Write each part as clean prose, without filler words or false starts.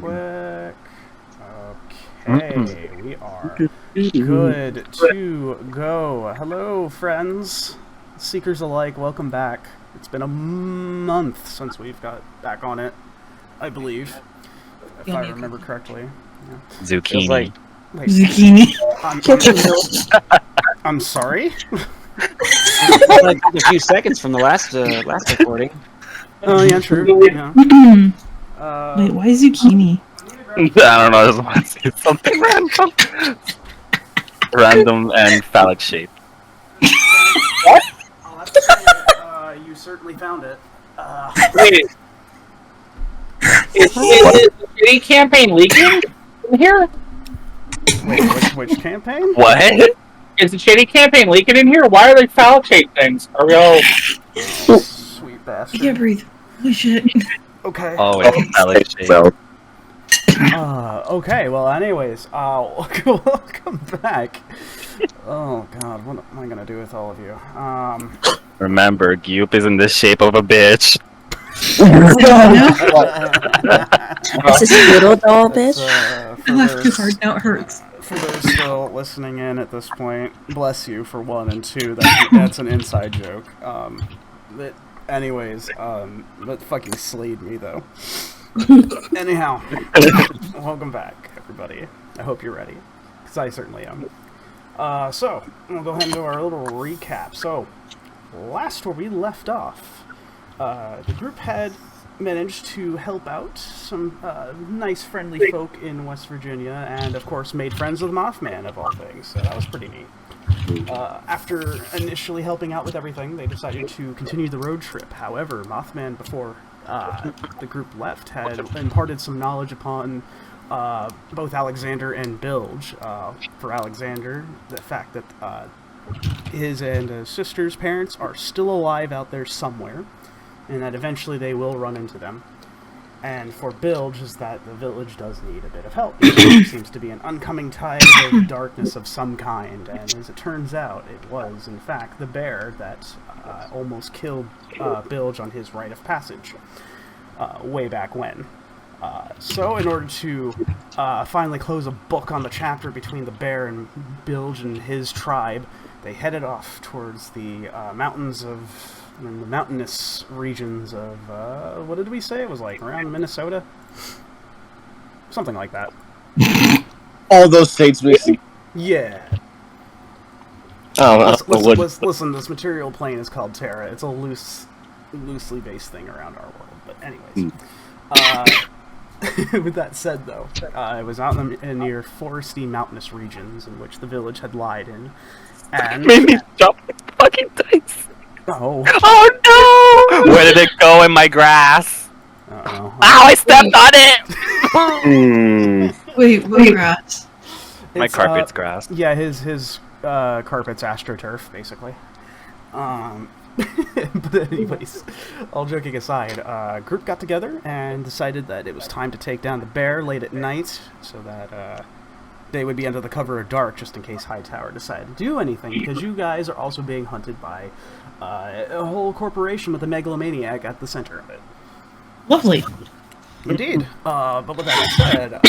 quick. Okay, we are good to go. Hello, friends, seekers alike. Welcome back. It's been a month since we've got back on it, I believe, if I remember correctly. Yeah. Zucchini. Wait, Zucchini. I'm sorry. Like a few seconds from the last recording. Oh yeah, true. Yeah. Wait, why zucchini? I don't know, I just want to say something random. Random and phallic shape. What? I'll have to say, you certainly found it. Wait. Is the shitty campaign leaking in here? Wait, which campaign? What? Is the shady campaign leaking in here? Why are they phallic shaped things? Are we all... Sweet I bastard. can't breathe. Holy shit. Okay. Oh, it's phallic shape. Okay, well, anyways, welcome back. Oh, God, what am I gonna do with all of you? Remember, Goop is in the shape of a bitch. Is this little doll, bitch? I laughed too hard, now it hurts. For those still listening in at this point, bless you for 1 and 2. That's an inside joke. But anyways, that fucking slayed me though. Anyhow, welcome back, everybody. I hope you're ready, because I certainly am. So we'll go ahead and do our little recap. So last where we left off, the group had managed to help out some nice friendly folk in West Virginia, and of course made friends with Mothman of all things, so that was pretty neat. After initially helping out with everything, they decided to continue the road trip. However, Mothman, before the group left, had imparted some knowledge upon both Alexander and Bilg. For Alexander, the fact that his and his sister's parents are still alive out there somewhere, and that eventually they will run into them. And for Bilg is that the village does need a bit of help. There seems to be an oncoming tide of darkness of some kind, and as it turns out, it was, in fact, the bear that almost killed Bilg on his rite of passage way back when. So in order to finally close a book on the chapter between the bear and Bilg and his tribe, they headed off towards the mountains of... in the mountainous regions of, what did we say? It was like around Minnesota? Something like that. All those states we see. Yeah. Oh, Listen, this material plane is called Terra. It's a loosely based thing around our world. But anyways. With that said, though, it was out in near foresty mountainous regions in which the village had lied in. And... made me jump fucking dice. Oh. Oh no! Where did it go in my grass? Uh-oh. Ow, I stepped on it! Wait, what grass? My carpet's grass. Yeah, his carpet's astroturf, basically. But anyways, all joking aside, group got together and decided that it was time to take down the bear late at night, so that they would be under the cover of dark just in case Hightower decided to do anything, because you guys are also being hunted by a whole corporation with a megalomaniac at the center of it. Lovely. Indeed. But with that said,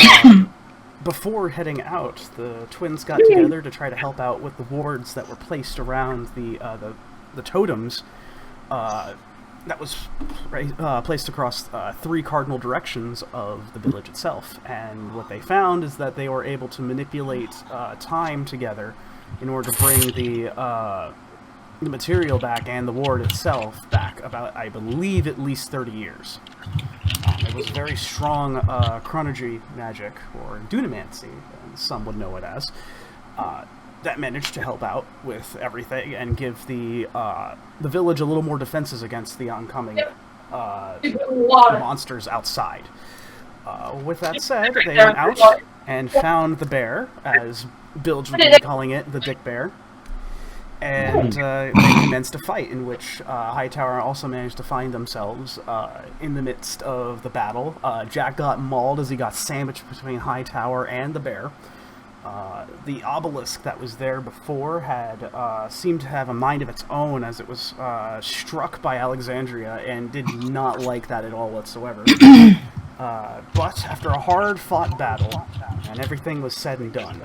before heading out, the twins got together to try to help out with the wards that were placed around the totems that was placed across 3 cardinal directions of the village itself. And what they found is that they were able to manipulate time together in order to bring the material back and the ward itself back about, I believe, at least 30 years. It was very strong chronology magic, or dunamancy, some would know it as, that managed to help out with everything and give the village a little more defenses against the oncoming monsters outside. With that said, they went out and found the bear, as Bilge would be calling it, the Dick Bear. And they commenced a fight in which Hightower also managed to find themselves in the midst of the battle. Jack got mauled as he got sandwiched between Hightower and the bear. The obelisk that was there before had seemed to have a mind of its own, as it was struck by Alexandria and did not like that at all whatsoever. But after a hard-fought battle, and everything was said and done,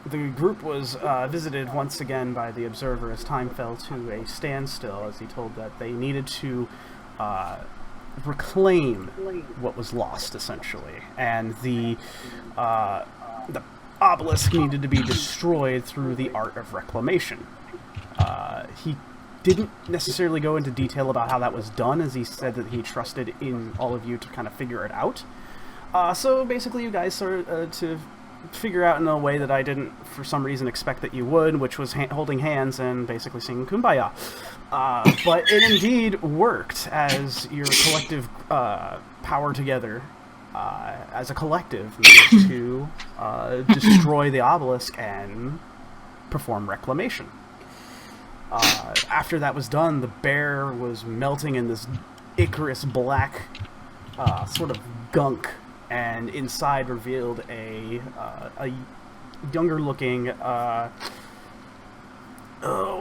the group was visited once again by the Observer as time fell to a standstill, as he told that they needed to reclaim what was lost, essentially. And the obelisk needed to be destroyed through the art of reclamation. He didn't necessarily go into detail about how that was done, as he said that he trusted in all of you to kind of figure it out. So basically you guys started to figure out in a way that I didn't, for some reason, expect that you would, which was holding hands and basically singing Kumbaya. But it indeed worked, as your collective power together, as a collective, managed to destroy the obelisk and perform reclamation. After that was done, the bear was melting in this Icarus black sort of gunk, and inside revealed a younger-looking, what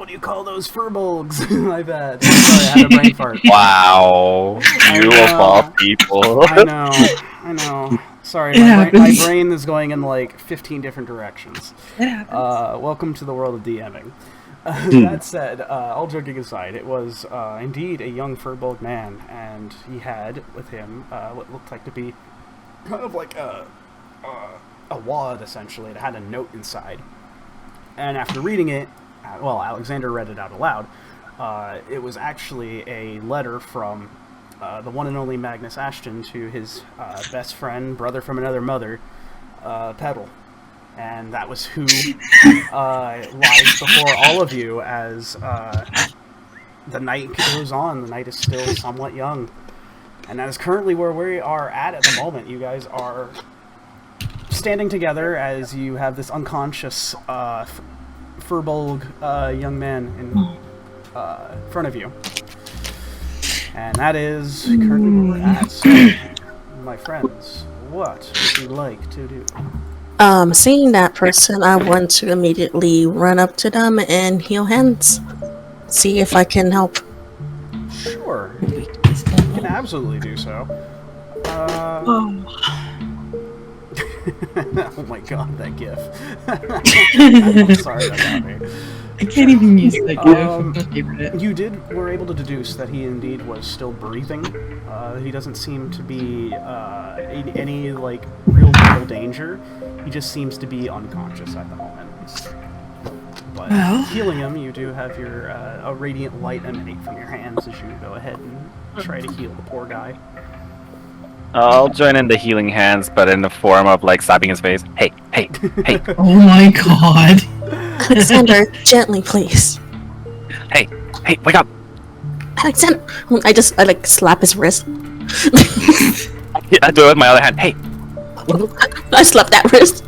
do you call those? Firbolgs? My bad. Sorry, I had a brain fart. Wow. You of all people. I know. Sorry, my brain is going in like 15 different directions. It happens. Welcome to the world of DMing. That said, all joking aside, it was indeed a young Firbolg man, and he had with him what looked like to be kind of like a wad, essentially. It had a note inside. And after reading it, well, Alexander read it out aloud. It was actually a letter from the one and only Magnus Ashton to his best friend, brother from another mother, Petal. And that was who lies before all of you as the night goes on. The night is still somewhat young. And that is currently where we are at the moment. You guys are standing together as you have this unconscious Firbolg young man in front of you. And that is currently where we're at. So, my friends, what would you like to do? Seeing that person, I want to immediately run up to them and heal hands. See if I can help. Sure. You can absolutely do so. Oh my god, that gif. I'm sorry that got me. I can't even use that GIF. You were able to deduce that he indeed was still breathing. He doesn't seem to be in any like real danger. He just seems to be unconscious at the moment. But healing him, you do have your a radiant light emanate from your hands as you go ahead and try to heal the poor guy. I'll join in the healing hands, but in the form of like slapping his face. Hey. Oh my god. Alexander, gently, please. Hey, wake up. Alexander, I like slap his wrist. I do it with my other hand. Hey. I slapped that wrist.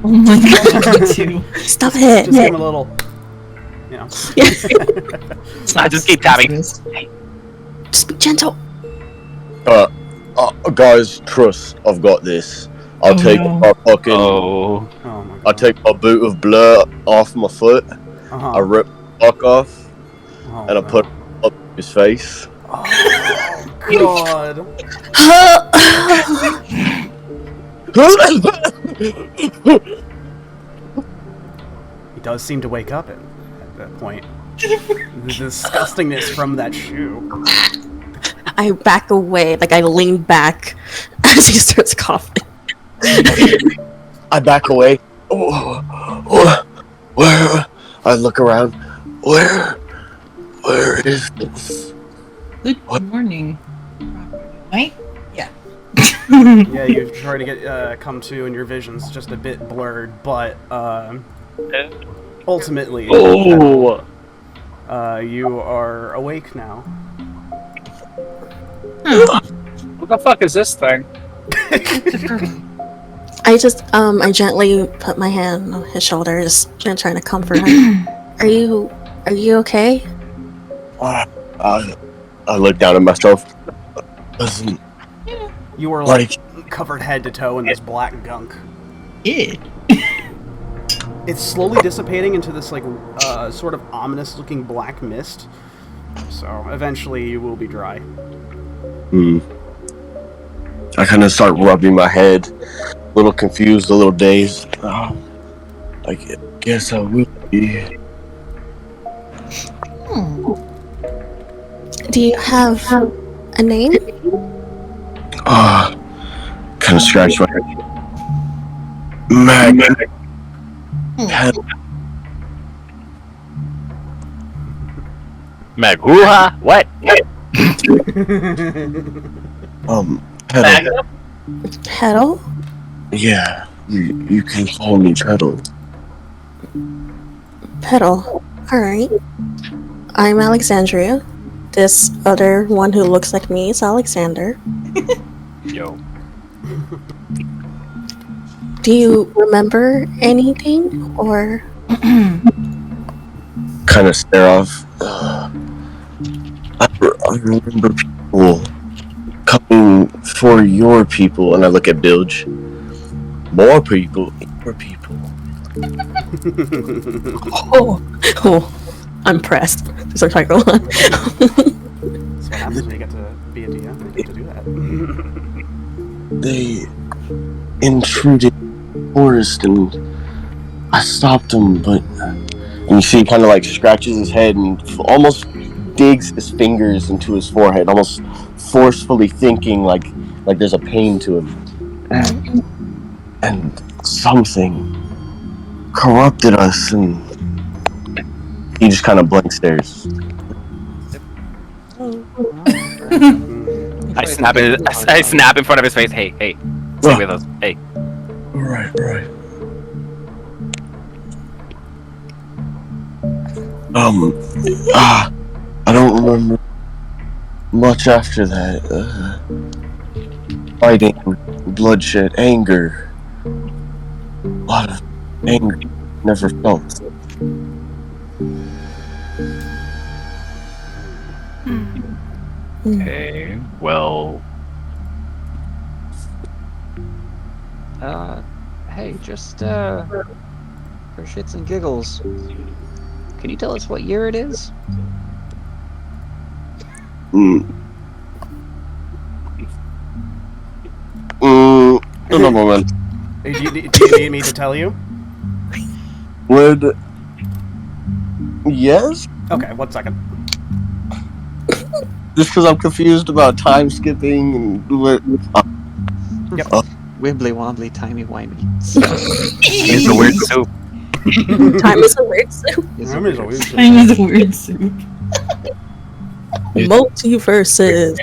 Oh my god, too. Stop it. Just give him a little, you know. I just keep tapping. Just be gentle. Guys, trust. I've got this. I'll take my fucking. Oh my god. I take my boot of blood off my foot. I rip the fuck off, and I put it up his face. Oh god. He does seem to wake up at that point. The disgustingness from that shoe. I back away, like I lean back as he starts coughing. I back away. Where? I look around. Where is this? Good morning. Right? Yeah, you try to get come to, and your vision's just a bit blurred, but ultimately, you are awake now. What the fuck is this thing? I gently put my hand on his shoulder, just trying to comfort him. Are you okay? I look down at myself. Listen, You were like covered head to toe in this black gunk. Yeah. It's slowly dissipating into this like sort of ominous looking black mist. So eventually you will be dry. I kind of start rubbing my head, a little confused, a little dazed. I guess I will be. Do you have a name? Kind of scratch my head. Maguha? What? Petal. Petal? Yeah, you can call me Petal. Petal. Alright. I'm Alexandria. This other one who looks like me is Alexander. Yo. Do you remember anything, or? Kind of stare off. I remember people coming for your people, and I look at Bilg. More people, your people. Oh, I'm pressed. Sorry, go on. That's what happens when you get to be a DM. You get to do that. They intruded the forest, and I stopped them, but... And you see he kind of like scratches his head and almost digs his fingers into his forehead, almost forcefully thinking like there's a pain to him. And something corrupted us, and he just kind of blank stares. I snap in front of his face. Hey, stay with us. Hey. Right. I don't remember much after that. Fighting, bloodshed, anger. A lot of anger never felt. Okay, well... Hey, just, for shits and giggles, can you tell us what year it is? In a moment. Do you need me to tell you? Yes? Okay, 1 second. Just because I'm confused about time skipping and what... Yep. Wibbly wobbly, timey wimey. It's a weird soup. Time is a weird soup. Time is a weird soup. Time is a weird soup. Multiverses.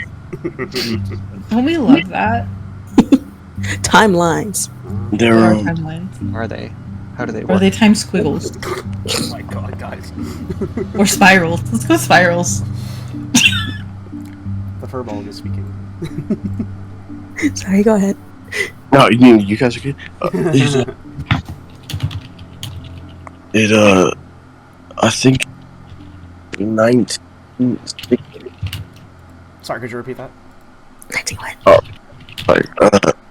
Don't we love that? Timelines. There Our are... timelines. Are they? How do they Or work? are they time squiggles? Oh my god, guys. Or spirals? Let's go spirals. The Firbolg is speaking. Sorry, go ahead. No, you guys are good. I think 1960. Sorry, could you repeat that? 19 what?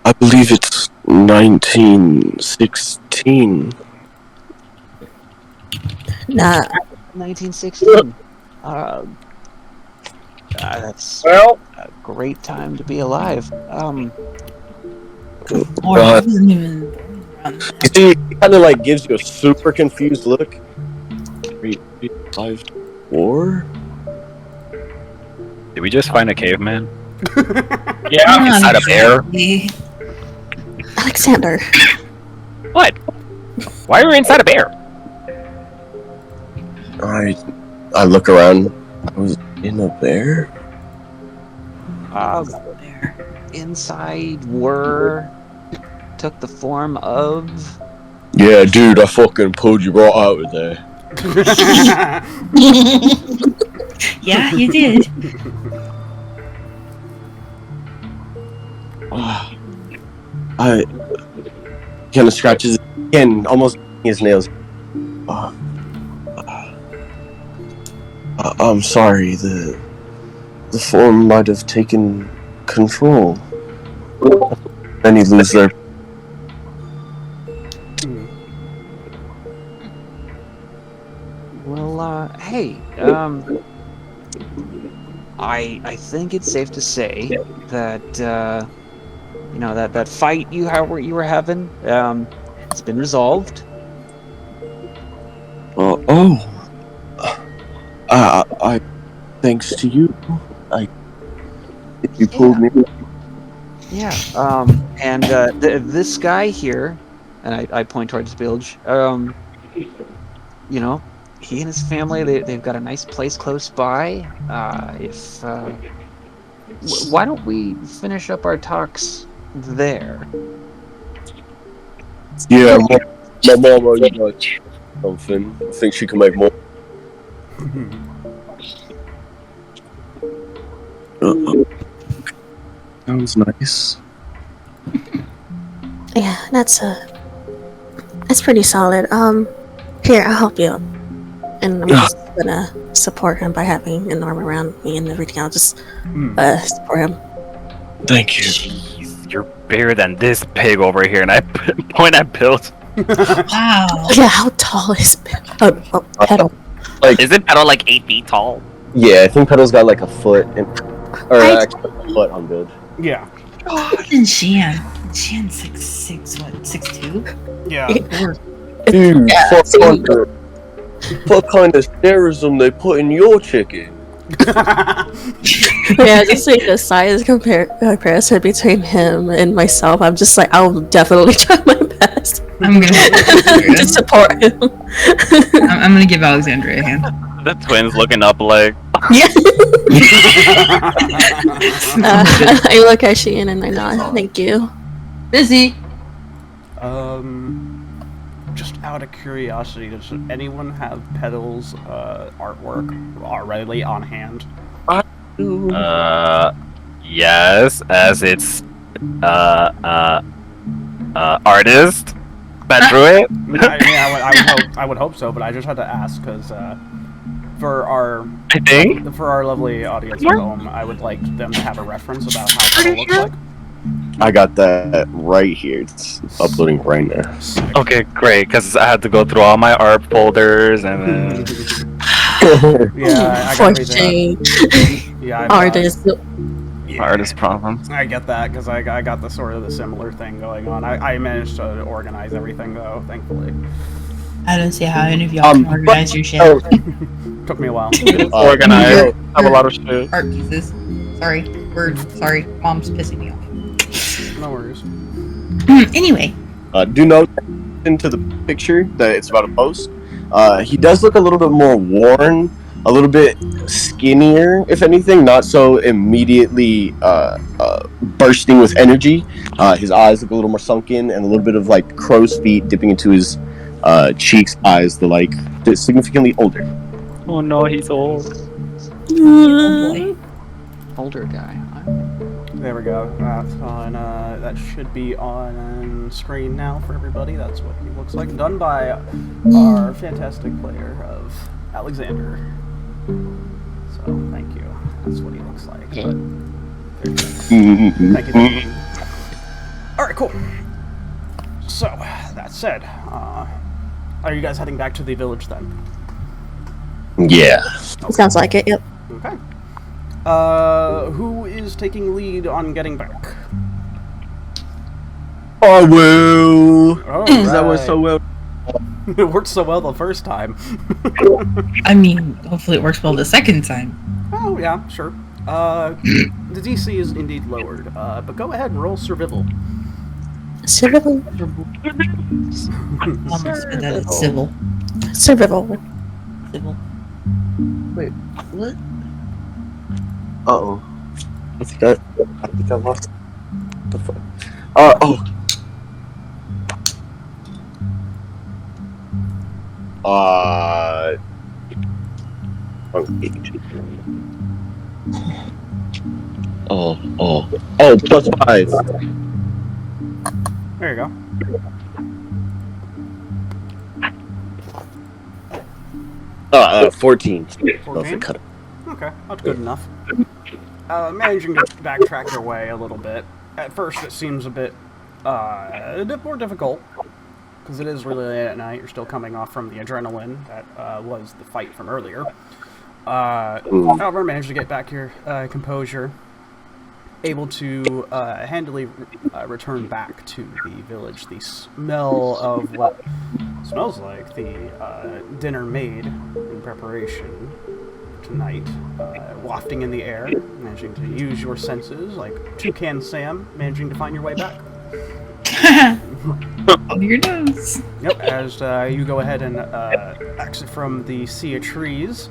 I believe it's 1916. Nah. 1916. That's Well, a great time to be alive. Or I wasn't even born around then. You see, he kind of like gives you a super confused look. 3, 5, 4? Did we just find a caveman? yeah. Inside a bear? Exactly. Alexander. What? Why are we inside a bear? I look around. I was in a bear? There. Inside took the form of... Yeah, dude, I fucking pulled you right out of there. Yeah, you did. I kind of scratches again, almost his nails. I'm sorry, the form might have taken control. Many lose their... Well, hey, I think it's safe to say that, you know, that fight you were having, it's been resolved. I thanks to you, you pulled me. Yeah. And this guy here, and I point towards Bilge. You know, he and his family, they've got a nice place close by. Why don't we finish up our talks there? Yeah, my mom already got something. I think she can make more. Sounds nice. Yeah, that's pretty solid. Here, I'll help you. And I'm just gonna support him by having an arm around me and everything. I'll just support him. Thank you. Jeez, you're bigger than this pig over here, and I point at Bilge. Wow. Yeah, how tall is Petal? Is it Pedal like 8 feet tall? Yeah, I think Pedal's got like a foot, actually a foot on build. Yeah. And Xian. Xian's 6'6", what, 6'2"? Yeah. Dude, Yeah, what kind of sterism they put in your chicken? Yeah, just like the size comparison between him and myself, I'm just like, I'll definitely try my best I'm gonna to support him. I'm gonna give Alexandria a hand. The twins looking up like. Yeah. I look at Xian and I nod. Thank you. Busy. Just out of curiosity, does anyone have Pedal's artwork already on hand? Yes, as its artist, that druid. I would hope so, but I just had to ask because for our lovely audience at home, I would like them to have a reference about how Pedal looks like. I got that right here. It's uploading right now. Okay, great, because I had to go through all my art folders and then. Yeah, I For got shame. Yeah, Artist. Artist problems. I get that because I got the sort of the similar thing going on. I managed to organize everything though, thankfully. I don't see how any of y'all can organize your shit. Took me a while. Organized. Have a lot of shit. Art pieces. Sorry. Sorry. Mom's pissing me off. No worries. Anyway. Do note into the picture that it's about to post. He does look a little bit more worn, a little bit skinnier, if anything, not so immediately bursting with energy. His eyes look a little more sunken, and a little bit of like crow's feet dipping into his cheeks, eyes. They're like significantly older. Oh no, he's old. Oh boy. Older guy. There we go. That's on. That should be on screen now for everybody. That's what he looks like. Done by our fantastic player of Alexander. So thank you. That's what he looks like. Okay. But, thank you. Thank you. All right, cool. So that said, are you guys heading back to the village then? Yeah. Sounds like it, yep. Okay. Who is taking lead on getting back? I will. Because that was so well. It worked so well the first time. I mean, hopefully it works well the second time. Oh, yeah, sure. The DC is indeed lowered, but go ahead and roll survival. Survival. Almost said that it's civil. Survival. Civil. Wait, what? Uh-oh. I think I lost the fuck. Oh. Wrong page. Oh, +5. There you go. Uh, 14. 14? Cut it. Okay, that's good enough. Managing to backtrack your way a little bit. At first it seems a bit more difficult, because it is really late at night. You're still coming off from the adrenaline that was the fight from earlier. However, managed to get back your composure. able to handily return back to the village. The smell of what smells like the dinner made in preparation tonight, wafting in the air, managing to use your senses like Toucan Sam, managing to find your way back. On your nose. Yep, as you go ahead and exit from the sea of trees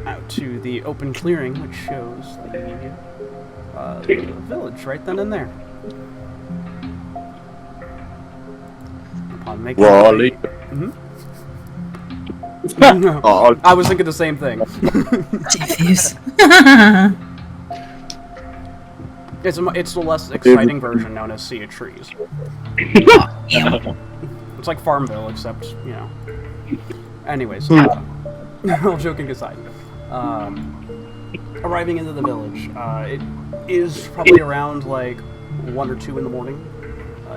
out to the open clearing, which shows the village right then and there. Upon making Raleigh. Oh, I was thinking the same thing. Diffuse. It's the less exciting version known as Sea of Trees. It's like Farmville, except, you know. Anyways, all joking aside. Arriving into the village, it is probably around like 1 or 2 in the morning.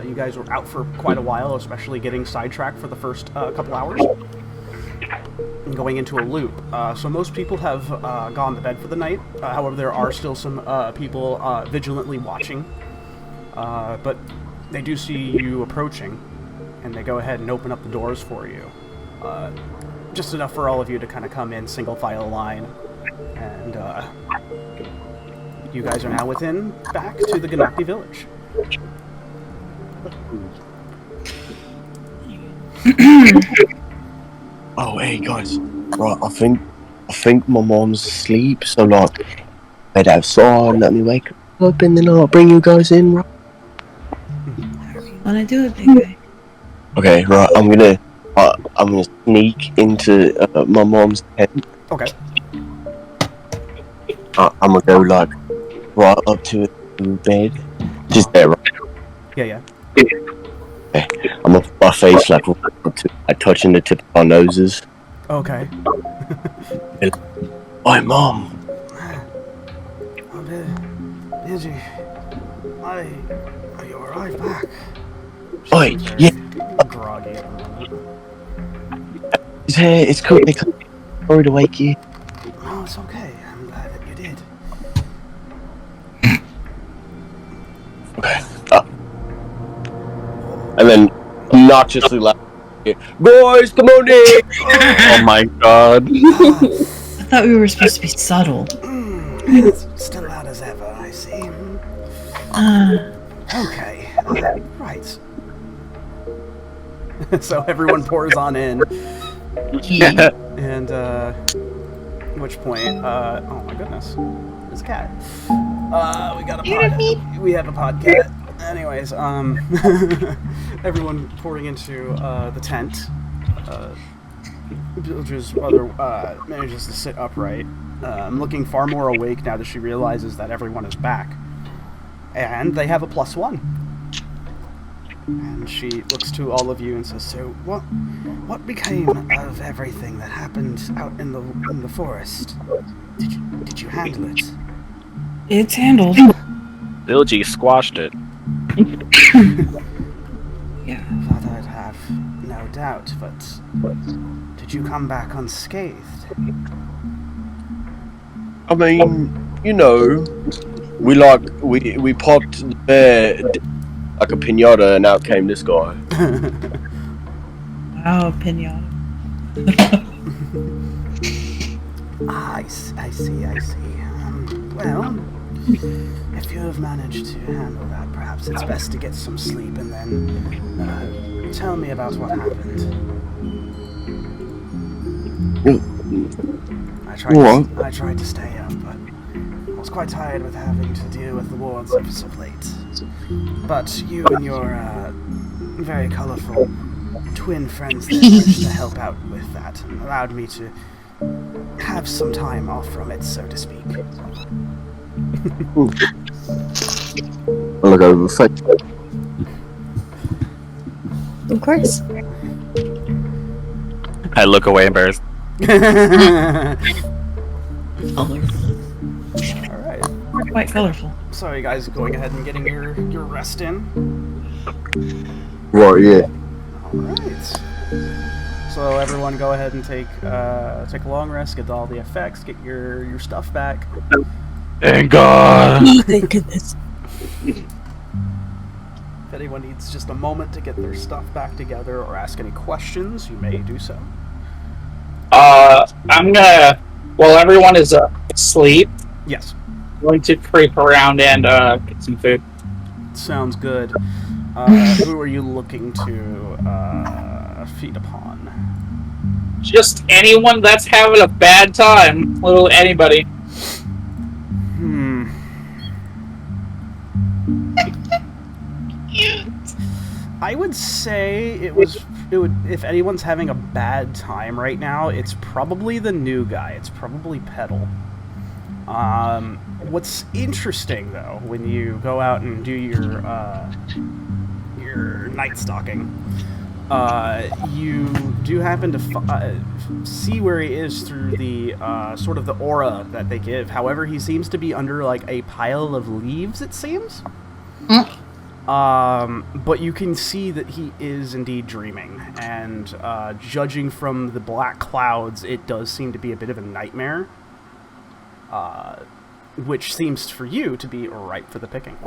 You guys were out for quite a while, especially getting sidetracked for the first couple hours. And going into a loop. So most people have gone to bed for the night. However, there are still some people vigilantly watching. But they do see you approaching, and they go ahead and open up the doors for you. Just enough for all of you to kind of come in single file line. And you guys are now back to the Ganaki village. oh, hey guys. Right, I think my mom's asleep, so like, head outside, let me wake up, and then I'll bring you guys in. Right? Wanna do it, big guy? Okay, right. I'm gonna sneak into my mom's tent. Okay. I'm gonna go like right up to the bed, just there, right? Yeah. Okay. I'm gonna put my face like touching the tip of our noses. Okay. Hi, Mom. Busy. You arrived back. Oi, yeah. Groggy at the moment. It's cool. Sorry to wake you. Oh, it's okay. I'm glad that you did. Okay. And then obnoxiously loud. Boys, come on in! Oh my god. I thought we were supposed to be subtle. It's still loud as ever, I see. Okay. Right. So everyone pours on in. Yeah. And, at which point, oh my goodness. There's a cat. We have a podcat. Anyways, everyone pouring into, the tent. Bilge's mother, manages to sit upright, looking far more awake now that she realizes that everyone is back. And they have a +1. And she looks to all of you and says, "So, what became of everything that happened out in the forest? Did you handle it?" It's handled. Bilgy squashed it. Yeah. That I'd have no doubt, but did you come back unscathed? I mean, you know, we popped the bear like a pinata, and out came this guy. Wow, pinata. I see. Well, if you have managed to handle that, perhaps it's best to get some sleep and then tell me about what happened. I tried to stay up, but I was quite tired with having to deal with the wards so late. But you and your very colourful twin friends there managed to help out with that and allowed me to have some time off from it, so to speak. I'll look over the face. Of course. I look away embarrassed. Alright. We're quite colorful. So you guys going ahead and getting your rest in? Right, yeah. Alright. So everyone go ahead and take a long rest, get all the effects, get your stuff back. Thank God. Thank goodness. If anyone needs just a moment to get their stuff back together or ask any questions, you may do so. I'm gonna, while everyone is asleep, Yes. I'm going to creep around and get some food. Sounds good. Who are you looking to feed upon? Just anyone that's having a bad time. Little anybody. I would say it would if anyone's having a bad time right now, it's probably the new guy. It's probably Petal. What's interesting though, when you go out and do your night stalking, you do happen to see where he is through the sort of the aura that they give. However, he seems to be under like a pile of leaves, it seems. But you can see that he is indeed dreaming, and judging from the black clouds, it does seem to be a bit of a nightmare, which seems for you to be ripe for the picking.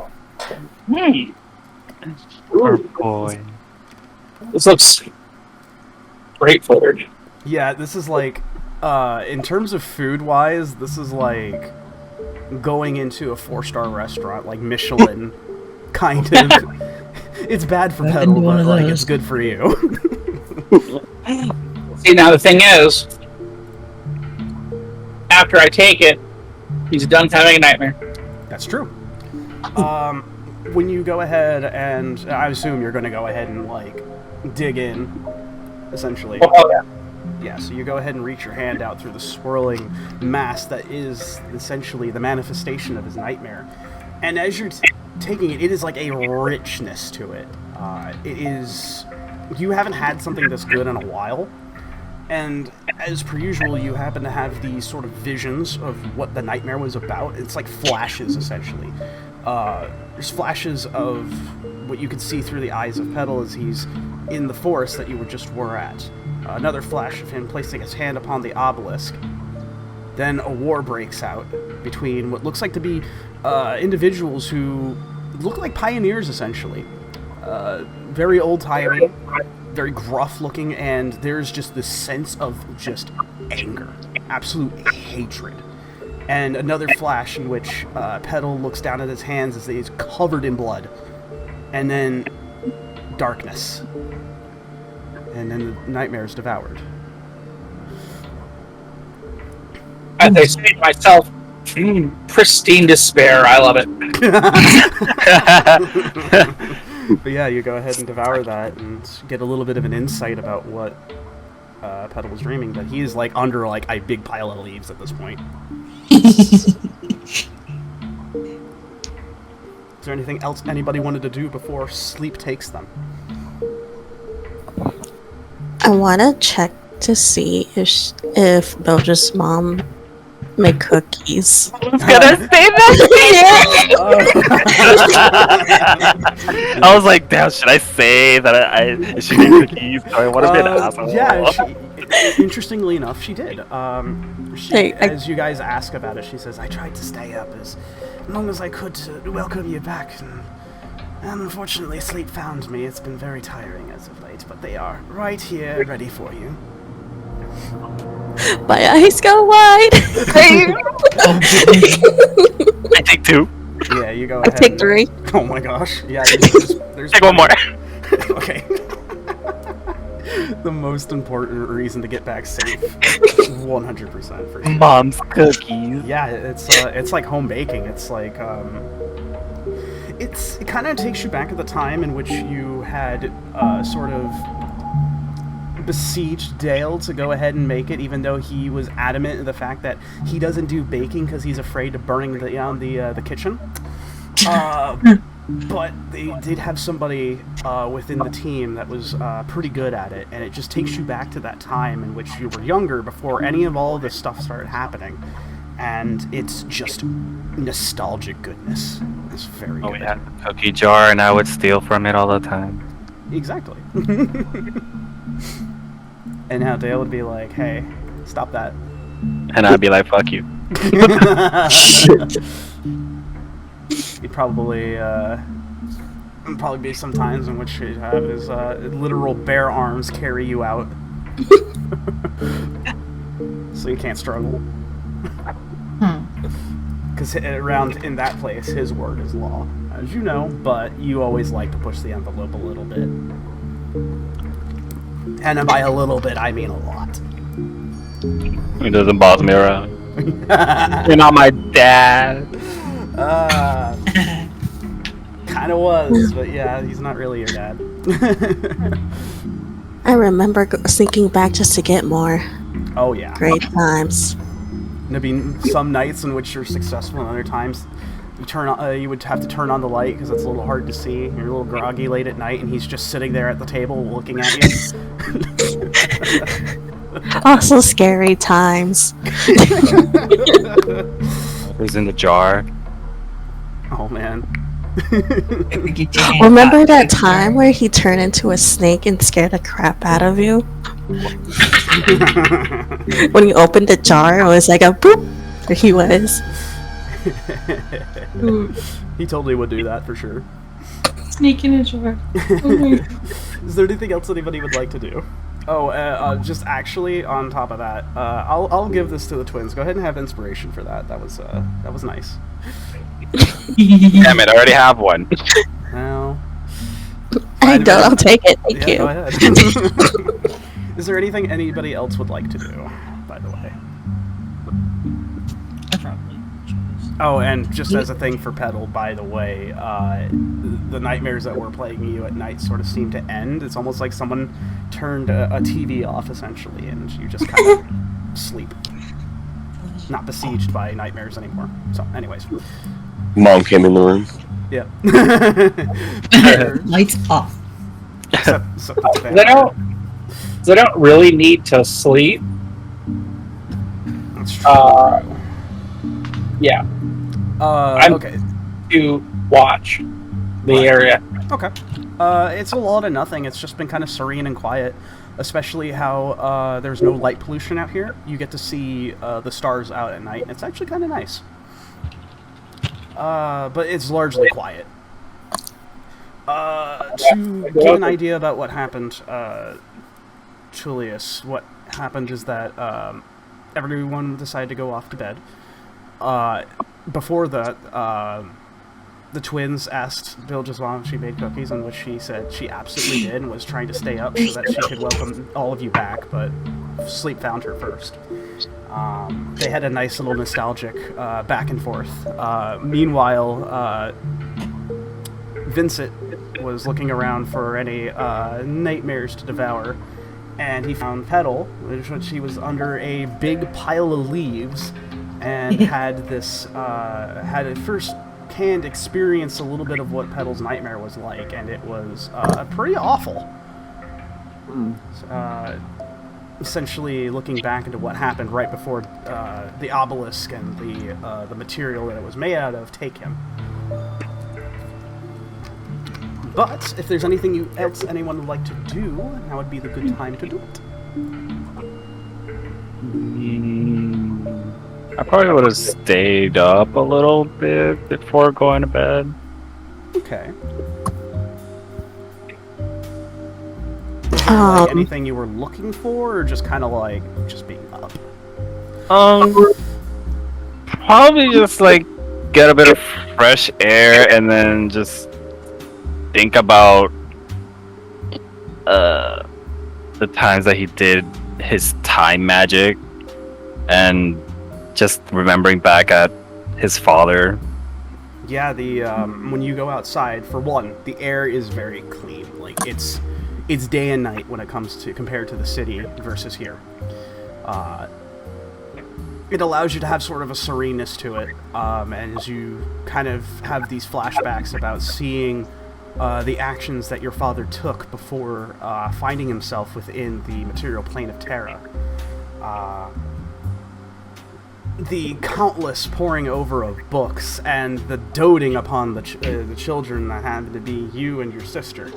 Poor boy. This looks great food. Yeah, this is like, in terms of food-wise, this is like going into a 4-star restaurant, like Michelin, kind of. It's bad for Petal, but like it's good for you. See, now the thing is, after I take it, he's done having a nightmare. That's true. When you go ahead and I assume you're going to go ahead and like dig in, essentially. Oh, yeah. Yeah, so you go ahead and reach your hand out through the swirling mass that is essentially the manifestation of his nightmare. And as you're taking it, it is like a richness to it. It is... You haven't had something this good in a while. And as per usual, you happen to have these sort of visions of what the nightmare was about. It's like flashes, essentially. There's flashes of what you can see through the eyes of Petal as he's in the forest that you were at. Another flash of him placing his hand upon the obelisk. Then a war breaks out between what looks like to be individuals who look like pioneers, essentially. Very old-timey, very gruff-looking, and there's just this sense of just anger, absolute hatred. And another flash in which Petal looks down at his hands as he's covered in blood. And then darkness. And then the nightmare is devoured. As I say to myself, pristine despair. I love it. But yeah, you go ahead and devour that and get a little bit of an insight about what Petal was dreaming. But he's like under like a big pile of leaves at this point. Is there anything else anybody wanted to do before sleep takes them? I want to check to see if Bilge's mom made cookies. I was gonna say that. I was like, damn, should I say that I she made cookies? I want to be an asshole. Yeah, interestingly enough, she did. As you guys ask about it, she says, I tried to stay up as long as I could to welcome you back, and unfortunately sleep found me. It's been very tiring as of late, but they are right here, ready for you. My eyes go wide. I take 2. Yeah, you go I ahead. take 3. Oh my gosh. Yeah, there's Take 1 more. Okay. The most important reason to get back safe. 100% for sure. Mom's cookies. Yeah, it's like home baking. It's like it kind of takes you back at the time in which you had sort of besieged Dale to go ahead and make it, even though he was adamant in the fact that he doesn't do baking because he's afraid of burning the kitchen. But they did have somebody within the team that was pretty good at it, and it just takes you back to that time in which you were younger, before any of all of this stuff started happening. And it's just nostalgic goodness. It's very good. We had the cookie jar, and I would steal from it all the time. Exactly. And now Dale would be like, hey, stop that. And I'd be like, fuck you. He'd probably be some times in which he'd have his literal bare arms carry you out. So you can't struggle. Because around in that place, his word is law, as you know, but you always like to push the envelope a little bit. And by a little bit, I mean a lot. He doesn't boss me around. You're not my dad. Kind of was, but yeah, he's not really your dad. I remember sneaking back just to get more. Oh yeah. Great times. There'd be some nights in which you're successful, and other times you would have to turn on the light because it's a little hard to see. You're a little groggy late at night, and he's just sitting there at the table looking at you. Also scary times. He's in the jar. Oh man. Remember that time where he turned into a snake and scared the crap out of you? When you opened the jar, it was like a boop. There he was. He totally would do that for sure. Snake in a jar. Is there anything else anybody would like to do? Oh, just actually on top of that, I'll give this to the twins. Go ahead and have inspiration for that. That was nice. Damn it, I already have one. Well, I don't. I'll take it. Thank yeah, you. go ahead. Is there anything anybody else would like to do, by the way? Oh, and just as a thing for Petal, by the way, the nightmares that were plaguing you at night sort of seem to end. It's almost like someone turned a TV off, essentially, and you just kind of sleep. Not besieged by nightmares anymore. So, anyways. Mom came in the room. Yeah. Lights off. Except it's They don't really need to sleep. That's true. Yeah. Okay. To watch the area. Okay. It's a lot of nothing. It's just been kind of serene and quiet, especially how there's no light pollution out here. You get to see the stars out at night, and it's actually kind of nice. But it's largely quiet. To give an idea about what happened, Tulius, what happened is that everyone decided to go off to bed. Before that, the twins asked Bilg if she made cookies, in which she said she absolutely did and was trying to stay up so that she could welcome all of you back, but sleep found her first. They had a nice little nostalgic back and forth. Meanwhile, Vincent was looking around for any nightmares to devour, and he found Petal, which he was under a big pile of leaves, and had this had a first-hand experience a little bit of what Petal's nightmare was like, and it was pretty awful. Essentially, looking back into what happened right before the obelisk and the material that it was made out of take him. But if there's anything else anyone would like to do, now would be the good time to do it. I probably would have stayed up a little bit before going to bed. Okay. Is there, like, anything you were looking for, or just kind of like just being up? Probably just like get a bit of fresh air and then just think about the times that he did his time magic and just remembering back at his father. Yeah, the when you go outside, for one, the air is very clean. Like it's day and night when it comes to compared to the city versus here. It allows you to have sort of a sereneness to it, and as you kind of have these flashbacks about seeing the actions that your father took before finding himself within the material plane of Terra. The countless poring over of books and the doting upon the children that happened to be you and your sister,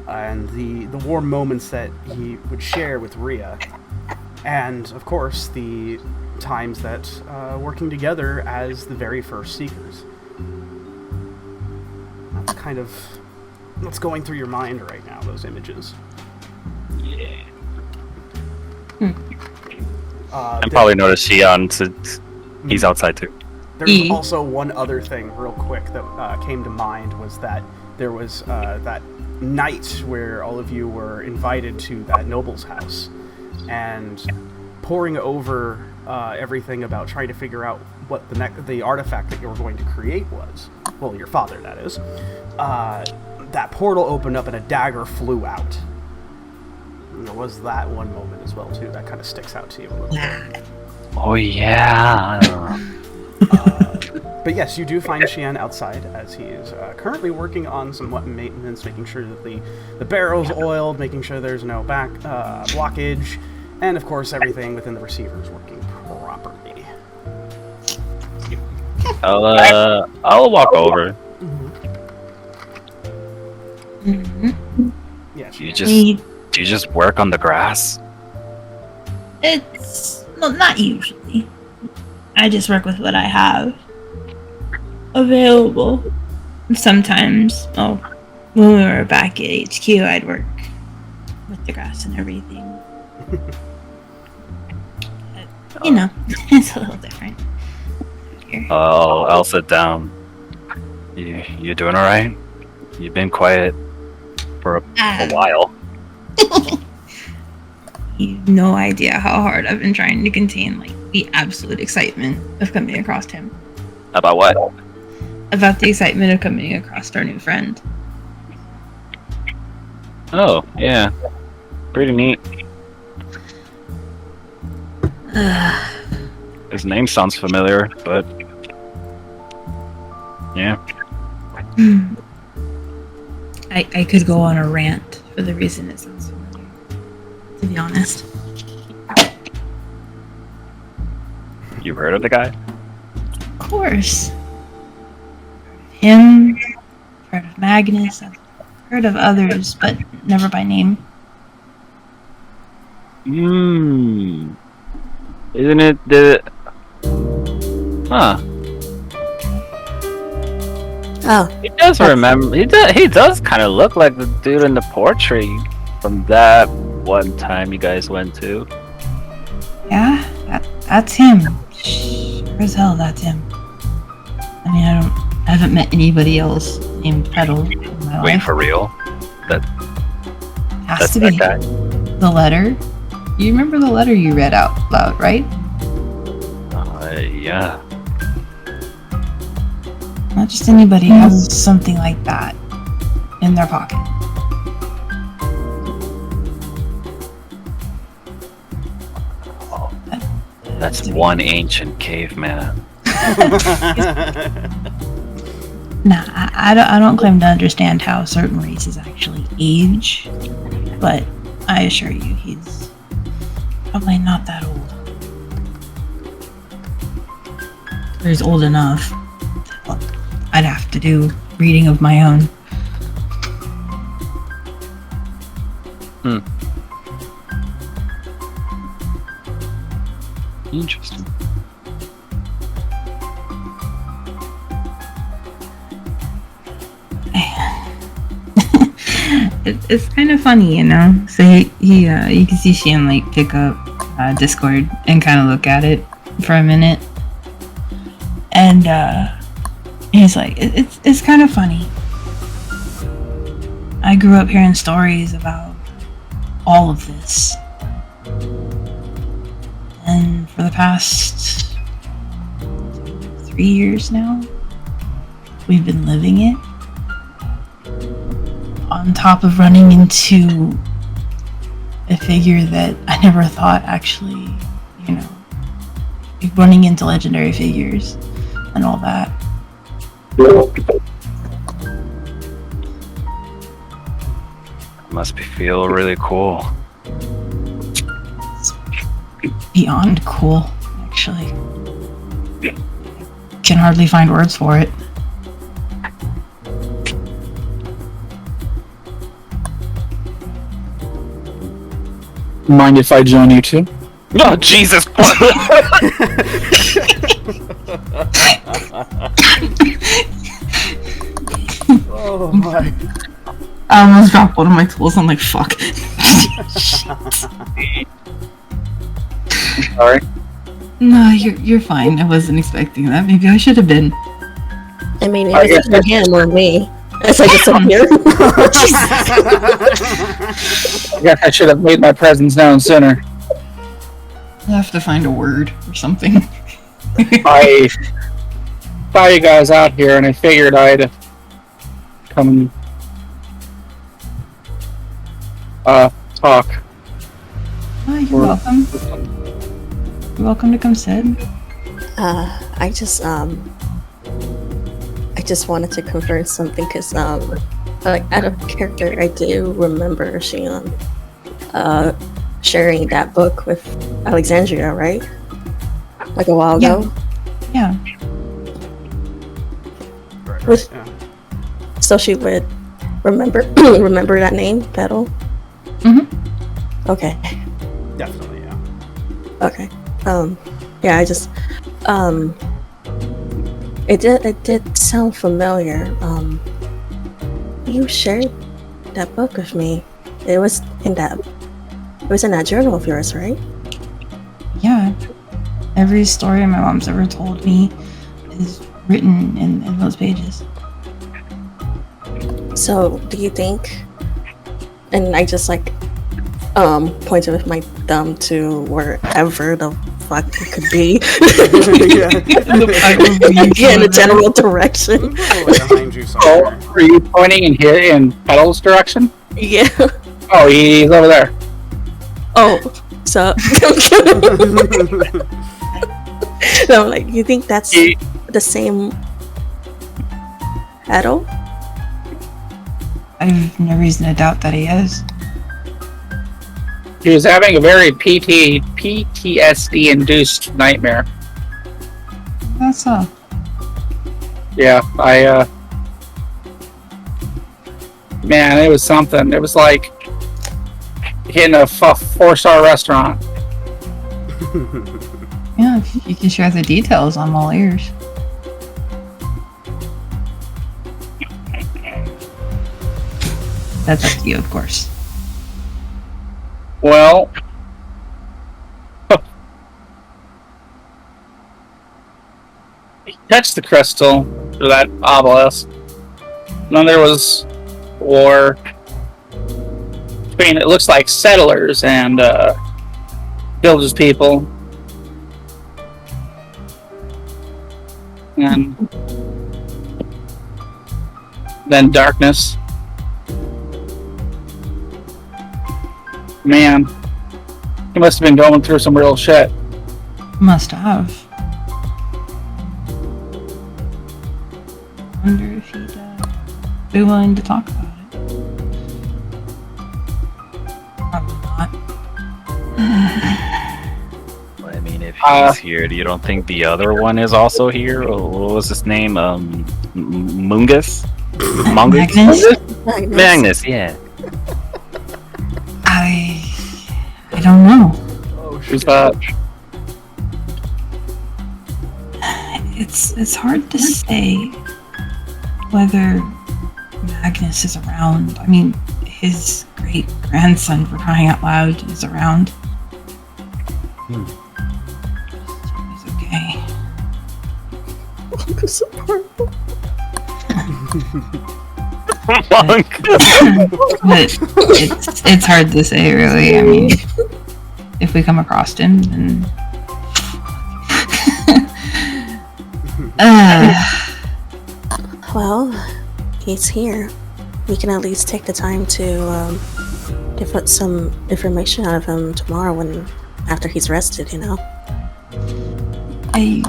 and the warm moments that he would share with Rhea. And, of course, the times that working together as the very first Seekers. That's kind of what's going through your mind right now, those images. Yeah. Hmm. And probably notice Xian since he's outside too. There's also one other thing, real quick, that came to mind was that there was that night where all of you were invited to that noble's house, and poring over everything about trying to figure out what the artifact that you were going to create was. Well, your father, that is. That portal opened up and a dagger flew out. And there was that one moment as well, too. That kind of sticks out to you a little bit. Oh yeah. But yes, you do find Xian outside as he is currently working on some weapon maintenance, making sure that the barrel's oiled, making sure there's no blockage, and of course everything within the receiver is working properly. I'll walk over. Yeah, Do you just work on the grass? It's well, not usually. I just work with what I have available. Sometimes, when we were back at HQ, I'd work with the grass and everything. But, it's a little different. Here. I'll sit down. You doing all right? You've been quiet for a while. You have no idea how hard I've been trying to contain the absolute excitement of coming across him. About what? About the excitement of coming across our new friend. Oh, yeah. Pretty neat. His name sounds familiar, but... yeah. I could go on a rant for the reason it sounds familiar, to be honest. You've heard of the guy? Of course. Him, heard of Magnus, I've heard of others, but never by name. Isn't it the... Huh. Oh, He does remember... He does kind of look like the dude in the portrait from that one time you guys went to. Yeah, that's him. Sure as hell, that's him. I mean, I haven't met anybody else named Petal in my Wait, life. for real? Has That's to that be. guy? The letter? You remember the letter you read out loud, right? Yeah. Not just anybody has something like that in their pocket. That's one ancient caveman. Nah, I don't claim to understand how certain races actually age, but I assure you, he's probably not that old. But he's old enough. Well, I'd have to do reading of my own. Interesting. It's kind of funny, you know. So you can see Xian pick up Discord and kind of look at it for a minute, and he's like, "It's kind of funny. I grew up hearing stories about all of this, and for the past 3 years now, we've been living it. On top of running into a figure that I never thought actually, running into legendary figures and all that. Must feel really cool. It's beyond cool, actually. Can hardly find words for it. Mind if I join you too? Oh, Jesus! Oh my. I almost dropped one of my tools. I'm like, fuck. Sorry. No, you're fine. I wasn't expecting that. Maybe I should have been. I mean, it I was guess either him or me. As I disappear. I guess I should have made my presence known sooner. I'll have to find a word or something. I saw you guys out here, and I figured I'd come talk. Oh, you're welcome. You're welcome to come sit. I just wanted to confirm something because, like, out of character, I do remember Xian sharing that book with Alexandria, right? Like a while ago. Yeah. Right, yeah. So she would remember remember that name, Petal. Okay. Definitely, yeah. Okay. Yeah, I just it did sound familiar. You shared that book with me. It was in that journal of yours, right? Yeah. Every story my mom's ever told me is written in those pages. So, do you think? And I just like pointed with my thumb to wherever the fuck it could be. Yeah, in a general direction. Behind you Oh, somewhere. are you pointing in here in Petal's direction? Yeah. Oh, he's over there. Oh, so. No, like, you think that's the same Petal? I've no reason to doubt that he is. He was having a very PTSD-induced nightmare. That's all. Yeah, man, it was something. It was like hitting a 4-star restaurant. Yeah, if you can share the details, I'm all ears. That's up to you, of course. Well, he touched the crystal through that obelisk. And then there was war between, it looks like, settlers and Bilg's people. And then darkness. Man, he must have been going through some real shit. Must have. Wonder if he'd be willing to talk about it. Probably not. I mean, if he's here, you don't think the other one is also here? Oh, what was his name? Mungus? Magnus? Magnus, yeah. I don't know. Who's that? It's hard to say whether Magnus is around. I mean, his great grandson, for crying out loud, is around. He's okay. But it's hard to say, really. I mean, if we come across him, then Well, he's here. We can at least take the time to get some information out of him tomorrow after he's rested, you know? I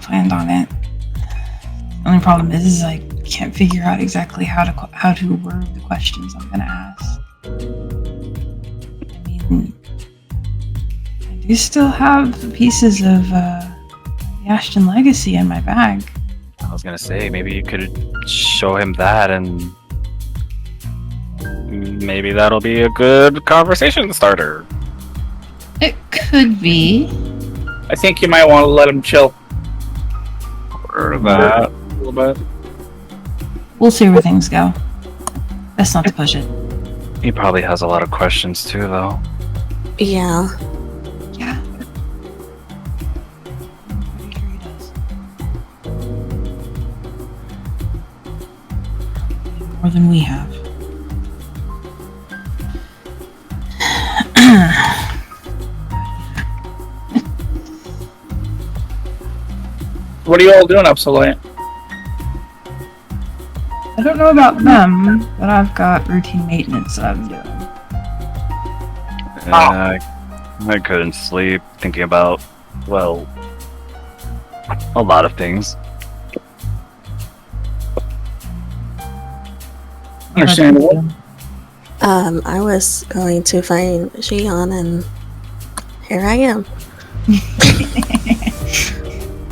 planned on it. The only problem is I can't figure out exactly how to word the questions I'm gonna ask. I mean, I do still have the pieces of the Ashton legacy in my bag. I was gonna say, maybe you could show him that, and maybe that'll be a good conversation starter. It could be. I think you might want to let him chill Heard about. a little bit. We'll see where things go. Best not to push it. He probably has a lot of questions too, though. Yeah. Yeah. Pretty sure he does. More than we have. What are you all doing up so late? I don't know about them, but I've got routine maintenance that I'm doing. I couldn't sleep thinking about, well, a lot of things. Understandable. I was going to find Xian, and here I am.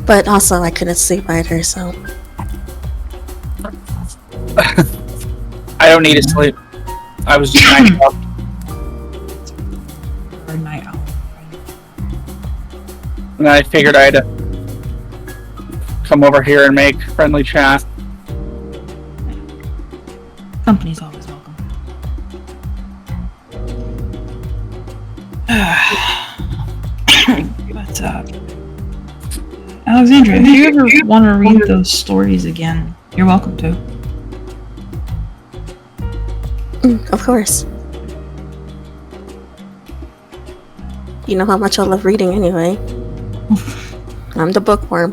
But also, I couldn't sleep either, so. I don't need to sleep. I was just night up. Or night owl. And I figured I'd come over here and make friendly chat. Company's always welcome. But, Alexandria, if you ever want to read those stories again, you're welcome to. Of course. You know how much I love reading anyway. I'm the bookworm.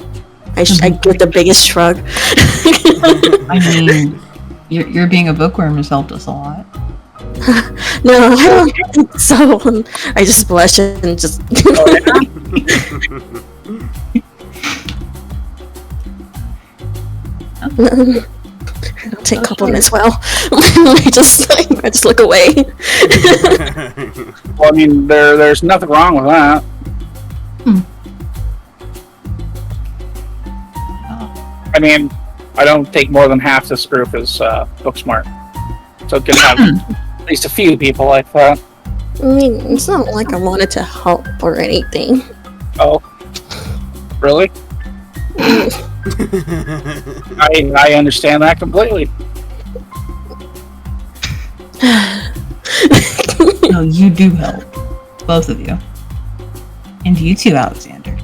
I give the biggest shrug. I mean, you're being a bookworm has helped us a lot. No, I don't think so. I just blush and just. I don't take compliments well. I just look away. Well, I mean, there's nothing wrong with that. I mean, I don't think more than half this group is book smart. So it could have at least a few people like that. I mean, it's not like I wanted to help or anything. Oh, really? I understand that completely. No, you do help. Both of you. And you too, Alexander.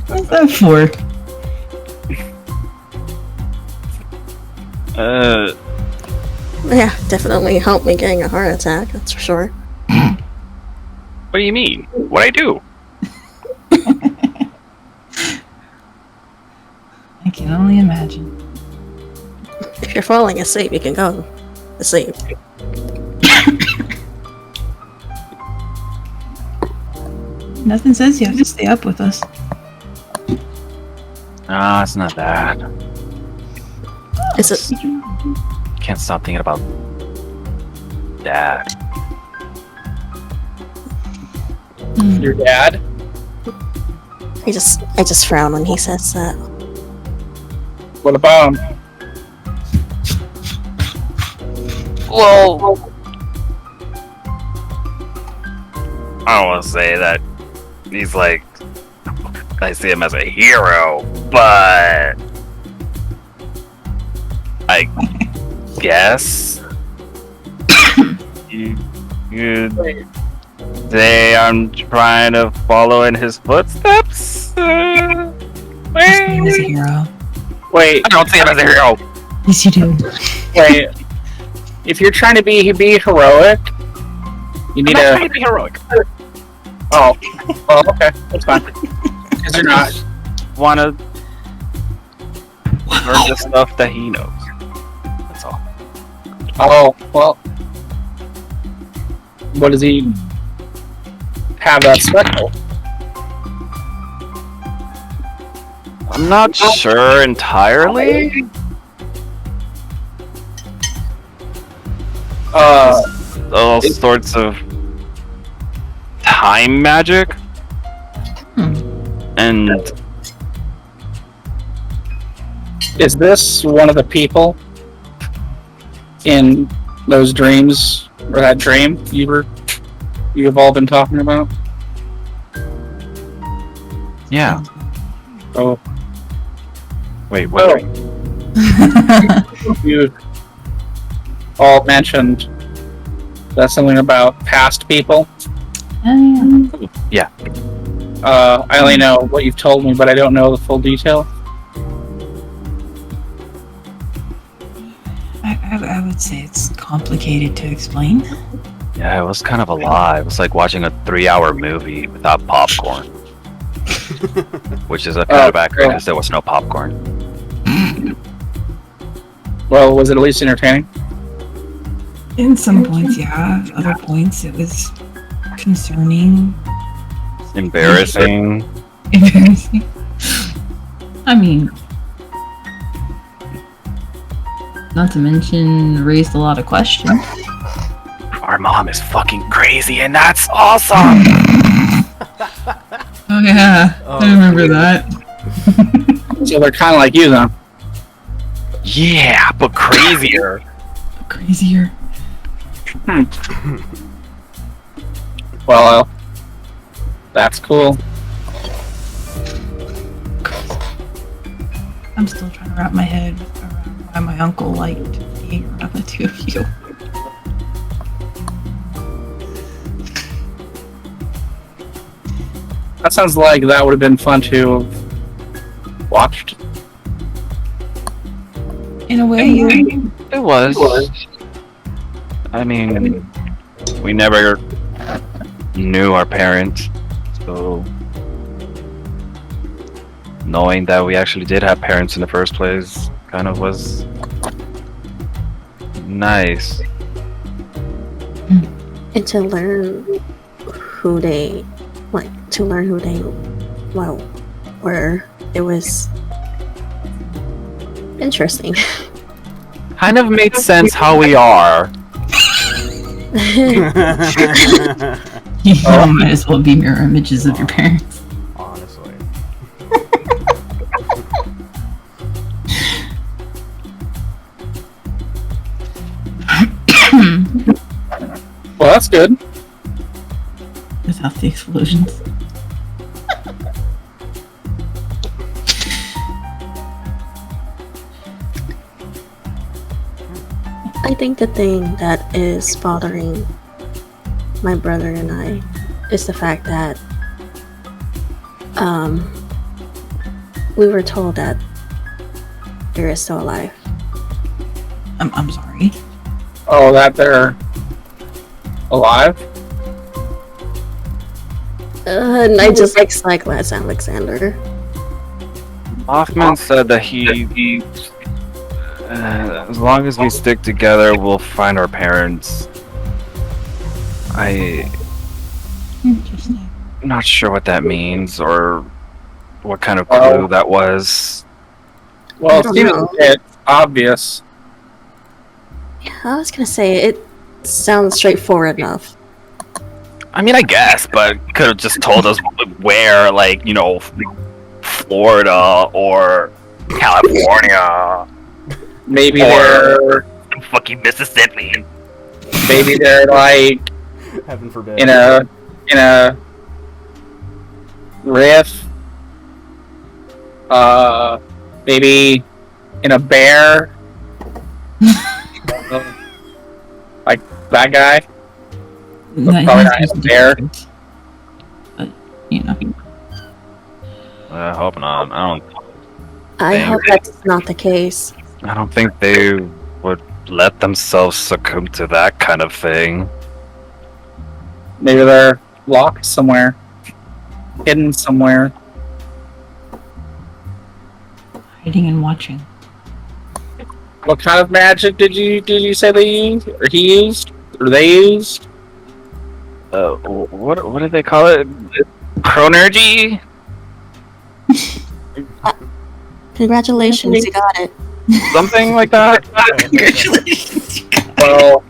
What's that for? Yeah, definitely helped me getting a heart attack, that's for sure. What do you mean? What'd I do? I can only imagine. If you're falling asleep, you can go to sleep. Nothing says you have to stay up with us. Nah, it's not that. Is it? Can't stop thinking about Dad. Your dad? I just frown when he says that. What about him? Well, I don't want to say that he's like, I see him as a hero, but I guess you say I'm trying to follow in his footsteps? His name is a hero. Wait, I don't see him as a hero. Yes, you do. wait. If you're trying to be heroic, you need I'm not trying to. to be heroic. Oh, okay, that's fine. Because you're not. Want to learn the stuff that he knows. That's all. Oh, well. What does he have that special? I'm not sure entirely. All sorts of time magic. And Is this one of the people in those dreams Or that dream you've all been talking about? Yeah. Oh, Wait, what? you all mentioned that's something about past people. Yeah. I only know what you've told me, but I don't know the full detail. I would say it's complicated to explain. Yeah, it was kind of a lot. It was like watching a 3-hour movie without popcorn. Which is a kind of accurate because there was no popcorn. Well, was it at least entertaining? In some points, yeah. Other points, it was concerning. Embarrassing. Embarrassing. I mean, not to mention, raised a lot of questions. Our mom is fucking crazy, and that's awesome! Oh yeah, I remember that. So they're kind of like you, then. Yeah, but crazier. Crazier. Well, that's cool. I'm still trying to wrap my head around why my uncle liked being around the two of you. That sounds like that would have been fun to have watched. In a way, yeah. It was. I mean, we never knew our parents, so knowing that we actually did have parents in the first place kind of was nice. And to learn who they were, it was interesting. Kind of made sense how we are. You might as well be mirror images of your parents. Honestly. Well, that's good. Without the explosions. I think the thing that is bothering my brother and I is the fact that we were told that there is still alive. I'm sorry. Oh, that they're alive? And I just like last Alexander. Hoffman said that he as long as we stick together, we'll find our parents. Interesting. Not sure what that means or what kind of clue that was. Well, I it don't seems know. a bit obvious. Yeah, I was gonna say it sounds straightforward enough. I mean, I guess, but could have just told us where, like, you know, Florida or California Maybe they're fucking Mississippi. maybe they're like Heaven forbid. in a riff. Maybe in a bear. Like that guy. That Probably is not just in there. different. But, you know. I hope not. I hope that's not the case. I don't think they would let themselves succumb to that kind of thing. Maybe they're locked somewhere. Hidden somewhere. Hiding and watching. What kind of magic did you say they used? Or he used? Or they used? What did they call it? Chronergy? Congratulations, you got it. Something like that? Congratulations. Well,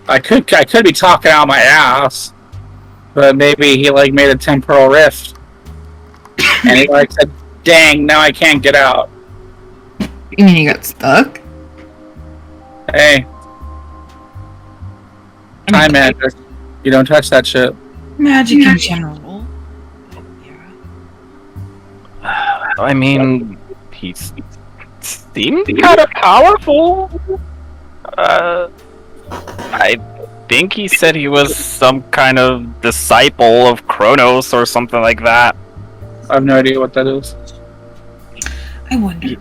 I could be talking out my ass, but maybe he like made a temporal rift, and he like said, "Dang, now I can't get out." You mean you got stuck? Hey, Time magic. You don't touch that shit. Magic in general. Yeah. I mean, he seemed kind of powerful. I think he said he was some kind of disciple of Kronos or something like that. I have no idea what that is. I wonder. He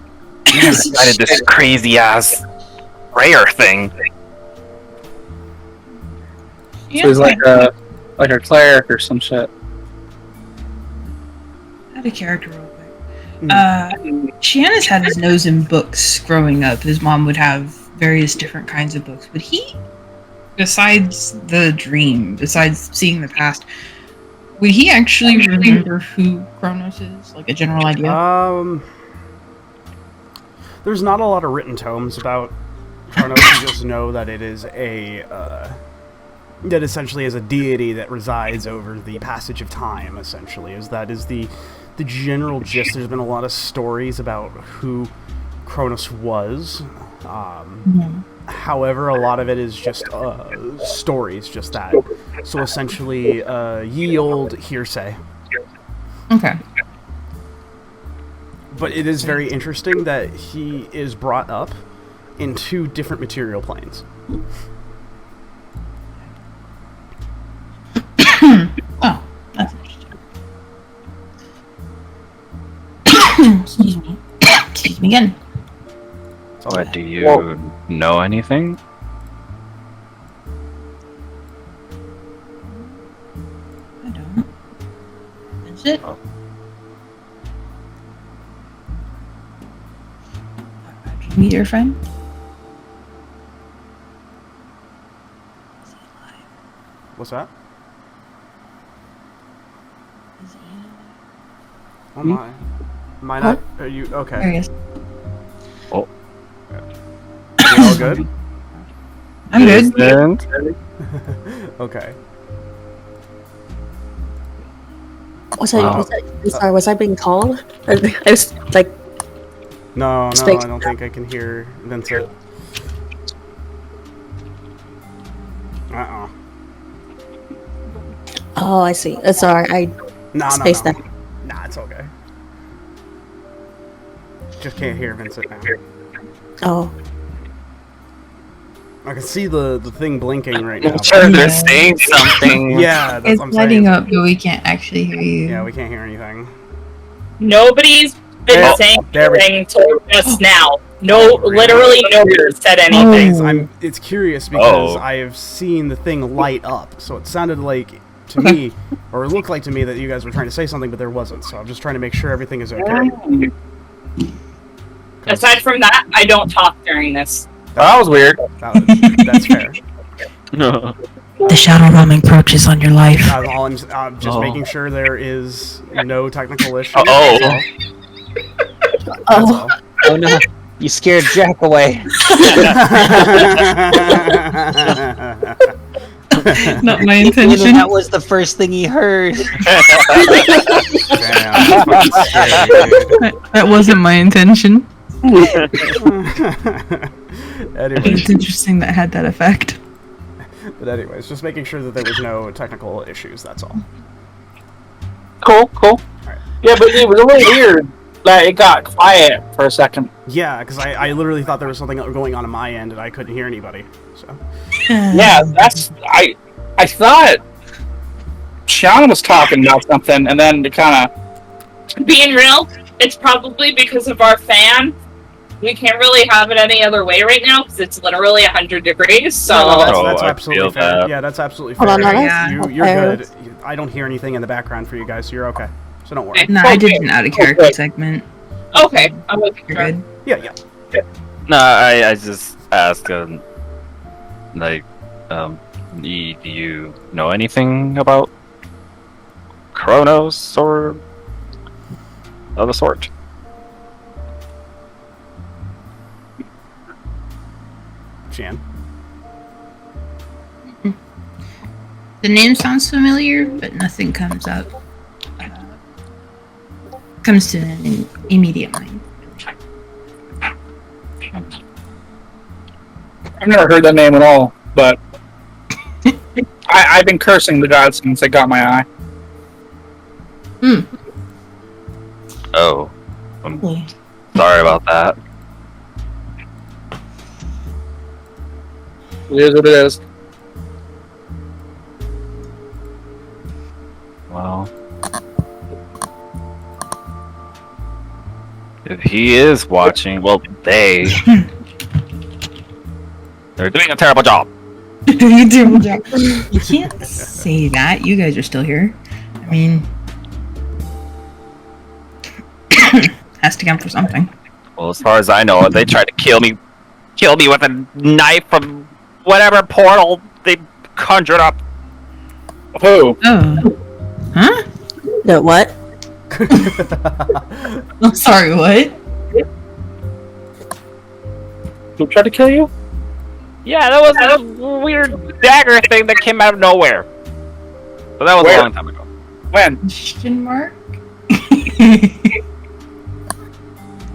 decided this crazy ass rare thing. So he's like a cleric or some shit. Add a character real quick. Xian has had his nose in books growing up. His mom would have various different kinds of books. Would he, besides the dream, besides seeing the past, would he actually remember who Kronos is? Like a general idea? There's not a lot of written tomes about Kronos. You just know that it is that essentially is a deity that resides over the passage of time, essentially. That is the general gist. There's been a lot of stories about who Kronos was. However, a lot of it is just stories, just that. So essentially, ye old hearsay. Okay. But it is very interesting that he is brought up in 2 different material planes. Oh, that's interesting. Excuse me. Excuse me again. But do you know anything? I don't. Is it? Oh. Did you meet your friend? Is he alive? What's that? Is he alive? Oh my. Am I not? Are you okay? There he is. Oh. You all good? I'm good. Okay. Was I being called? I was like, No, I Speak. don't think I can hear Vincent. Uh-uh. oh, I see. Sorry, I No. spaced that. Nah, it's okay. Just can't hear Vincent now. Oh, I can see the thing blinking right now. I'm sure they're saying something. Yeah, that's It's what I'm lighting saying. up, but we can't actually hear you. Yeah, we can't hear anything. Nobody's been Oh, saying there we- anything till just now. No, really? literally nobody said anything. Oh. It's curious because Oh. I have seen the thing light up, so it sounded like to me, or it looked like to me that you guys were trying to say something, but there wasn't. So I'm just trying to make sure everything is okay. Aside from that, I don't talk during this. That was weird. That's fair. The shadow realm encroaches on your life. I'm just making sure there is no technical issue. Oh. That's oh, all. Oh no, you scared Jack away. Not my Even intention. that was the first thing he heard. Damn, that's fucking scary, dude. That wasn't my intention. Anyways, It's interesting that had that effect. but anyways, just making sure that there was no technical issues. That's all. Cool. Alright. Yeah, but it was a little weird that it got quiet for a second. Yeah, because I literally thought there was something going on my end and I couldn't hear anybody. So Yeah, I thought Xian was talking about something, and then it kind of. Being real, it's probably because of our fan. We can't really have it any other way right now because it's literally 100 degrees. So that's I absolutely feel fair. that. Yeah, that's absolutely Hold fair. on, no, that's You're fair. good. I don't hear anything in the background for you guys, so you're okay. So don't worry. Okay. No, I did an out of character segment. okay, I'm with you. You're good. Yeah. No, I just asked, like, do you know anything about Kronos or of the sort? Xian. The name sounds familiar, but nothing comes up. Comes to an immediate mind. I've never heard that name at all, but I've been cursing the gods since they got my eye. Oh, I'm Really? sorry about that. It is what it is. Well, if he is watching, well, they're doing a terrible job. You do. You can't say that. You guys are still here. I mean, has to count for something. Well, as far as I know, they tried to kill me with a knife from whatever portal they conjured up. Who? Oh. Huh? The what? I'm sorry, what? Who tried to kill you? Yeah, that was a weird dagger thing that came out of nowhere. But that was Where? a long time ago. When? Question mark? It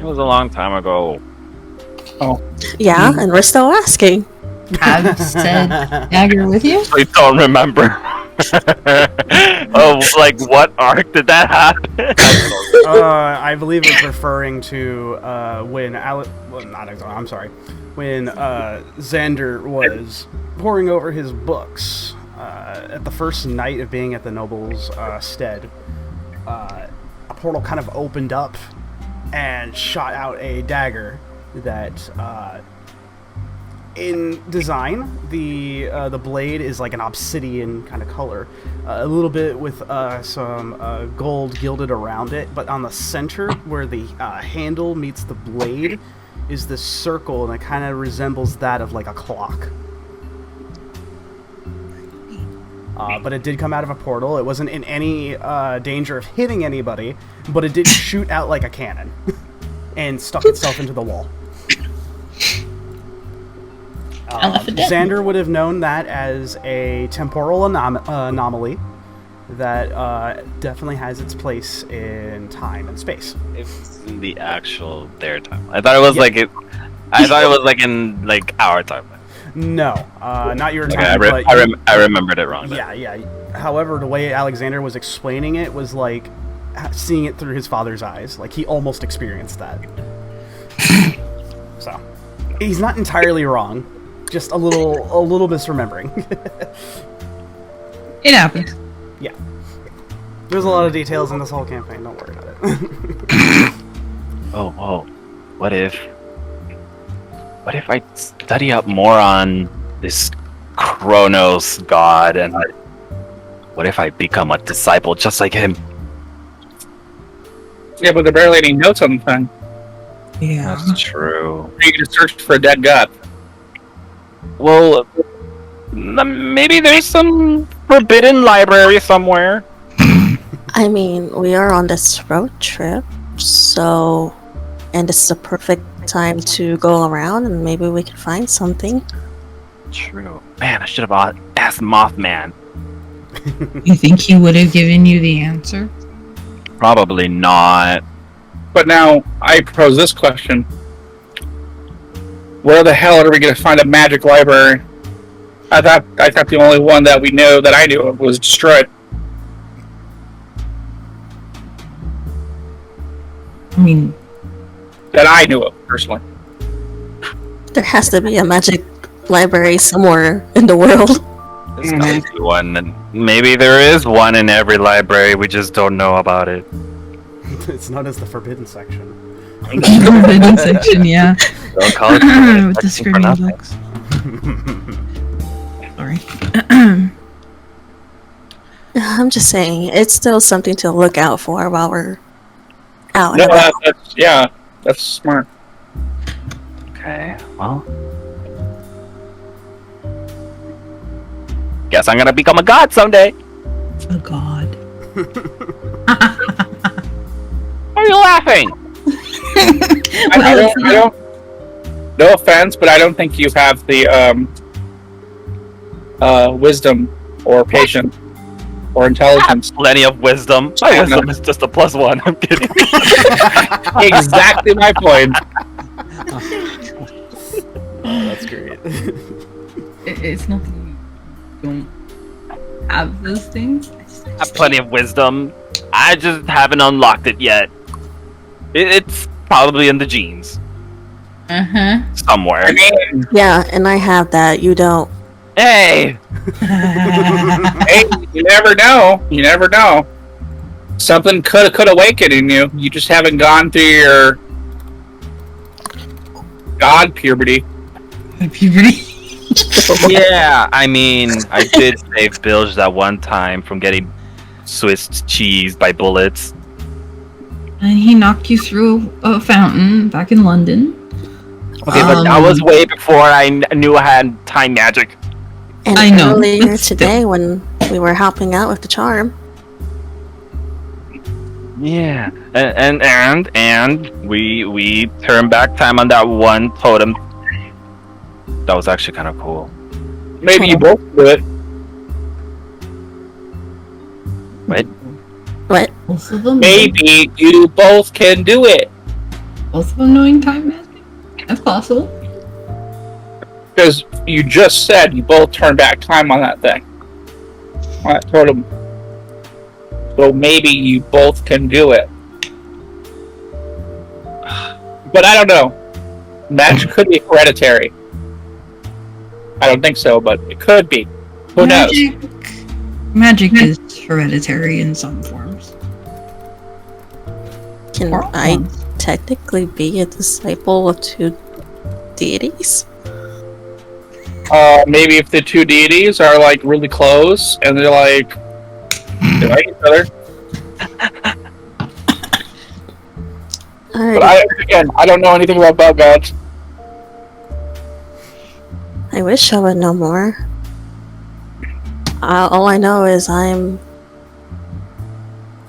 was a long time ago. Yeah, and we're still asking. Have said dagger with you? I don't remember. Oh, like what arc did that happen? I believe it's referring to when when Xander was poring over his books at the first night of being at the noble's stead. A portal kind of opened up and shot out a dagger that, in design, the blade is like an obsidian kind of color, a little bit with some gold gilded around it, but on the center where the handle meets the blade is this circle, and it kind of resembles that of like a clock. But it did come out of a portal. It wasn't in any danger of hitting anybody, but it did shoot out like a cannon and stuck itself into the wall. Xander would have known that as a temporal anomaly that definitely has its place in time and space. It's in the actual their time. I thought it was like it. I thought it was like in like our time. No, not your Okay, time. I remembered it wrong. Yeah, yeah. However, the way Alexander was explaining it was like seeing it through his father's eyes. Like he almost experienced that. So he's not entirely wrong. Just a little misremembering. It happens. Yeah. There's a lot of details in this whole campaign. Don't worry about it. Oh, what if I study up more on this Kronos god, and what if I become a disciple just like him? Yeah, but there are barely any notes on the thing. Yeah. That's true. Are you gonna search for a dead god? Well, maybe there's some forbidden library somewhere. I mean, we are on this road trip, so... And this is a perfect time to go around, and maybe we can find something. True. Man, I should have asked Mothman. You think he would have given you the answer? Probably not. But now, I propose this question. Where the hell are we going to find a magic library? I thought the only one that we know that I knew of was destroyed. I mean, That I knew of, personally. There has to be a magic library somewhere in the world. There's gotta be one, and maybe there is one in every library. We just don't know about it. It's known as the forbidden section. forbidden section, yeah. Don't call it With the section for screaming nothing. books. Sorry. I'm just saying, it's still something to look out for while we're out and No, about. that's smart. Okay, well. Guess I'm gonna become a god someday. Oh god. Why are you laughing? I don't. No offense, but I don't think you have the wisdom or patience or intelligence. Plenty of wisdom. My wisdom is just a +1. I'm kidding. Exactly my point. Oh, that's great. It's not that you don't have those things. I have plenty of wisdom. I just haven't unlocked it yet. It's probably in the genes. Somewhere. I mean, Yeah, and I have that. You don't. Hey! hey, you never know. You never know. Something could awaken in you. You just haven't gone through your god puberty. Puberty. Yeah, I mean, I did save Bilge that one time from getting Swiss cheese by bullets. And he knocked you through a fountain back in London. Okay, but that was way before I knew I had time magic. And I know, earlier but still. today when we were helping out with the charm. Yeah, and we turned back time on that one totem. That was actually kind of cool. Maybe you both do it. What? What? Both of them. Maybe you both can do it. Both of them knowing time magic. That's possible. Because you just said you both turned back time on that thing. On that totem. So maybe you both can do it. But I don't know. Magic could be hereditary. I don't think so, but it could be. Who knows? Magic is hereditary in some forms. Can Or all I forms. technically be a disciple of two deities? Maybe if the two deities are like really close and they're like they like each other. But I don't know anything about bug gods. I wish I would know more. All I know is I'm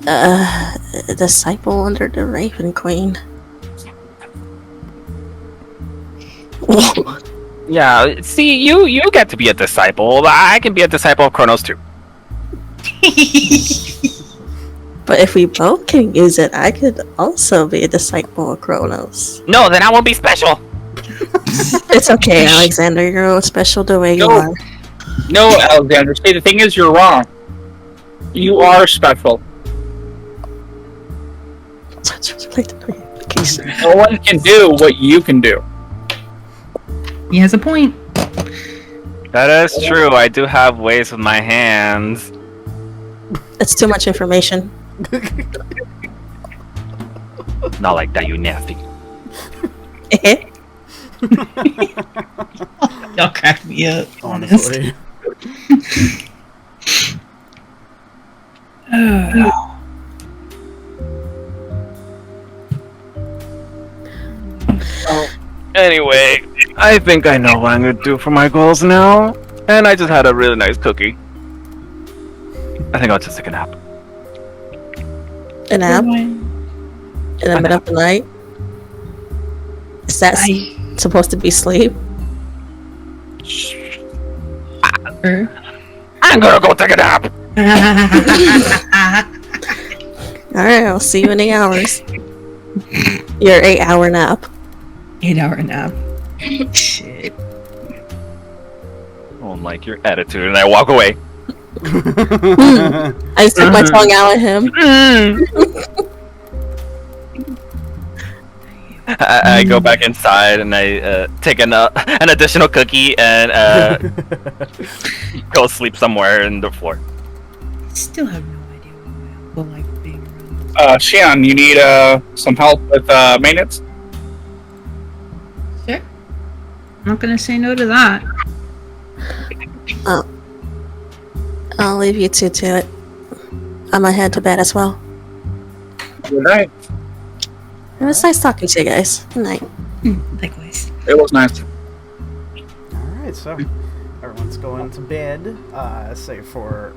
a disciple under the Raven Queen. Yeah, see, you get to be a disciple. I can be a disciple of Kronos too. But if we both can use it, I could also be a disciple of Kronos. No, then I won't be special. It's okay, Alexander. You're special the way you No. are. No, Alexander. See, the thing is, you're wrong. You are special. No one can do what you can do. He has a point. That is true. I do have ways with my hands. That's too much information. Not like that, you nasty. Y'all crack me up. Honestly. Anyway, I think I know what I'm gonna do for my goals now. And I just had a really nice cookie. I think I'll just take a nap. A nap? In the middle of the night? Is that supposed to be sleep? I'm gonna go take a nap. Alright, I'll see you in 8 hours. Your 8-hour nap. 8-hour nap. Shit. I don't like your attitude, and I walk away. I stick my tongue out at him. I go back inside and I take an additional cookie and go sleep somewhere in the floor. Still have no idea what my uncle likes being around. Xian, you need some help with maintenance? Sure. I'm not gonna say no to that. I'll leave you two to it. I'm gonna head to bed as well. Good night. It was nice talking to you guys. Good night. Likewise. It was nice. Alright, so everyone's going to bed, save for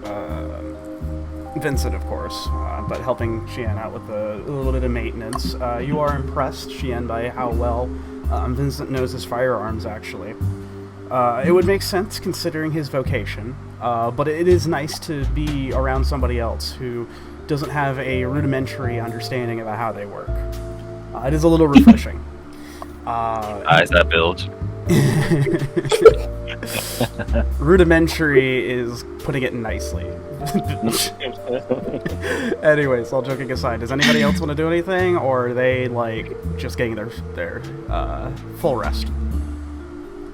Vincent, of course, but helping Xian out with a little bit of maintenance. You are impressed, Xian, by how well Vincent knows his firearms, actually. It would make sense considering his vocation, but it is nice to be around somebody else who doesn't have a rudimentary understanding about how they work. It is a little refreshing. Is that Bilge? Rudimentary is putting it nicely. Anyways, all joking aside, does anybody else want to do anything, or are they like just getting their full rest,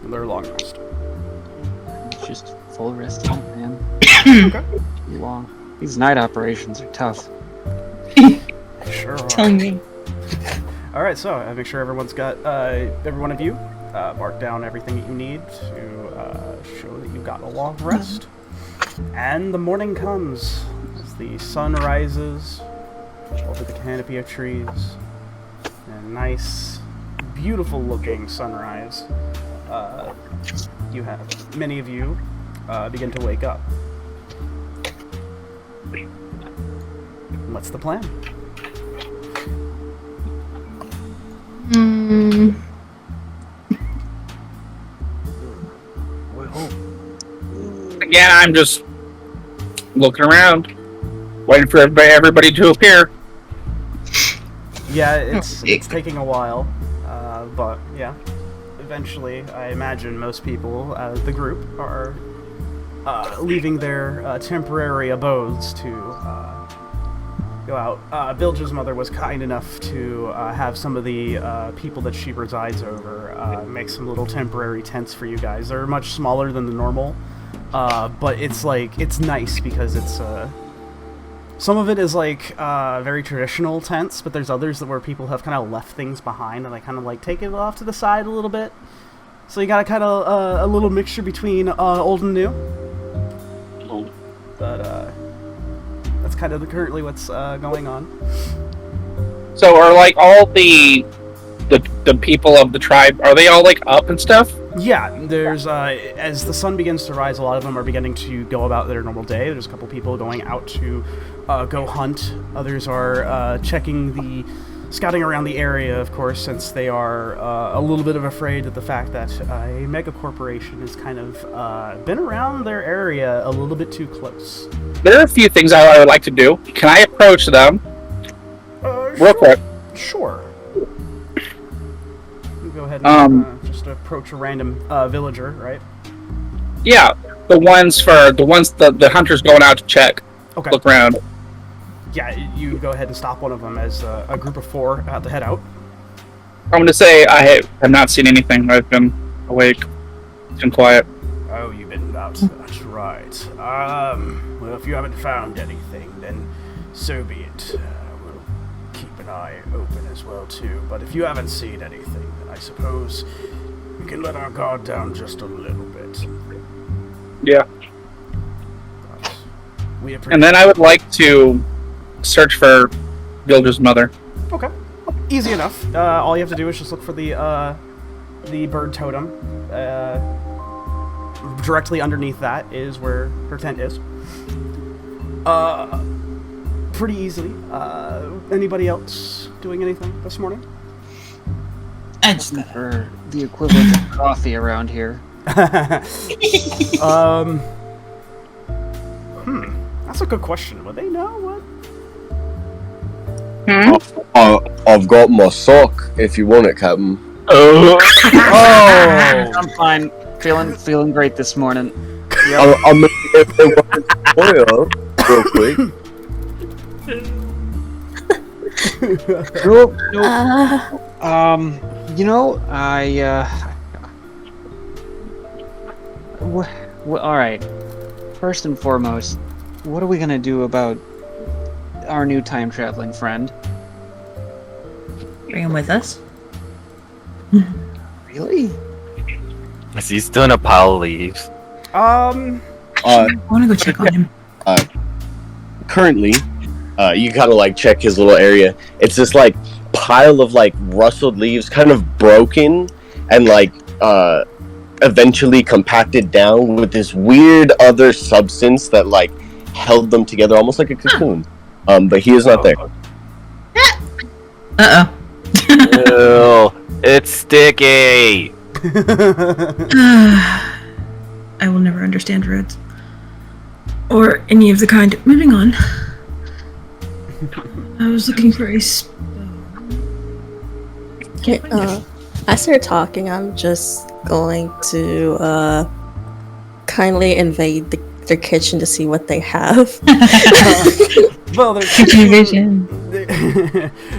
their long rest? Just full resting, man. Okay. Too long. These night operations are tough. Sure. Telling me. All right, so make sure everyone's got every one of you mark down everything that you need to show that you got a long rest. And the morning comes as the sun rises over the canopy of trees. A nice, beautiful looking sunrise. Many of you begin to wake up. What's the plan? Again, I'm just looking around, waiting for everybody to appear. Yeah, it's taking a while, but yeah, eventually, I imagine most people, the group, are leaving their temporary abodes to go out. Bilge's mother was kind enough to have some of the people that she resides over make some little temporary tents for you guys. They're much smaller than the normal, but it's nice because it's some of it is like very traditional tents, but there's others where people have kind of left things behind and they kind of like take it off to the side a little bit. So you got a kind of a little mixture between old and new. But that's kind of currently what's going on. So are like all the people of the tribe, are they all like up and stuff? Yeah, there's as the sun begins to rise, a lot of them are beginning to go about their normal day. There's a couple people going out to go hunt. Others are scouting around the area, of course, since they are a little bit of afraid of the fact that a mega corporation has kind of been around their area a little bit too close. There are a few things I would like to do. Can I approach them? Real quick. Sure. You go ahead and just approach a random villager, right? Yeah, the hunters going out to check. Okay. Look around. Yeah, you go ahead and stop one of them as a group of 4 about to head out. I'm going to say I have not seen anything. I've been awake. It's been quiet. Oh, you've been out. That's right. Well, if you haven't found anything, then so be it. We'll keep an eye open as well, too. But if you haven't seen anything, then I suppose we can let our guard down just a little bit. Yeah. But we appreciate And then I would like to search for Bilge's mother. Okay. Easy enough. All you have to do is just look for the bird totem. Directly underneath that is where her tent is. Pretty easily. Anybody else doing anything this morning? I just Looking for the equivalent of coffee around here. That's a good question. Would they know what? I've got my sock if you want it, Captain. Oh. I'm fine. Feeling great this morning. I mean, if they want to spoil real quick. Nope. You know, all right. First and foremost, what are we gonna do about our new time traveling friend? bring him with us. Really? He's still in a pile of leaves. I want to go check on him. Currently, you kind of like check his little area. It's this like pile of like rustled leaves, kind of broken and like eventually compacted down with this weird other substance that like held them together almost like a cocoon. But he is not there. Uh-oh. Ew, it's sticky. I will never understand roads. Or any of the kind. Moving on. I was looking for a Okay, as they're talking, I'm just going to kindly invade their kitchen to see what they have. Well, their Kitchen kitchen,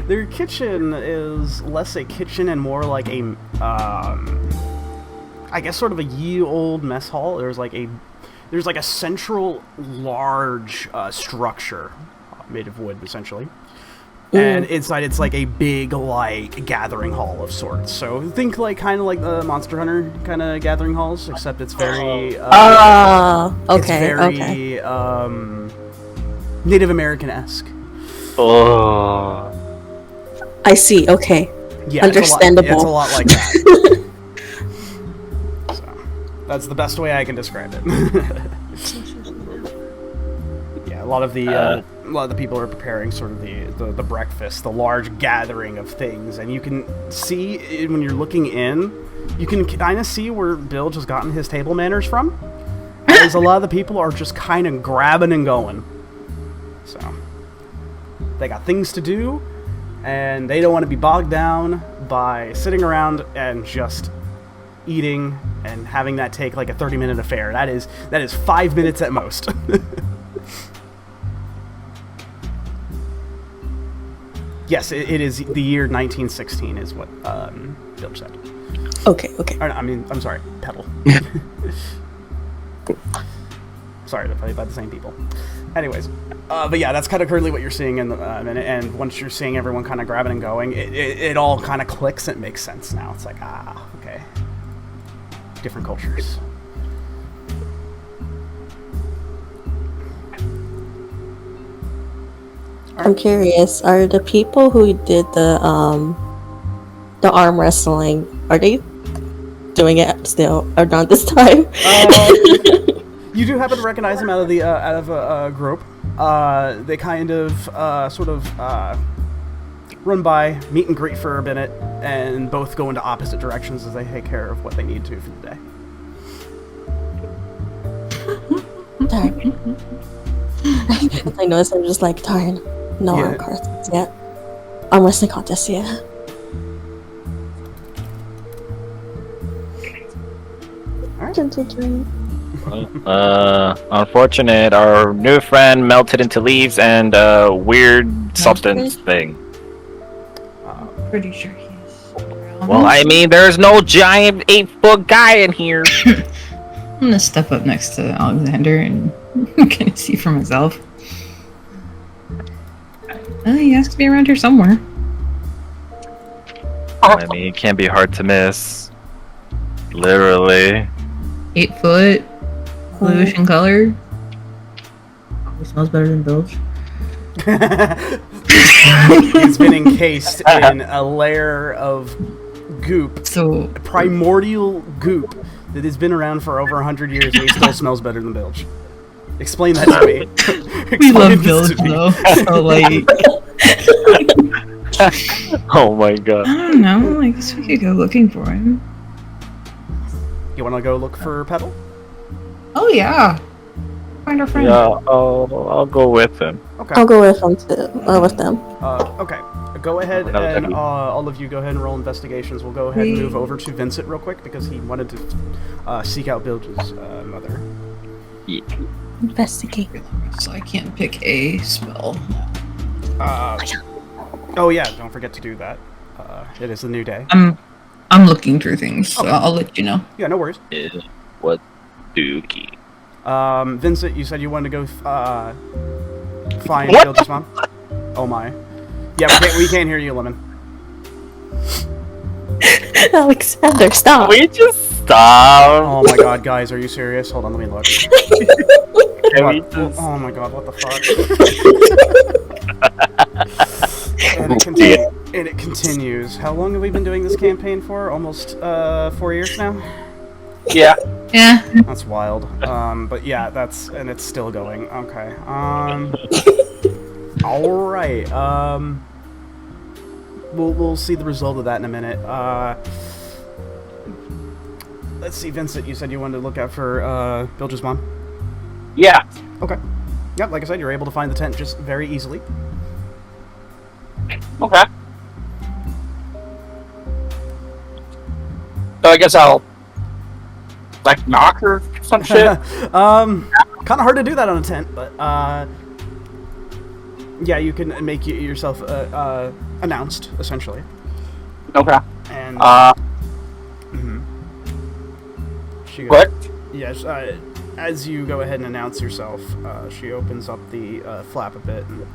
their kitchen is less a kitchen and more like a, I guess, sort of a ye-old mess hall. There's like a central large structure made of wood, essentially. And inside it's like a big, like, gathering hall of sorts. So think like kind of like the Monster Hunter kind of gathering halls, except it's very Okay. it's very Okay. Native American-esque. Oh. I see. Okay. Yeah, Understandable. It's a lot like that. So, that's the best way I can describe it. Yeah, a lot of the people are preparing sort of the breakfast, the large gathering of things, and you can see when you're looking in, you can kind of see where Bilg has gotten his table manners from. As a lot of the people are just kind of grabbing and going. So they got things to do, and they don't want to be bogged down by sitting around and just eating and having that take like a 30-minute affair. That is 5 minutes at most. Yes, it is the year 1916 is what Bilg said. Okay. Okay. Or, I mean, I'm sorry, Petal. Sorry to tell you about the same people. Anyways, but yeah, that's kind of currently what you're seeing in the and once you're seeing everyone kind of grabbing and going, it all kind of clicks and makes sense now. It's like, okay. Different cultures. I'm curious. Are the people who did the arm wrestling, are they doing it still or not this time? You do happen to recognize them out of a group. They kind of sort of run by, meet and greet for a minute, and both go into opposite directions as they take care of what they need to for the day. Darn. I noticed. I'm just like, darn. No Yeah. arm contests yet. Arm wrestling contest yet. Unfortunate. Our new friend melted into leaves and weird substance thing. Pretty sure he's around. Well, I mean, there's no giant 8-foot guy in here. I'm gonna step up next to Alexander and kind of see for myself. He has to be around here somewhere. I mean, it can't be hard to miss. Literally. 8 foot, bluish in color. Probably smells better than Bilge. He's been encased in a layer of goop, So primordial goop, that has been around for over 100 years, and he still smells better than Bilge. Explain that to me. we Explain love this Bilge to me. though. So like, Oh my god. I don't know. I guess we could go looking for him. You want to go look for Petal? Oh yeah. Find our friend. Yeah, I'll go with him. Okay. I'll go with them too. With them. Okay. Go ahead Another and technique. all of you go ahead and roll investigations. We'll go ahead and move over to Vincent real quick because he wanted to seek out Bilge's mother. Yeah. Investigate. So I can't pick a spell. Oh yeah, don't forget to do that. It is a new day. I'm looking through things, so I'll let you know. Yeah, no worries. Is what dookie. Vincent, you said you wanted to go find What? Bilge's mom. Oh my. Yeah, we can't hear you, Lemon. Alexander, stop. We just stop. Oh my god, guys, are you serious? Hold on, let me look. Can we What? just... Oh my god, what the fuck? And it continues. How long have we been doing this campaign for? Almost 4 years now? Yeah. Yeah. That's wild. But yeah, and it's still going. Okay. Alright. We'll see the result of that in a minute. Let's see, Vincent, you said you wanted to look out for Bilge's mom? Yeah. Okay. Yep, like I said, you're able to find the tent just very easily. Okay. So I guess I'll like knock or some shit? Kind of hard to do that on a tent, but yeah, you can make yourself announced essentially. Okay. And she goes, What? yes. As you go ahead and announce yourself, she opens up the flap a bit and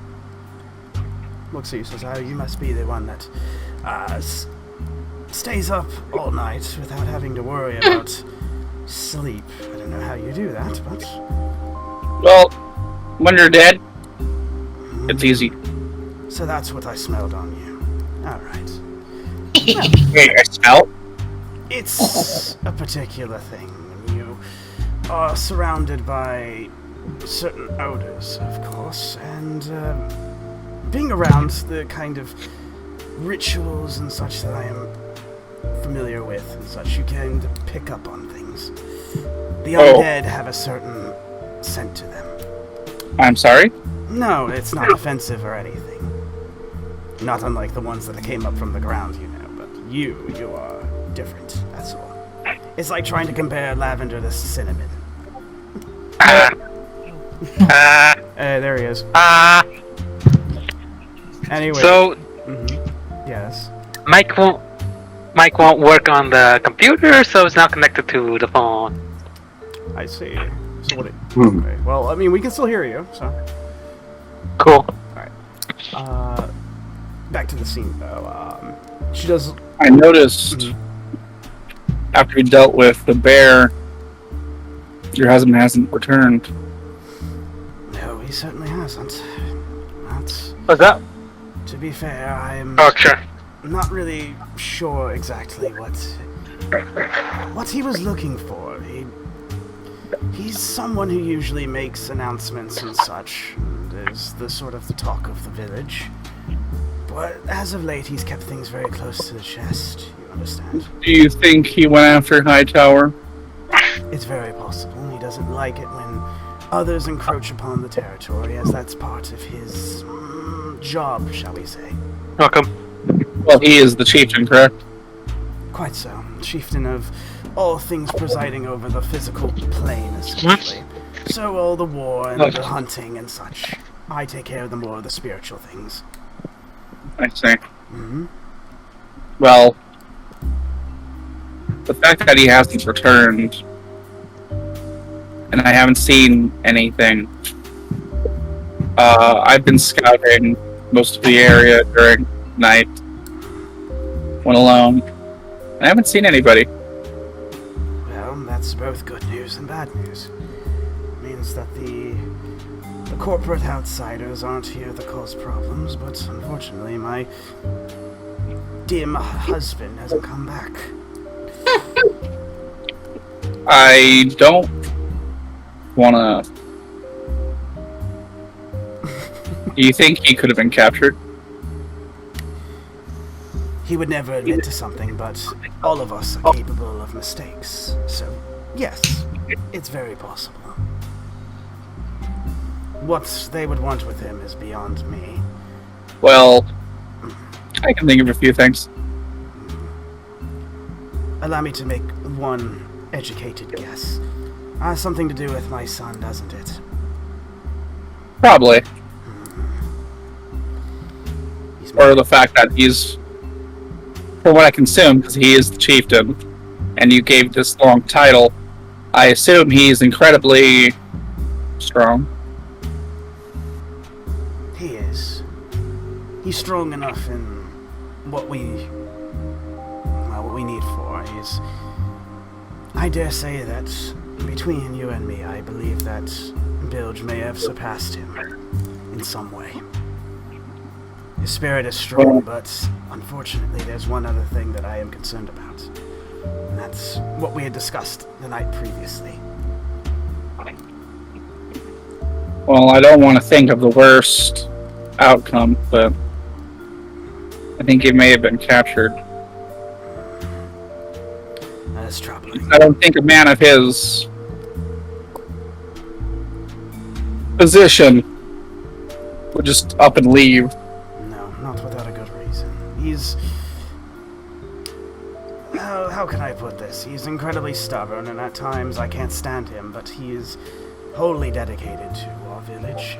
looks at you. Says, "Oh, you must be the one that stays up all night without having to worry about sleep. I don't know how you do that, but Well, when you're dead, it's easy. so that's what I smelled on you. All right. Wait, I smell? It's a particular thing when you are surrounded by certain odors, of course, and being around the kind of rituals and such that I am familiar with and such, you can pick up on things. The undead have a certain scent to them. I'm sorry? No, it's not offensive or anything. Not unlike the ones that came up from the ground, you know, but you are different, that's all. It's like trying to compare lavender to cinnamon. There he is. Anyway. So, yes. Mike won't work on the computer, so it's not connected to the phone. I see. So what? Okay. Well, I mean, we can still hear you. So. Cool. All right. Back to the scene though. She does. I noticed after you dealt with the bear, your husband hasn't returned. No, he certainly hasn't. That's. What's that? To be fair, I'm Gotcha. not really sure exactly what he was looking for. He's someone who usually makes announcements and such, and is the sort of the talk of the village. But as of late, he's kept things very close to the chest, you understand? Do you think he went after Hightower? It's very possible. He doesn't like it when others encroach upon the territory, as that's part of his job, shall we say. Welcome. Well, he is the chieftain, correct? Quite so. Chieftain of all things presiding over the physical plane, essentially. So all the war and the hunting and such. I take care of the more of the spiritual things. I see. Well, the fact that he hasn't returned, and I haven't seen anything. I've been scouting most of the area during night, when alone. I haven't seen anybody. Well, that's both good news and bad news. It means that the corporate outsiders aren't here to cause problems, but unfortunately my dear husband hasn't come back. I don't wanna... Do you think he could have been captured? He would never admit to something, but all of us are capable of mistakes. So, yes, it's very possible. What they would want with him is beyond me. Well, I can think of a few things. Allow me to make one educated guess. Something to do with my son, doesn't it? Probably. Or the fact that he's, from what I can assume, because he is the chieftain, and you gave this long title, I assume he's incredibly strong. He is. He's strong enough in what we need for. I dare say that between you and me, I believe that Bilg may have surpassed him in some way. His spirit is strong, but unfortunately there's one other thing that I am concerned about. And that's what we had discussed the night previously. Well, I don't want to think of the worst outcome, but I think he may have been captured. That is troubling. I don't think a man of his position would just up and leave. No, not without a good reason. He's... how can I put this? He's incredibly stubborn, and at times I can't stand him, but he is wholly dedicated to our village.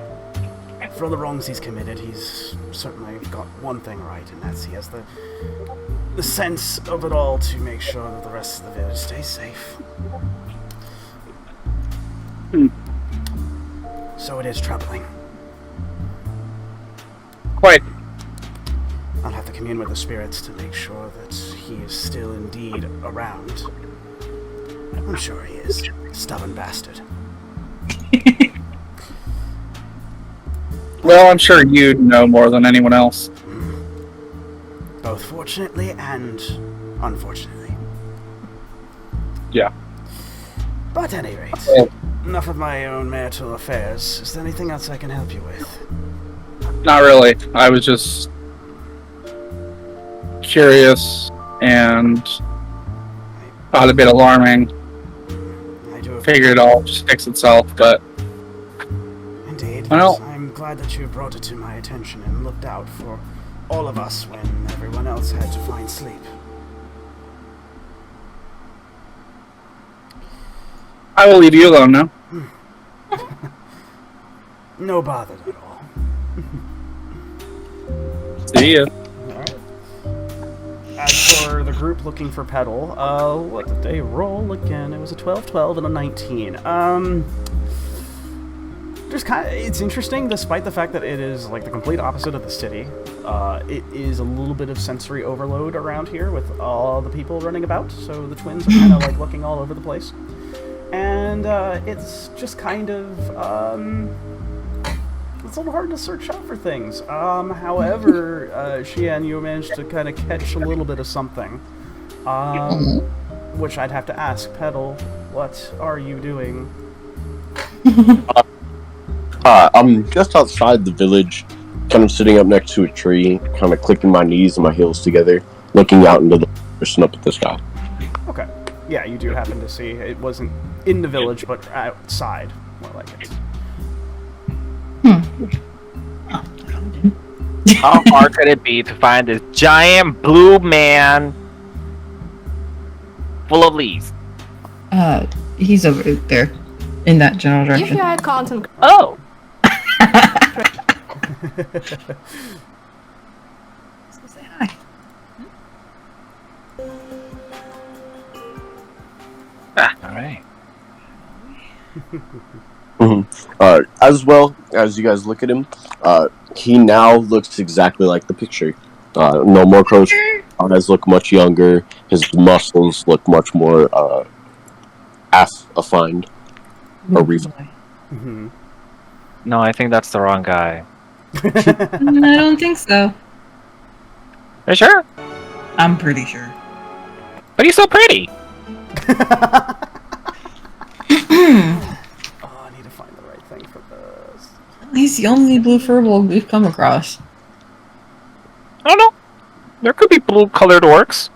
For all the wrongs he's committed, he's certainly got one thing right, and that's he has the sense of it all to make sure that the rest of the village stays safe. So it is troubling. Quite. I'll have to commune with the spirits to make sure that he is still indeed around. I'm sure he is. Stubborn bastard. Well, I'm sure you know more than anyone else. Both fortunately and unfortunately. Yeah. But at any rate, Well, enough of my own marital affairs. Is there anything else I can help you with? not really. I was just curious and thought a bit alarming. I do Figured it all just fix itself, but Indeed. Well- I'm glad that you brought it to my attention and looked out for all of us when everyone else had to find sleep. I will leave you alone now. No bother at all. See ya. As for the group looking for Petal, what did they roll again? It was a 12, 12, and a 19. It's interesting, despite the fact that it is like the complete opposite of the city. It is a little bit of sensory overload around here with all the people running about, so the twins are kind of like looking all over the place. And it's just kind of, it's a little hard to search out for things. However, Xian, you managed to kind of catch a little bit of something. Which I'd have to ask Petal, what are you doing? I'm just outside the village, kind of sitting up next to a tree, kind of clicking my knees and my heels together, looking out into the forest and up at the sky. Okay. Yeah, you do happen to see. It wasn't in the village, but outside, more like it. How hard could it be to find this giant blue man full of leaves? He's over there, in that general If direction. you had content, Oh, So say hi. all right. As well as you guys look at him, he now looks exactly like the picture. No more crows. His eyes look much younger. His muscles look much more affined or refined. Mm-hmm. No, I think that's the wrong guy. I don't think so. Are you sure? I'm pretty sure. But he's so pretty. Oh, I need to find the right thing for this. He's the only blue Firbolg we've come across. I don't know. There could be blue-colored orcs.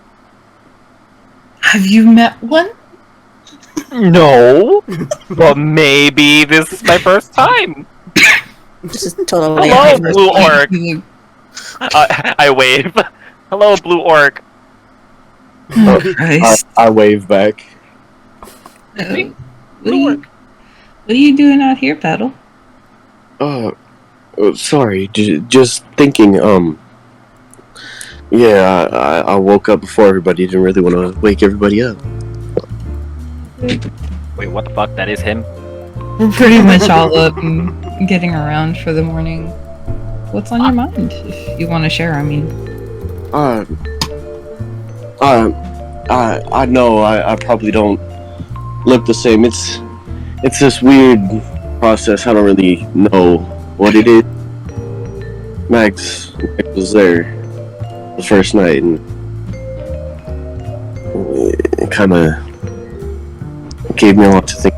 Have you met one? No, but maybe this is my first time. This is totally Hello, a blue orc. I wave. Hello, blue orc. Oh, Christ. I wave back. What are you doing out here, Petal? Sorry, just thinking, yeah, I woke up before everybody, didn't really want to wake everybody up. Wait, what the fuck? That is him? We're pretty much all up and getting around for the morning. What's on your mind? If you want to share, I mean. I know I probably don't look the same. It's this weird process. I don't really know what it is. Max was there the first night, and it kind of gave me a lot to think.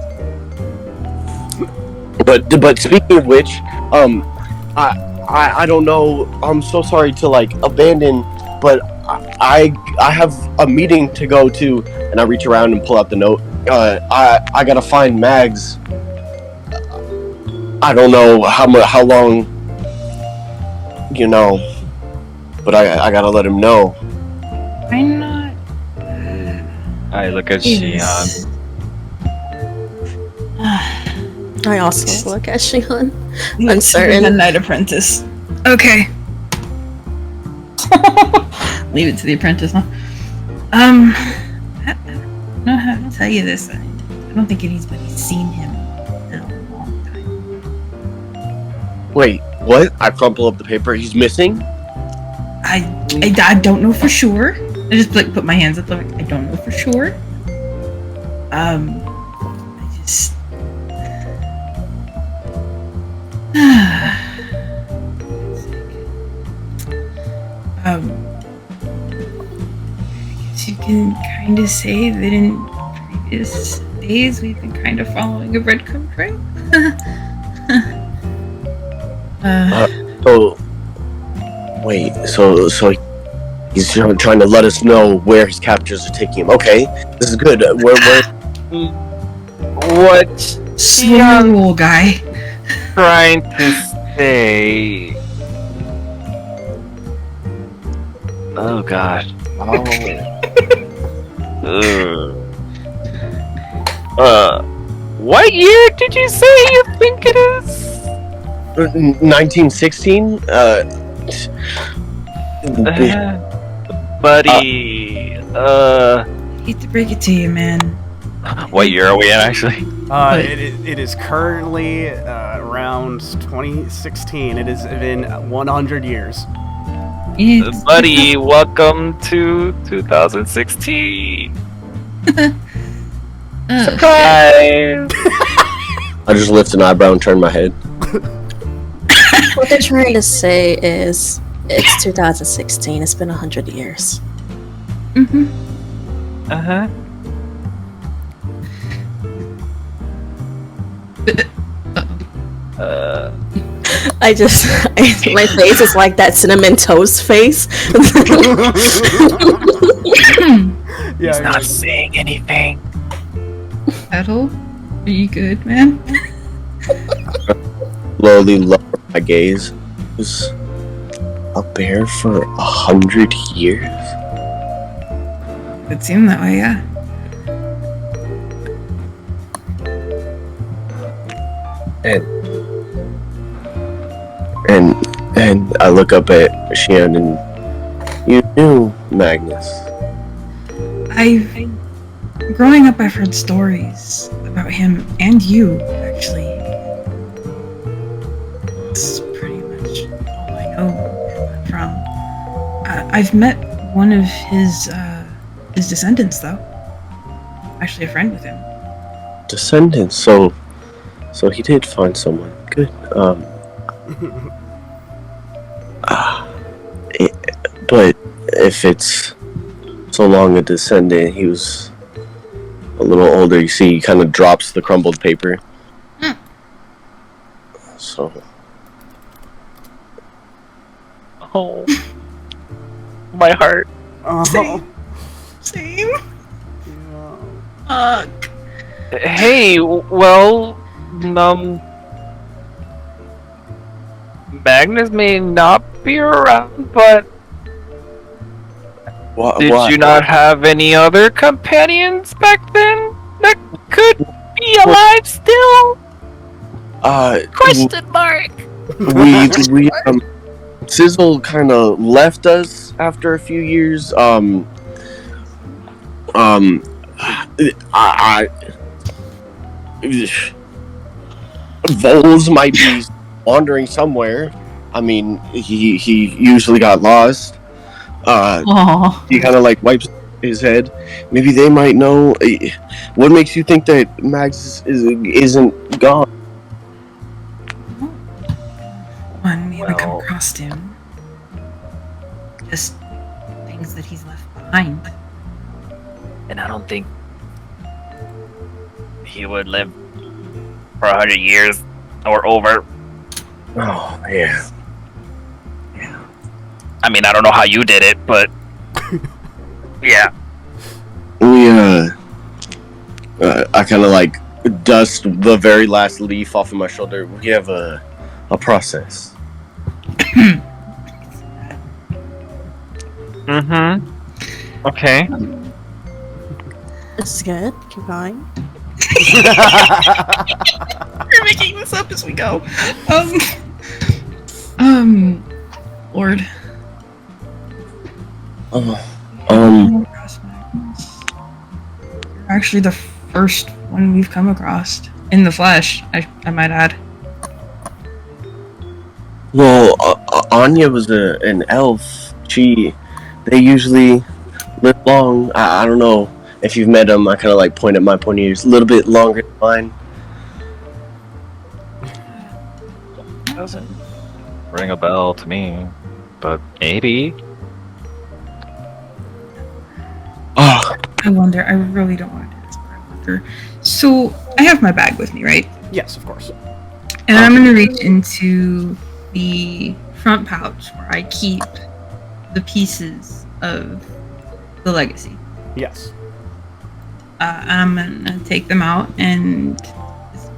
But speaking of which, I don't know. I'm so sorry to like abandon, but I have a meeting to go to, and I reach around and pull out the note. I gotta find Mags. I don't know how long, you know, but I gotta let him know. I'm not. I look at Xian. I also look at Xian. The Uncertain. Night Apprentice. Okay. Leave it to the apprentice, huh? I don't know how to tell you this. I don't think anybody's seen him in a long time. Wait, what? I crumple up the paper. He's missing? I don't know for sure. I just like put my hands up like I don't know for sure. I just I guess you can kind of say that in previous days we've been kind of following a breadcrumb trail. So, wait, so he's trying to let us know where his captors are taking him. Okay, this is good. Where? What Slow roll guy. trying to say? Oh gosh. What year did you say you think it is? 1916? Buddy. Hate to break it to you, man. What year are we in actually? It is currently around 2016. It has been 100 years. Buddy, welcome to 2016. Surprise! I just lift an eyebrow and turn my head. What they're trying to say is it's 2016. It's been 100 years. Uh-huh. My face is like that cinnamon toast face. He's not saying anything. Petal, are you good, man? Slowly lower my gaze. He was a bear for 100 years? It seemed that way, yeah. And I look up at Xian and you knew Magnus. Growing up, I've heard stories about him and you, actually. That's pretty much all I know from. I've met one of his descendants, though. Actually, a friend with him. Descendants, so he did find someone. Good. But if it's so long a descendant, he was a little older. You see, he kind of drops the crumbled paper. So. Oh. My heart. Same. Fuck. Hey, well, Magnus may not be around, but did you not have any other companions back then that could be alive still? Question mark. We Sizzle kind of left us after a few years. Voles might be wandering somewhere. I mean, he usually got lost. He kind of like wipes his head. Maybe they might know. What makes you think that Max isn't gone? One, we haven't come across him. Just things that he's left behind. And I don't think he would live for 100 years or over. Oh, yeah. I mean, I don't know how you did it, but yeah. I kind of like dust the very last leaf off of my shoulder. We have a process. Mm-hmm. Okay. This is good. Keep going. We're making this up as we go. Lord. Um, You're actually the first one we've come across in the flesh. I might add. well, Anya was an elf. They usually live long. I don't know if you've met them. I kind of like point at my point of view. It's a little bit longer than mine. Doesn't ring a bell to me, but maybe. Oh, I wonder. I really don't want to do this, but I wonder. So I have my bag with me, right? Yes, of course. And I'm gonna reach into the front pouch where I keep the pieces of the legacy. Yes. I'm gonna take them out and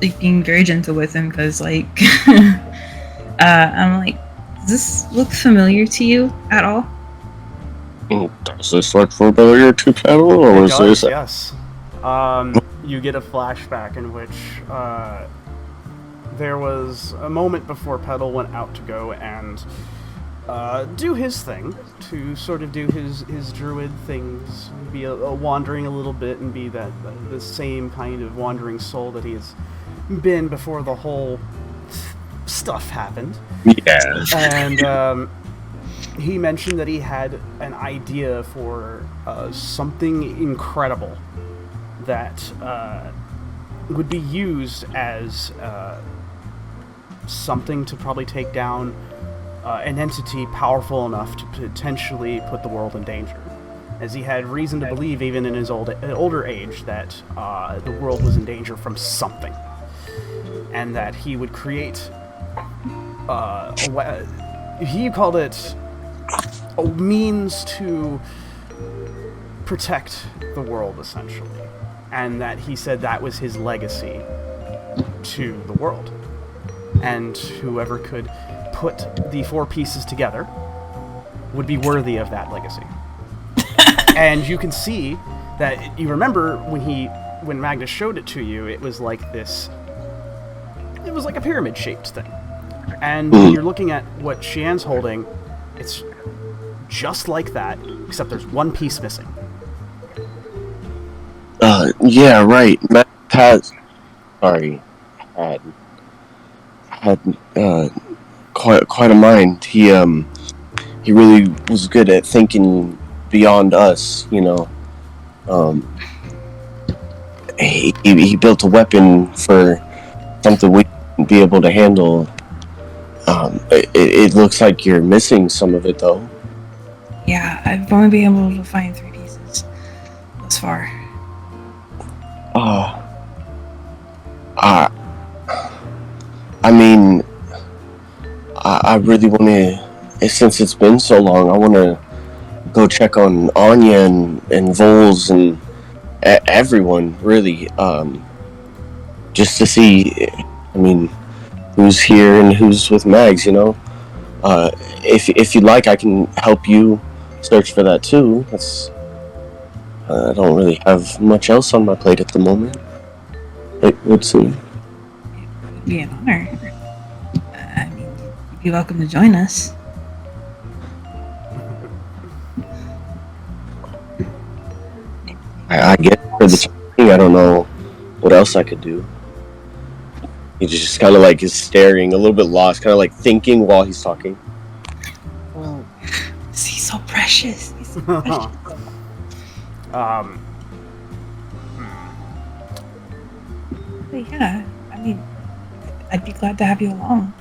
like being very gentle with them because like I'm like, does this look familiar to you at all? does this look familiar to Pedal, or It was does, this? yes. You get a flashback in which there was a moment before Petal went out to go and do his thing, to sort of do his druid things, be a wandering a little bit and be the same kind of wandering soul that he has been before the whole stuff happened. Yes. And he mentioned that he had an idea for something incredible that would be used as something to probably take down an entity powerful enough to potentially put the world in danger. As he had reason to believe, even in his older age, that the world was in danger from something. And that he would create he called it a means to protect the world, essentially. And that he said that was his legacy to the world. And whoever could put the four pieces together would be worthy of that legacy. And you can see that, you remember when Magnus showed it to you, it was like this, it was like a pyramid-shaped thing. And when you're looking at what Xian's holding, it's just like that, except there's one piece missing. Yeah, right. Matt had quite a mind. He really was good at thinking beyond us, you know. He built a weapon for something we wouldn't be able to handle. It looks like you're missing some of it, though. Yeah, I've only been able to find 3 pieces thus far. I mean, I really want to, since it's been so long, I want to go check on Anya and Vols and everyone, really, just to see, I mean, who's here and who's with Mags, you know? If you'd like, I can help you search for that too. I don't really have much else on my plate at the moment. It would seem. It would be an honor. I mean, you'd be welcome to join us. I get for the thing. I don't know what else I could do. He just kind of like is staring, a little bit lost, kind of like thinking while he's talking. Well, He's so precious. He's so precious. But yeah, I mean, I'd be glad to have you along.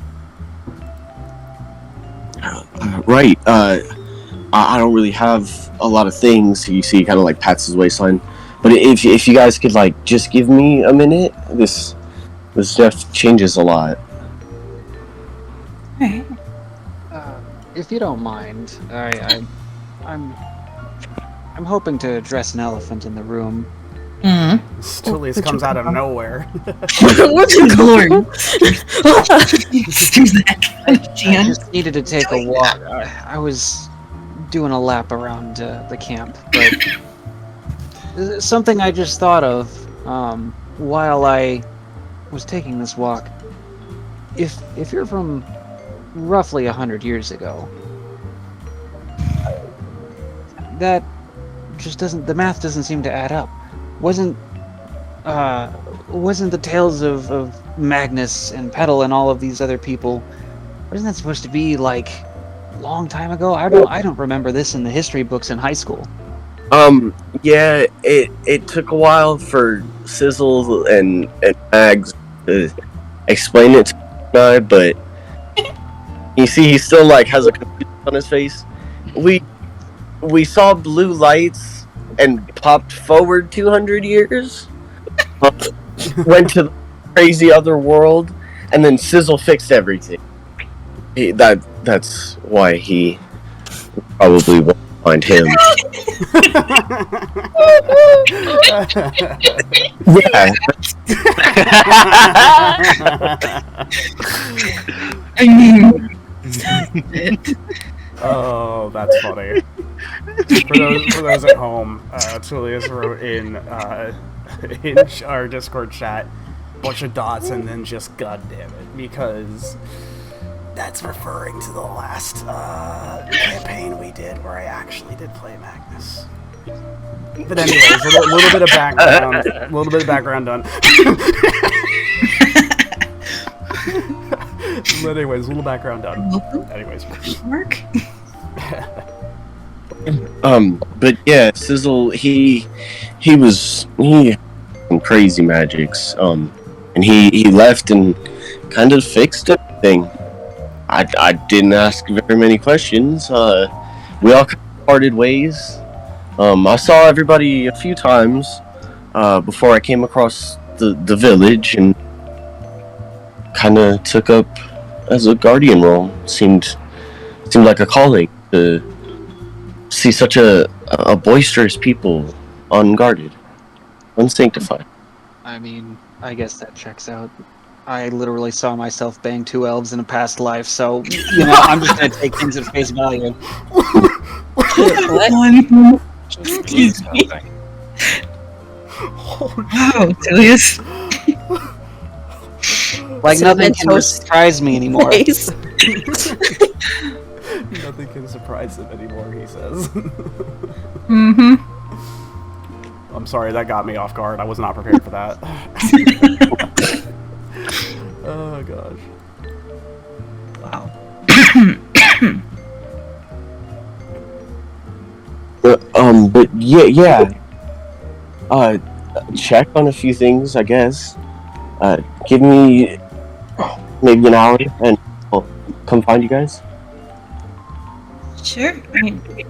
Right. I don't really have a lot of things. You see, he kind of like pats his waistline. But if you guys could like just give me a minute, this stuff changes a lot. Alright. if you don't mind, I'm hoping to address an elephant in the room. Mm-hmm. Tulius comes out of nowhere. What's the glory? Excuse that. I Xian. just needed to take a walk. I was doing a lap around the camp, but something I just thought of while I was taking this walk. If you're from roughly 100 years ago, that just doesn't. The math doesn't seem to add up. Wasn't the tales of Magnus and Petal and all of these other people? Wasn't that supposed to be like a long time ago? I don't remember this in the history books in high school. Yeah, it took a while for Sizzle and Mags to explain it to me, but you see, he still like has a confusion on his face. We saw blue lights and popped forward 200 years. Went to the crazy other world, and then Sizzle fixed everything. That's why he probably won't find him. Yeah. I mean, Oh, that's funny. For those at home, Tulius wrote in our Discord chat a bunch of dots and then just goddamn it, because that's referring to the last campaign we did where I actually did play Magnus. But anyways, a little bit of background. A little bit of background done. But anyways, a little background done. Anyways. Mark? But yeah, Sizzle, he had some crazy magics. And he left and kind of fixed everything. I didn't ask very many questions. We all kind of parted ways. I saw everybody a few times before I came across the village and kind of took up as a guardian role. Seemed like a calling to see such a boisterous people unguarded, unsanctified. I mean, I guess that checks out. I literally saw myself bang 2 elves in a past life, so, you know, I'm just gonna take things at face value. Excuse me. Wow, Tulius. Like, nothing can surprise me anymore. Nothing can surprise him anymore, he says. Mm-hmm. I'm sorry, that got me off guard. I was not prepared for that. Oh gosh. Wow. But yeah. Check on a few things, I guess. Give me maybe an hour, and I'll come find you guys. Sure. I mean, maybe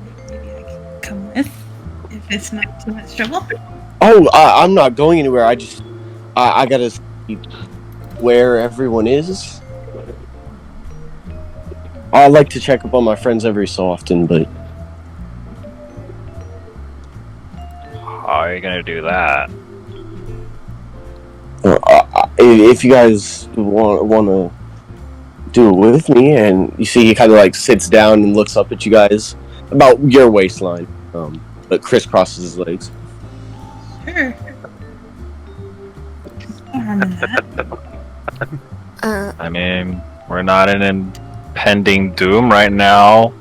I can come with if it's not too much trouble. Oh, I'm not going anywhere. I gotta see where everyone is. I like to check up on my friends every so often, but How are you gonna do that? if you guys want to do it with me, and you see he kind of like sits down and looks up at you guys about your waistline, but crisscrosses his legs. Sure. No harm in that. I mean, we're not in impending doom right now.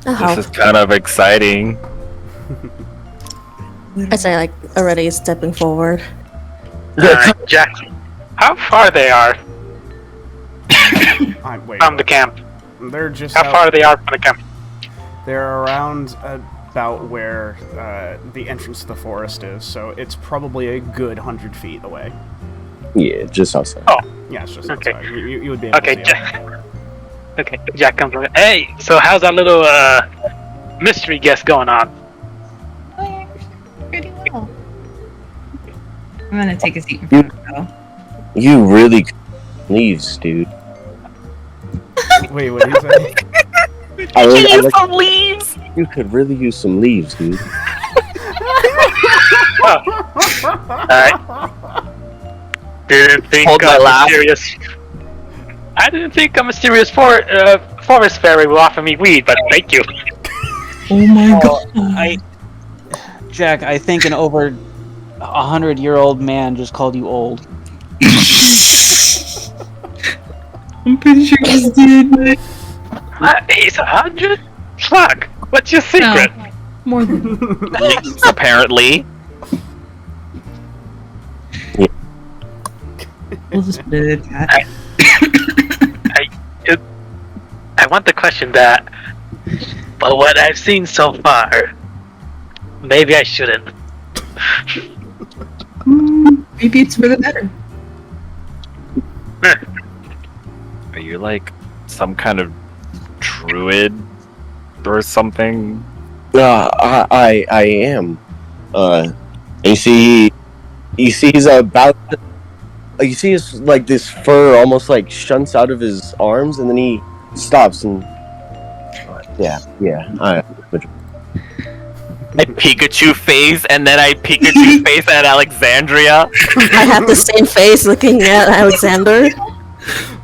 This is kind of exciting. I say, like, already stepping forward. Jack, how far they are Wait, from the camp? they're just How far they are from the camp? They're around about where the entrance to the forest is, so it's probably a good 100 feet away. Yeah, just outside. Oh, Yeah, it's just Okay. outside. You would be able okay, to see it. Jack. Okay, Jack comes over. Hey, so how's that little mystery guest going on? Oh, yeah, pretty well. I'm gonna take a seat in front of Phil. You really leaves, dude. Wait, what did he say? Some leaves! You could really use some leaves, dude. Alright. Didn't think Hold my laugh. I didn't think a mysterious forest fairy will offer me weed, but thank you. Oh my Oh, god. Jack, I think an over 100-year-old man just called you old. I'm pretty sure he's dead. He's 100? Fuck. What's your secret? No, more than Apparently. we'll just put it at that. I want to question that, but what I've seen so far, maybe I shouldn't. Maybe it's for the better. Are you like some kind of druid or something? I am. You see he's about. You see his like this fur almost like shunts out of his arms, and then he stops and. Yeah. I Pikachu face, and then I Pikachu face at Alexandria. I have the same face looking at Alexander.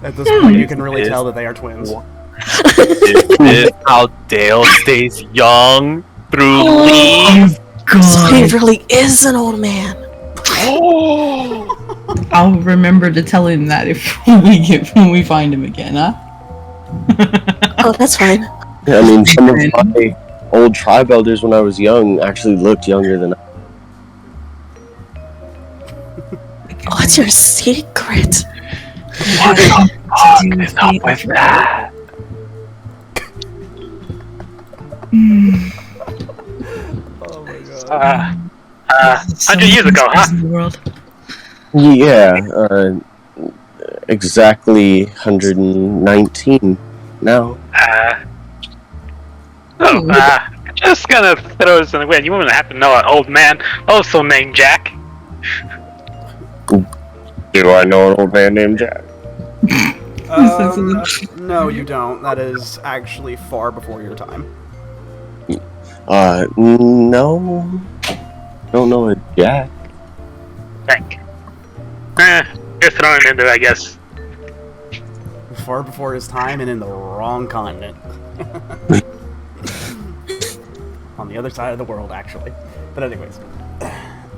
At this point, you can really tell that they are twins. Is this how Dale stays young through leaves? So he really is an old man. I'll remember to tell him that when we find him again, huh? Oh, that's fine. I mean, some of my old tribe elders when I was young actually looked younger than I. What's your secret? What is up with that? Oh my god. 100 years ago, huh? In the world. Yeah, exactly 119 now. Just gonna throw this in the wind. You wouldn't have to know an old man also named Jack. Do I know an old man named Jack? No, you don't. That is actually far before your time. No. Don't know a Jack. Thank. You're throwing into it, I guess. Far before his time and in the wrong continent. On the other side of the world, actually. But anyways,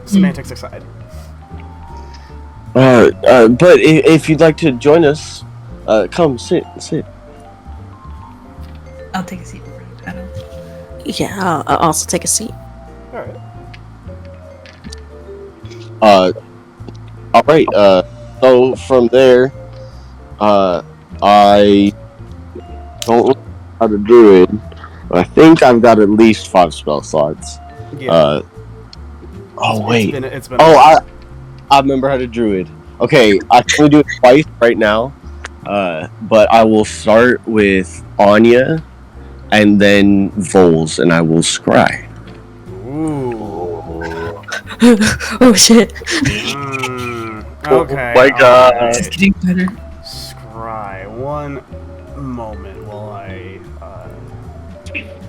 semantics aside. But if you'd like to join us, come sit. I'll take a seat in front of Paddle. Yeah, I'll also take a seat. Alright. Alright, so from there, I don't know how to do it. I think I've got at least 5 spell slots. Yeah. Oh wait. It's been I remember how to druid. Okay, I can only do it twice right now. But I will start with Anya, and then Vols, and I will scry. Ooh. Oh shit. Okay. Oh my god. It's getting better. Scry. One moment while I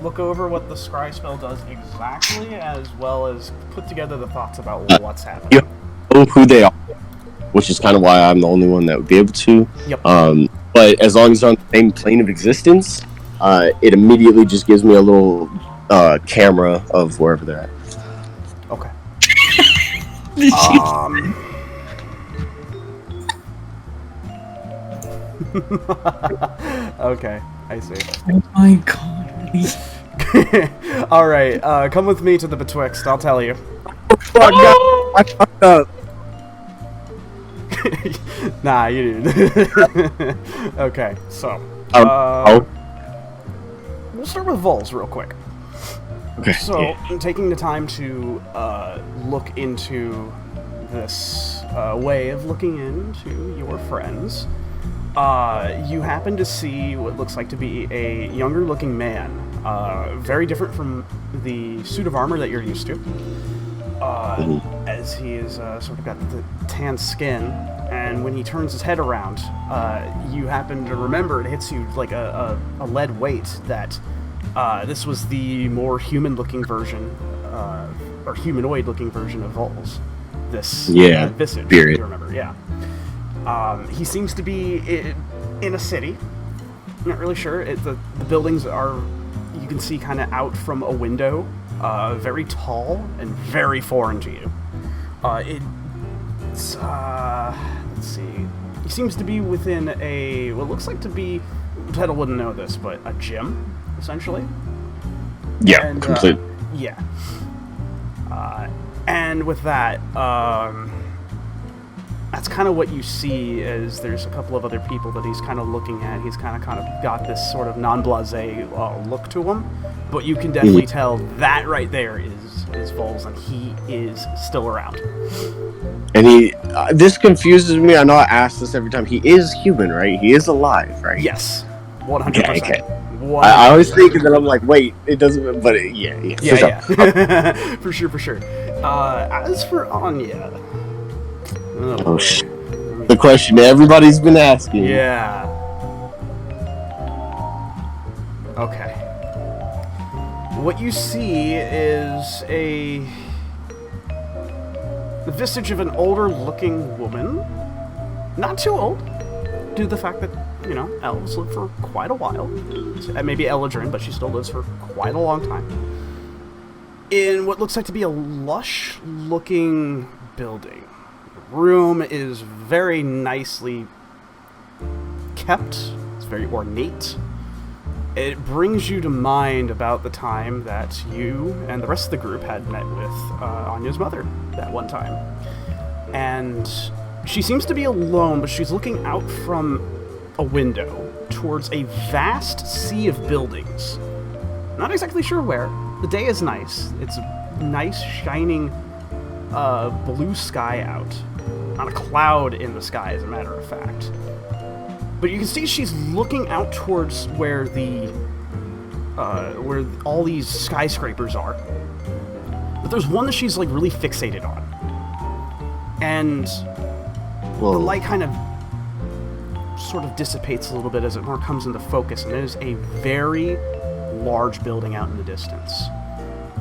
look over what the scry spell does exactly, as well as put together the thoughts about what's happening. You know who they are, which is kind of why I'm the only one that would be able to. Yep. But as long as they're on the same plane of existence, it immediately just gives me a little camera of wherever they're at. Okay. Okay, I see. Oh my god. Alright, come with me to the Betwixt, I'll tell you. I fucked up. Nah, you didn't. Okay, so. We'll start with Vols real quick. Okay. So, taking the time to look into this way of looking into your friends, you happen to see what looks like to be a younger looking man, very different from the suit of armor that you're used to, as he is sort of got the tan skin, and when he turns his head around, you happen to remember, it hits you like a lead weight, that this was the more human looking version, or humanoid looking version of Vols. This visage, spirit. you remember, yeah. He seems to be in a city. I'm not really sure. The buildings are, you can see kind of out from a window very tall and very foreign to you. Let's see. He seems to be within what looks like to be, Petal wouldn't know this, but a gym, essentially. Yeah, and, completely. Yeah. And with that, that's kind of what you see. Is there's a couple of other people that he's kind of looking at. He's kind of got this sort of non-blasé look to him, but you can definitely tell that right there is Vols, and he is still around. And this confuses me. I know I ask this every time. He is human, right? He is alive, right? Yes, 100%. Okay. I always think that I'm like, wait, it doesn't. But yeah. For sure. As for Anya, the question everybody's been asking. Yeah. Okay. What you see is the visage of an older-looking woman. Not too old, due to the fact that, elves live for quite a while. Maybe Eladrin, but she still lives for quite a long time. In what looks like to be a lush-looking building. The room is very nicely kept. It's very ornate. It brings you to mind about the time that you and the rest of the group had met with Anya's mother that one time. And she seems to be alone, but she's looking out from a window towards a vast sea of buildings. Not exactly sure where. The day is nice. It's a nice, shining blue sky out. Not a cloud in the sky, as a matter of fact. But you can see she's looking out towards where where all these skyscrapers are. But there's one that she's really fixated on. And the light kind of sort of dissipates a little bit as it more comes into focus, and there's a very large building out in the distance.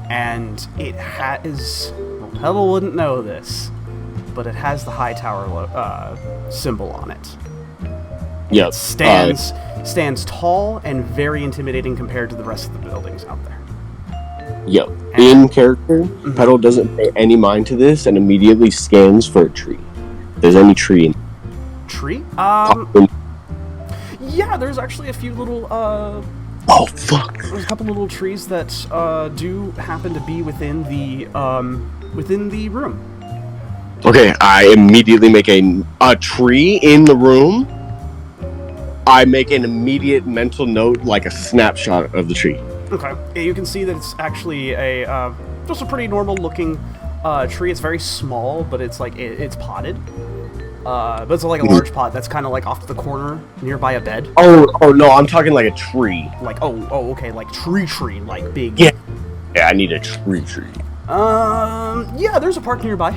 And it has, Petal wouldn't know this, but it has the high tower symbol on it. Yep. Stands tall and very intimidating compared to the rest of the buildings out there. Yep. And, in character, Petal doesn't pay any mind to this and immediately scans for a tree. If there's any tree in Tree? Yeah, there's actually a few little oh fuck! There's a couple little trees that do happen to be within the room. Okay, I immediately make a tree in the room. I make an immediate mental note, like a snapshot of the tree. Okay, yeah, you can see that it's actually just a pretty normal looking tree. It's very small, but it's it's potted. But it's like a large pot that's kind of off to the corner nearby a bed. Oh no, I'm talking like a tree. Okay, tree, big. Yeah, I need a tree. Yeah, there's a park nearby.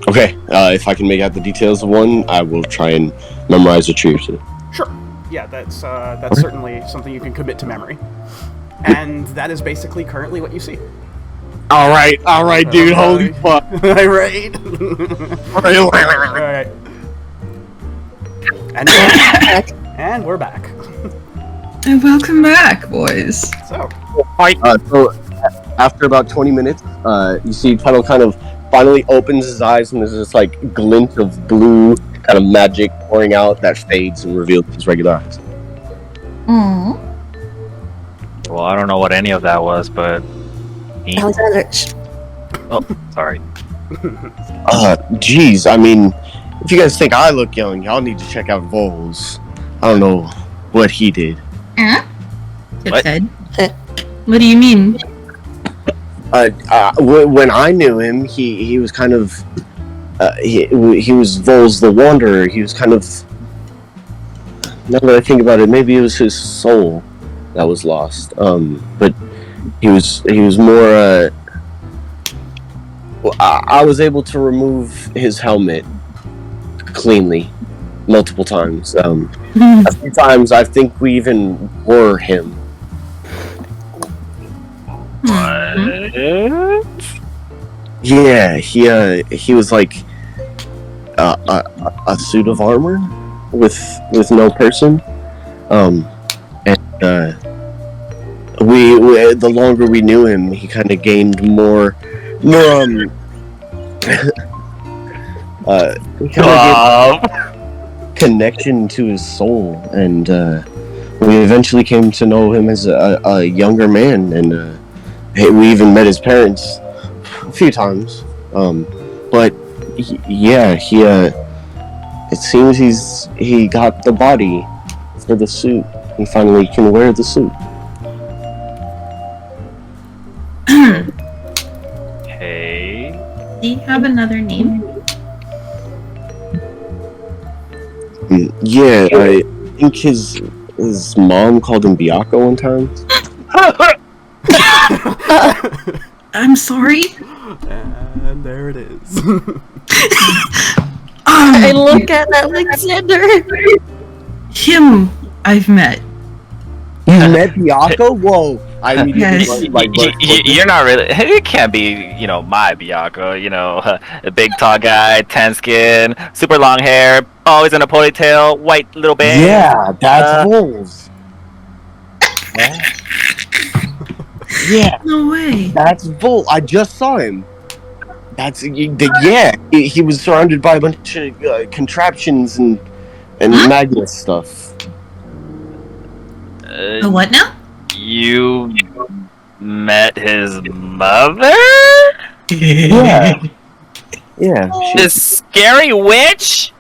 Okay, if I can make out the details of one, I will try and memorize a tree or two. Sure. Yeah, that's certainly something you can commit to memory. And that is basically currently what you see. All right, dude. Holy fuck! Right. Alright. And we're back. And welcome back, boys. So after about 20 minutes, you see Petal kind of finally opens his eyes, and there's this glint of blue kind of magic pouring out that fades and reveals his regular eyes. Well, I don't know what any of that was, but... Alexandria. Oh, sorry. Geez, I mean, if you guys think I look young, y'all need to check out Vols. I don't know what he did. What? What do you mean? When I knew him, he was kind of... he was Vols the Wanderer. He was kind of... Now that I think about it, maybe it was his soul that was lost. But he was more... I was able to remove his helmet cleanly multiple times. A few times, I think we even wore him. What? Yeah, he was like a suit of armor with no person, and we the longer we knew him, he kind of gained more he kinda gained connection to his soul, and we eventually came to know him as a younger man, and we even met his parents a few times. But it seems he got the body for the suit. He finally can wear the suit. Hey. Do you have another name? Yeah, I think his mom called him Biako one time. I'm sorry. And there it is. I look at Alexander. Him I've met. You met Biako? Whoa! I immediately Yes. You're not really. It can't be, my Biako. A big tall guy, tan skin, super long hair, always in a ponytail, white little band. Yeah, that's Wolves. Yeah, No way. that's Vol. I just saw him. He was surrounded by a bunch of contraptions and magnet stuff. A what now? You met his mother? Yeah. Yeah. This scary witch?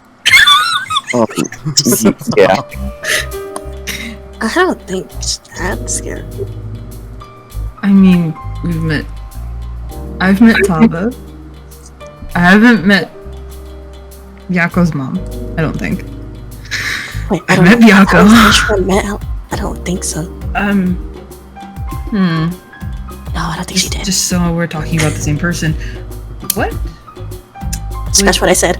Yeah. I don't think that's scary. I mean, I've met Taba. I haven't met Yako's mom, I don't think. Wait, I met Biako. I don't think so. No, I don't think she did. Just so we're talking about the same person. What? That's what I said.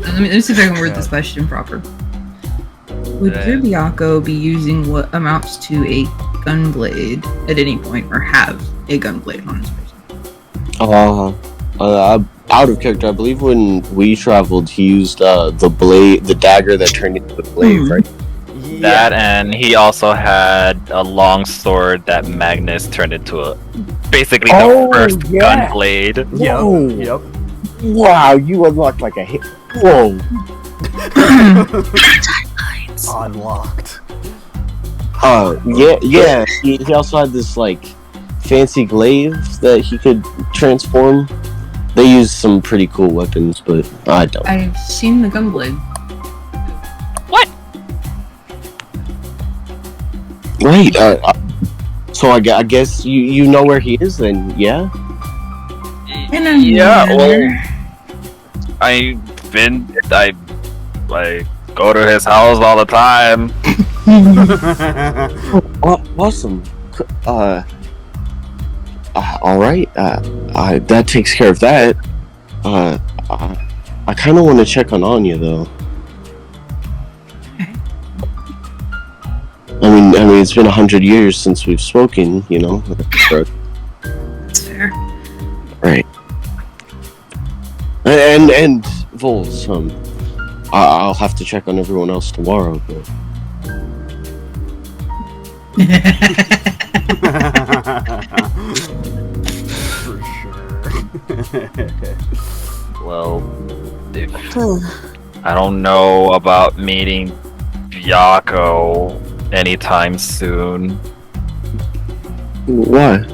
Let me see if I can word this question proper. Would your Biako be using what amounts to a gunblade at any point, or have a gunblade on his person? Out of character, I believe when we traveled, he used the dagger that turned into the blade, right? That, and he also had a long sword that Magnus turned into basically the first gunblade. Yep. Wow, you unlocked like a hit. Whoa. Unlocked. Yeah. He also had this like fancy glaive that he could transform. They use some pretty cool weapons, but I don't. I've seen the gunblade. What? Right. So I guess you know where he is then, yeah? I go to his house all the time. Awesome. All right. That takes care of that. I kind of want to check on Anya though. I mean, it's been 100 years since we've spoken. That's fair. Right. And Vols. I'll have to check on everyone else tomorrow. But... For sure. Well, I don't know about meeting Biako anytime soon. Why?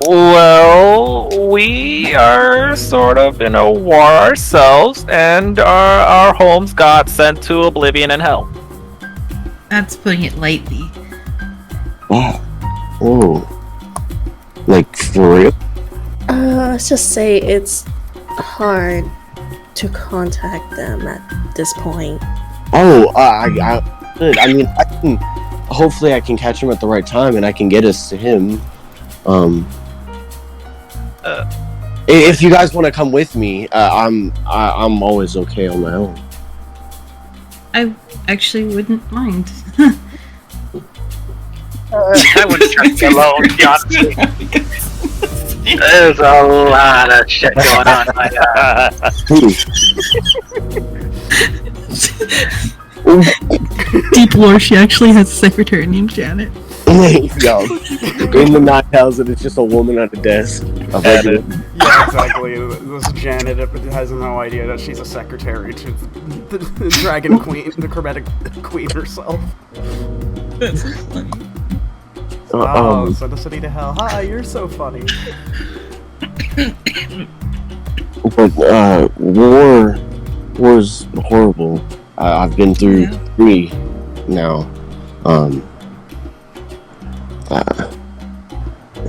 Well, we are sort of in a war ourselves, and our homes got sent to oblivion and hell. That's putting it lightly. Wow. Whoa. Like, for real? Let's just say it's hard to contact them at this point. Oh, good. I mean, hopefully I can catch him at the right time and I can get us to him. If you guys want to come with me, I'm always okay on my own. I actually wouldn't mind. I wouldn't trust you alone, honestly. There's a lot of shit going on. Deep lore, she actually has a secretary named Janet. Yo, in the night house, and it's just a woman at a desk. A regular. Yeah, exactly. This Janet has no idea that she's a secretary to the Dragon Queen, the Chromatic Queen herself. That's so funny. Send a city to hell. Hi, you're so funny. But war's horrible. I've been through 3 now.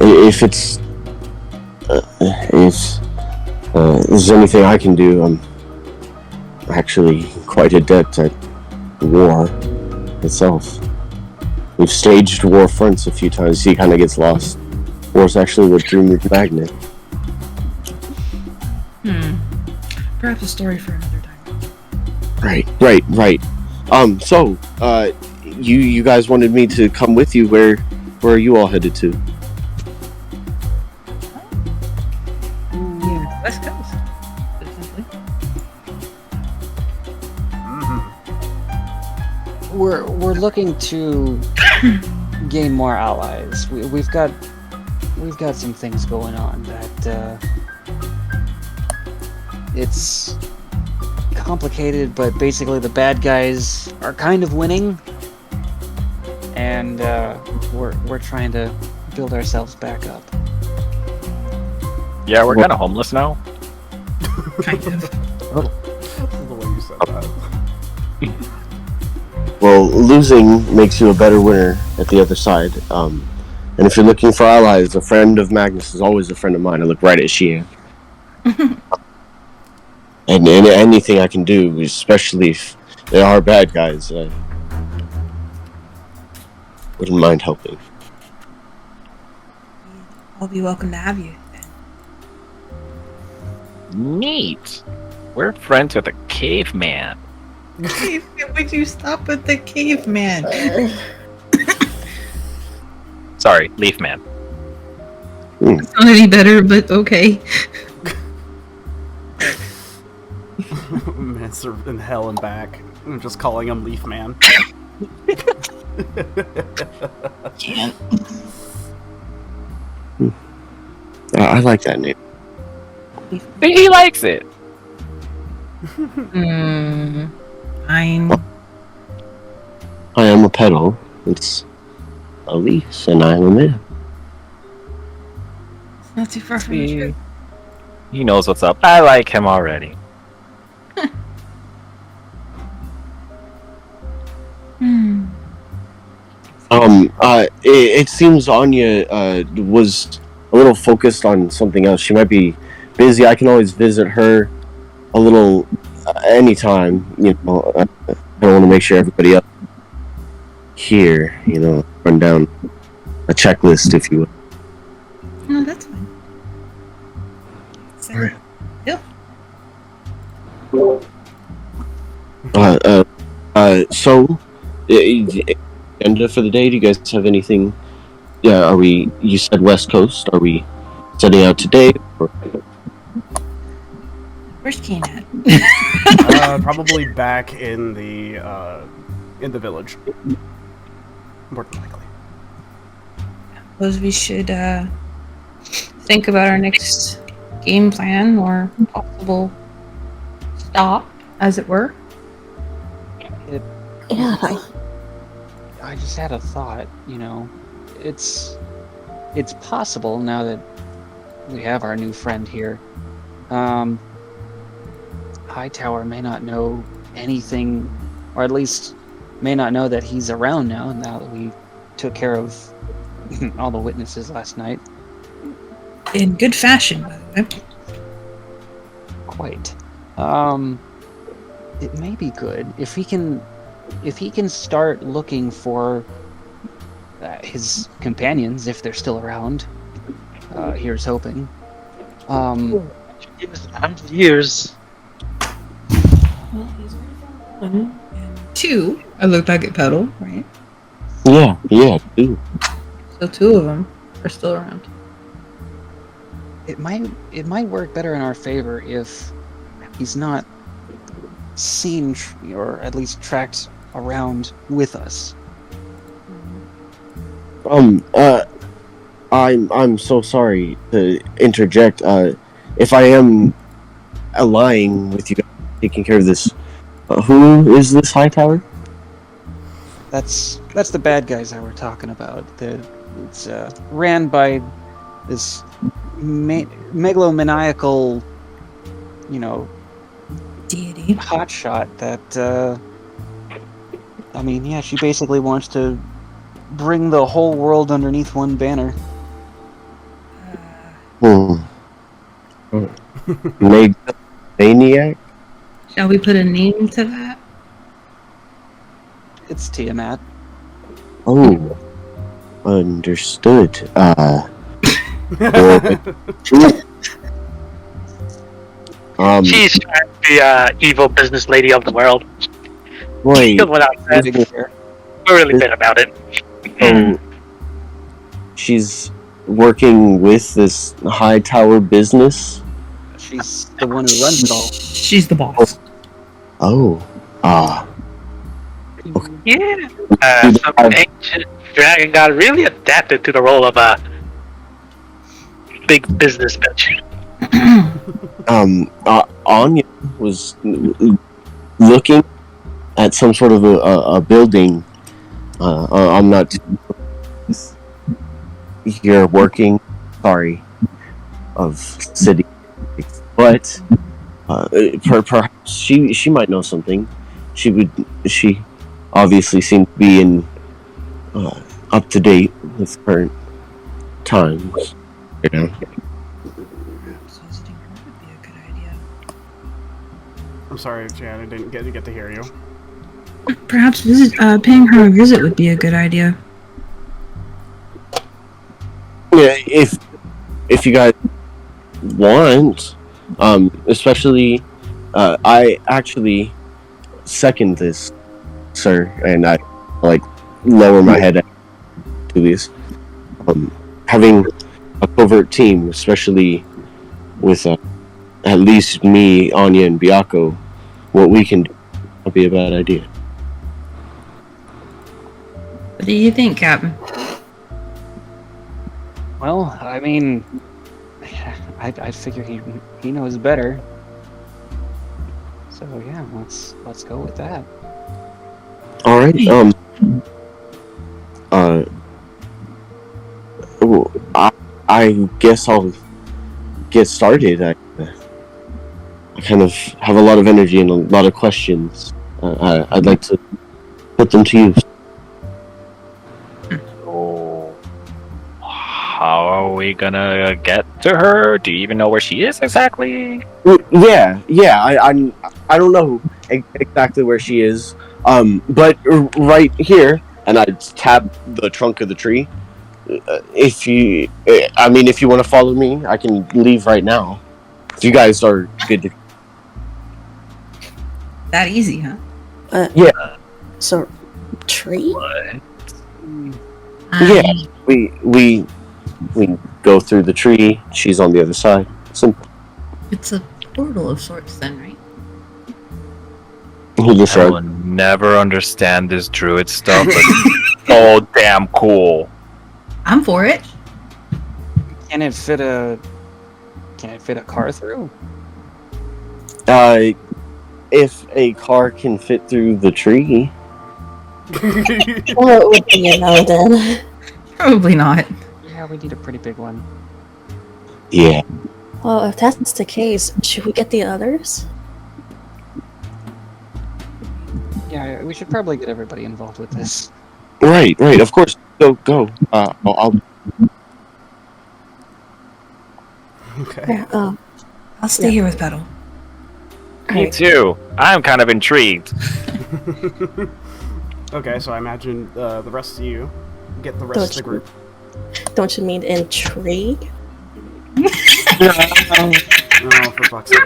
If it's if there's anything I can do, I'm actually quite adept at war itself. We've staged war fronts a few times. He kind of gets lost. War's actually what drew me to Magnet. Perhaps a story for another time. Right. So, you guys wanted me to come with you. Where are you all headed to? Yeah, West Coast. Essentially. We're looking to gain more allies. We've got some things going on that it's complicated, but basically the bad guys are kind of winning, and we're trying to build ourselves back up. Yeah, we're kind of homeless now. Kind of. The way you said that. Well, losing makes you a better winner at the other side. And if you're looking for allies, a friend of Magnus is always a friend of mine. I look right at Xian. And anything I can do, especially if they are bad guys, I wouldn't mind helping. I'll be welcome to have you then. Neat. We're friends with a caveman. Would you stop with the caveman? Sorry, leaf man. It's not any better, but okay. Man's in hell and back. I'm just calling him Leaf Man. Can't. I like that name. He likes it. Fine. I am a petal. It's a leaf, and I'm a man. It's not too far from the truth. He knows what's up. I like him already. It seems Anya was a little focused on something else. She might be busy. I can always visit her a little anytime. You know, I want to make sure everybody up here, you know, run down a checklist, if you will. No, that's fine. So, Alright. yeah. So, agenda for the day. Do you guys have anything? Yeah, are we? You said West Coast. Are we setting out today? Or? Where's Keen at? Probably back in the village. More than likely. Suppose we should think about our next game plan or possible stop, as it were. Yeah. I just had a thought, you know. It's possible now that we have our new friend here. Hightower may not know anything, or at least may not know that he's around now that we took care of all the witnesses last night. In good fashion, by the way. Quite. It may be good if he can start looking for his companions, if they're still around. Here's hoping. Years. Well, he's already found one. And 2, I look back at Petal, right? Yeah, too. So 2 of them are still around. It might work better in our favor if he's not seen or at least tracked around with us. I'm so sorry to interject. If I am allying with you guys taking care of this, who is this Hightower? That's the bad guys that we're talking about. It's ran by this megalomaniacal, Deity. hotshot that. I mean, yeah, she basically wants to bring the whole world underneath one banner. Maniac? Shall we put a name to that? It's Tiamat. Oh, understood. She's trying to be evil business lady of the world. Wait, Without saying, we're really bit about it. so she's working with this Hightower business? She's the one who runs it all. She's the boss. Oh, Yeah. Some ancient dragon god really adapted to the role of a big business bitch. Anya was looking at some sort of a building. I'm not here working, sorry, of city, but perhaps she might know something. She obviously seemed to be in up to date with current times. You know. Perhaps visiting her would be a good idea. I'm sorry, Jan, I didn't get to hear you. Perhaps paying her a visit would be a good idea. Yeah, if you guys want, especially, I actually second this, sir, and I lower my head at Tulius. Having a covert team, especially with at least me, Anya, and Biako, what we can do will be a bad idea. What do you think, Captain? Well, I mean, I figure he knows better. So yeah, let's go with that. All right. I guess I'll get started. I kind of have a lot of energy and a lot of questions. I'd like to put them to you. So, how are we gonna get to her? Do you even know where she is exactly? Yeah. I don't know exactly where she is. But right here, and I tap the trunk of the tree. If you want to follow me, I can leave right now. If you guys are good to. That easy, huh? Yeah. So, tree? Yeah. We go through the tree. She's on the other side. Simple. It's a portal of sorts, then, right? He just I said, will never understand this druid stuff, but it's so damn cool. I'm for it. Can it fit a car through? if a car can fit through the tree. Well, it would be a no then. Probably not. Yeah, we need a pretty big one. Yeah. Well, if that's the case, should we get the others? Yeah, we should probably get everybody involved with this. Right. Of course. Go. I'll. Okay. Yeah, I'll stay here with Petal. Me alright. too. I'm kind of intrigued. Okay, so I imagine the rest of you get the rest of the group. Don't you mean intrigue? Oh, for fuck's sake.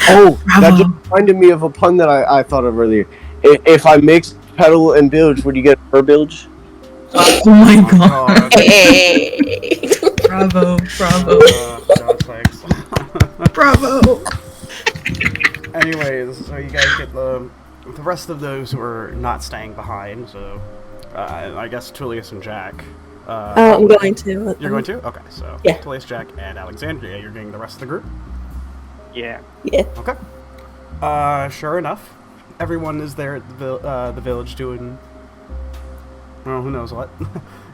Oh, that Bravo. just reminded me of a pun that I thought of earlier. If I mix Petal and Bilge, would you get Firbolg? Oh my god. God. Hey! Bravo. God, thanks. Bravo. Anyways, so you guys get the the rest of those who are not staying behind, so I guess Tulius and Jack. I'm going to. You're going to? Okay, so Yeah. Tulius, Jack, and Alexandria, you're getting the rest of the group? Yeah. Yeah. Okay. Sure enough, everyone is there at the village doing, well, who knows what.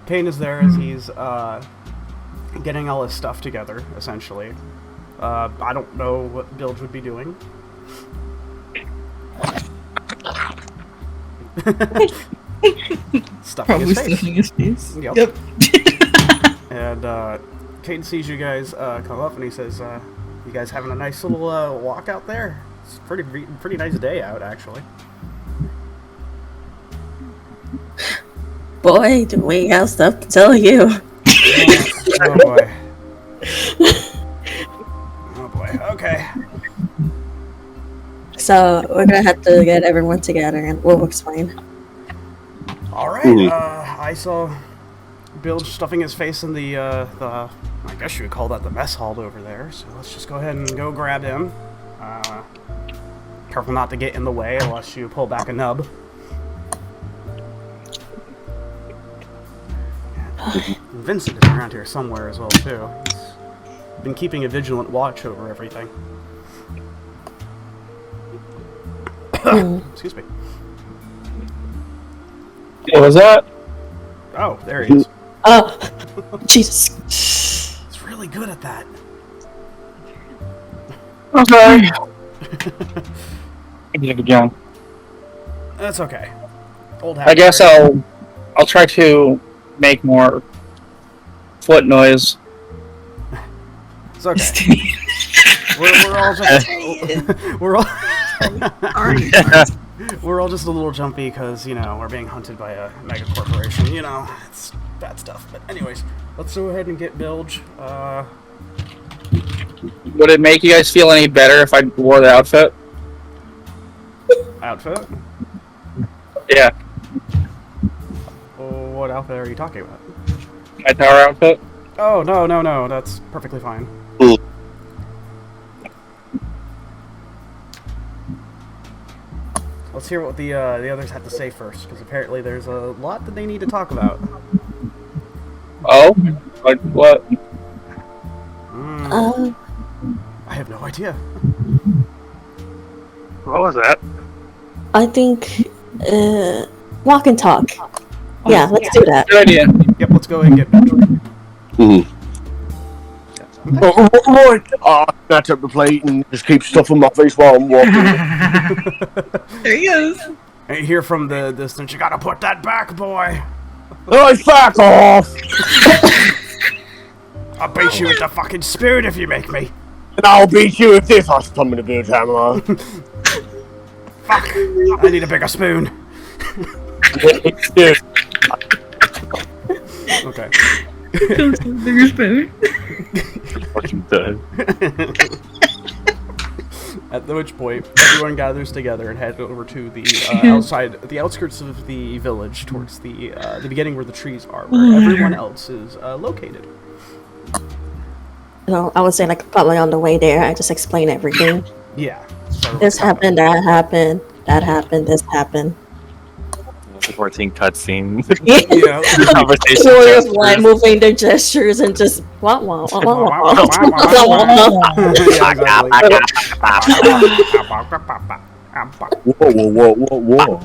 Kane is there as he's getting all his stuff together, essentially. I don't know what Bilg would be doing. Stuffing Probably his face. stuffing his face. Yep. And Caden sees you guys come up, and he says, "You guys having a nice little walk out there? It's pretty nice day out, actually." Boy, do we have stuff to tell you. Oh boy. Oh boy. Okay. So we're gonna have to get everyone together, and we'll explain. All right. I saw Bilg stuffing his face in the I guess you would call that the mess hall over there. So let's just go ahead and go grab him. Careful not to get in the way unless you pull back a nub. Vincent is around here somewhere as well too. He's been keeping a vigilant watch over everything. Excuse me. What was that? Oh, there he is. Oh, Jesus. He's really good at that. Okay. I did it again. That's okay. Old I guess habit, right? I'll try to make more foot noise. It's okay. We're all just we're all just a little jumpy because we're being hunted by a mega corporation. It's bad stuff. But anyways, let's go ahead and get Bilg. Would it make you guys feel any better if I wore the outfit? Outfit? Yeah, What outfit are you talking about? my tower outfit. Oh no, that's perfectly fine. Let's hear what the others have to say first, because apparently there's a lot that they need to talk about. Oh, like what? I have no idea. What was that? I think, walk and talk. Yeah, let's do that. Good idea. Yep, let's go ahead and get Bilg. Right. I snatch up the plate and just keep stuffing my face while I'm walking. There he is. And you hear from the distance, "You gotta put that back, boy! Oh, fuck off! I'll beat you with the fucking spoon if you make me! And I'll beat you with this. I summon a Bilge hammer. Fuck! I need a bigger spoon!" Okay. Comes with a bigger spoon. Fucking done. At which point, everyone gathers together and head over to the the outskirts of the village, towards the beginning where the trees are, where everyone else is located. I would say probably on the way there, I just explain everything. Yeah. This happened, that happened, this happened. The 14 cutscene. Yeah. Conversation. Warriors like moving their gestures and just wah wah wah wah wah. Yeah, exactly. Whoa.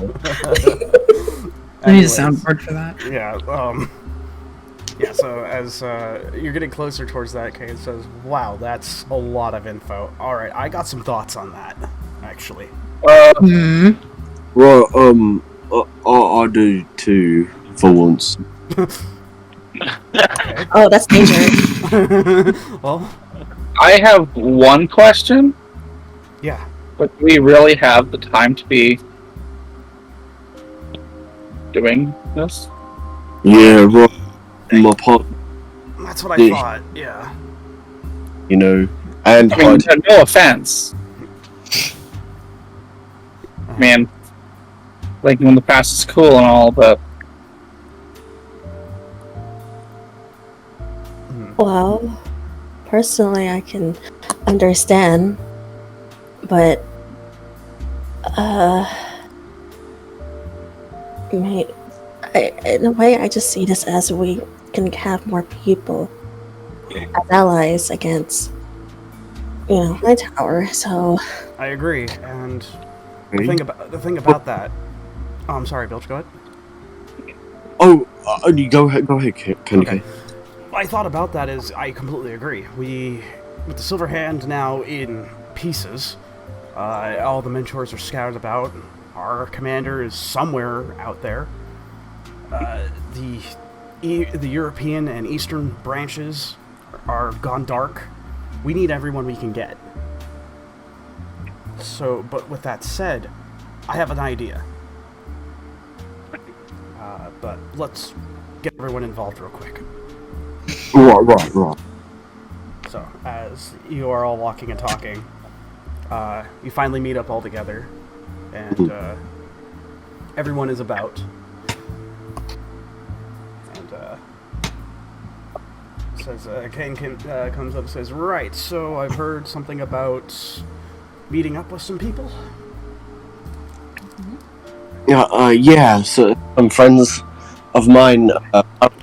I need a soundboard for that. Yeah, so as you're getting closer towards that, Kane says, "Wow, that's a lot of info. Alright, I got some thoughts on that, actually." Well, I do too, for once. Okay. Oh, that's dangerous. Well, I have one question. yeah. But do we really have the time to be doing this? Yeah, right. My part, That's what I thought, yeah. and I mean, no offense. Man, like when the past is cool and all, but Well, personally, I can understand, but Mate, in a way, I just see this as we can have more people as allies against, my tower. So I agree, and the thing about that. Oh, I'm sorry, Bilge. Go ahead. Oh, you go ahead, Candy. Okay. What I thought about that is I completely agree. With the Silver Hand now in pieces, all the mentors are scattered about. Our commander is somewhere out there. The European and Eastern branches are gone dark. We need everyone we can get. So, but with that said, I have an idea. But let's get everyone involved real quick. Right. So, as you are all walking and talking, you finally meet up all together, and everyone is about. And says, Kane comes up and says, "Right, so I've heard something about meeting up with some people." Yeah. So some friends of mine. I don't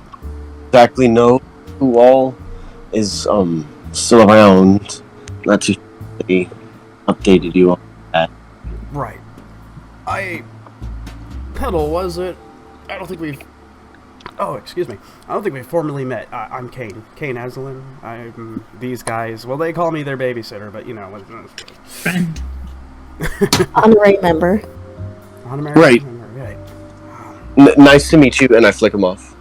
exactly know who all is still around. Not too sure if they updated you on that. Right. Petal, was it? I don't think we've... Oh, excuse me. I don't think we've formally met. I'm Kane. Kane Aslan. I'm these guys. Well, they call me their babysitter, but Friend. honorary member. Honorary Right. member, right. Nice to meet you, and I flick him off.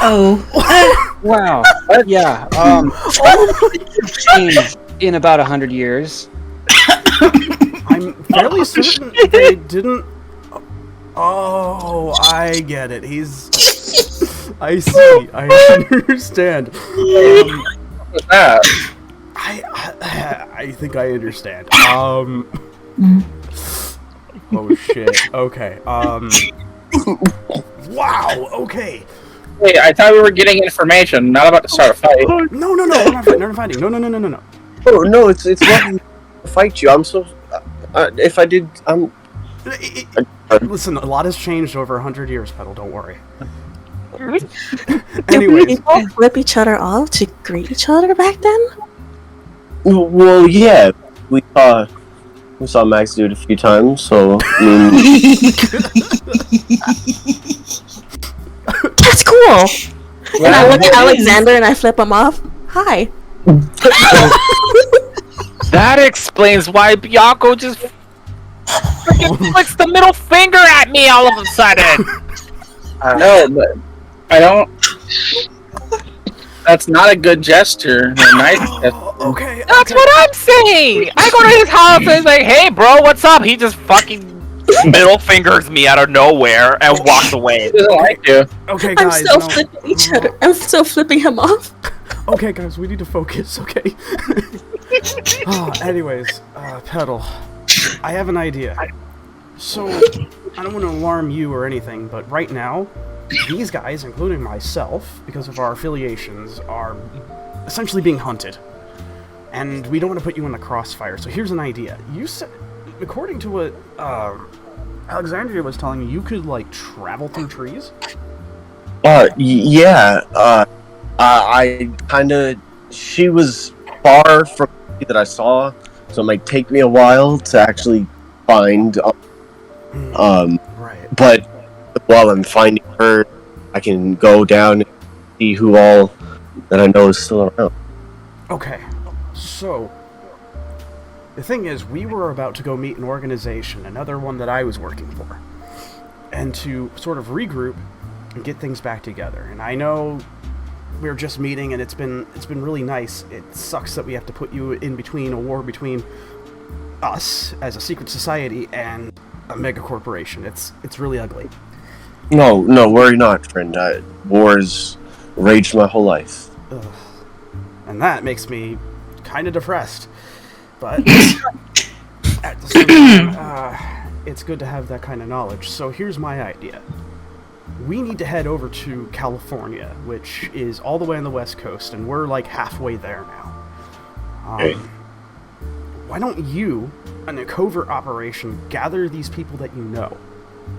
Oh. Wow. Yeah. Changed in about 100 years. I'm fairly certain they didn't... Oh, I get it. He's... I see. I understand. What's that? I think I understand. Oh shit. Okay. Wow. Okay. Wait, I thought we were getting information, not about to start a fight. No. We're not fighting. No. Oh no, it's lovely to fight you. I'm so. If I did, Listen, a lot has changed over 100 years, Petal. Don't worry. Did Anyways, we all flip each other off to greet each other back then? Well, yeah, we saw Max do it a few times, so I mean, That's cool. And I look at Alexander and I flip him off. Hi. That explains why Bianco just freaking flicks the middle finger at me all of a sudden. No, but I don't. That's not a good gesture. A nice gesture. okay. That's what I'm saying. I go to his house and he's like, "Hey, bro, what's up?" He just fucking middle fingers me out of nowhere and walks away. He doesn't like you. Okay, I'm guys. still flipping each other. I'm still flipping him off. Okay, guys, we need to focus. Okay. Anyways, Petal, I have an idea. So, I don't want to alarm you or anything, but right now, these guys, including myself, because of our affiliations, are essentially being hunted. And we don't want to put you in the crossfire, so here's an idea. You said, according to what Alexandria was telling you could, travel through trees? yeah, I kinda, she was far from the that I saw, so it might take me a while to actually find, Right. but while I'm finding her, I can go down and see who all that I know is still around. Okay, so the thing is, we were about to go meet an organization, another one that I was working for, and to sort of regroup and get things back together. And I know we're just meeting, and it's been really nice. It sucks that we have to put you in between a war between us as a secret society and a mega corporation. It's really ugly. No, worry not, friend. Wars raged my whole life. Ugh. And that makes me kind of depressed. But at the same time, it's good to have that kind of knowledge. So here's my idea. We need to head over to California, which is all the way on the west coast, and we're halfway there now. Okay. why don't you, in a covert operation, gather these people that you know,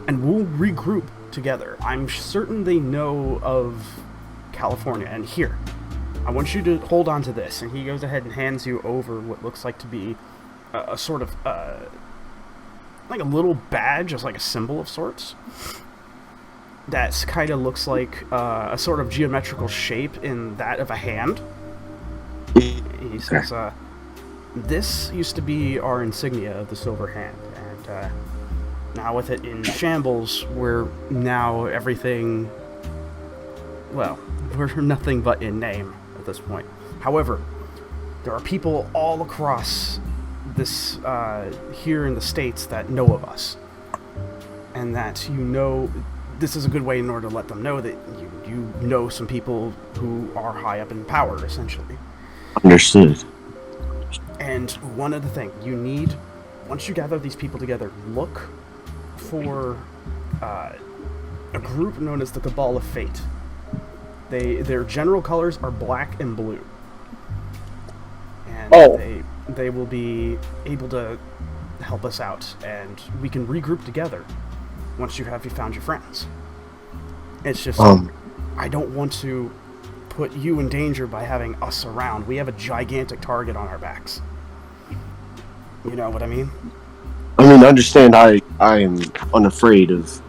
and we'll regroup together. I'm certain they know of California, and here, I want you to hold on to this. And he goes ahead and hands you over what looks like to be a sort of, like a little badge, as like a symbol of sorts. That kind of looks like a sort of geometrical shape in that of a hand. He says, this used to be our insignia of the Silver Hand, and now with it in shambles, we're now everything, well, we're nothing but in name at this point. However, there are people all across this, here in the States that know of us, and that you know, this is a good way in order to let them know that you know some people who are high up in power, essentially. Understood. And one other thing, you need, once you gather these people together, look for a group known as the Cabal of Fate. Their general colors are black and blue. And they will be able to help us out, and we can regroup together once you found your friends. It's just, I don't want to put you in danger by having us around. We have a gigantic target on our backs. You know what I mean? I mean, understand, I am unafraid of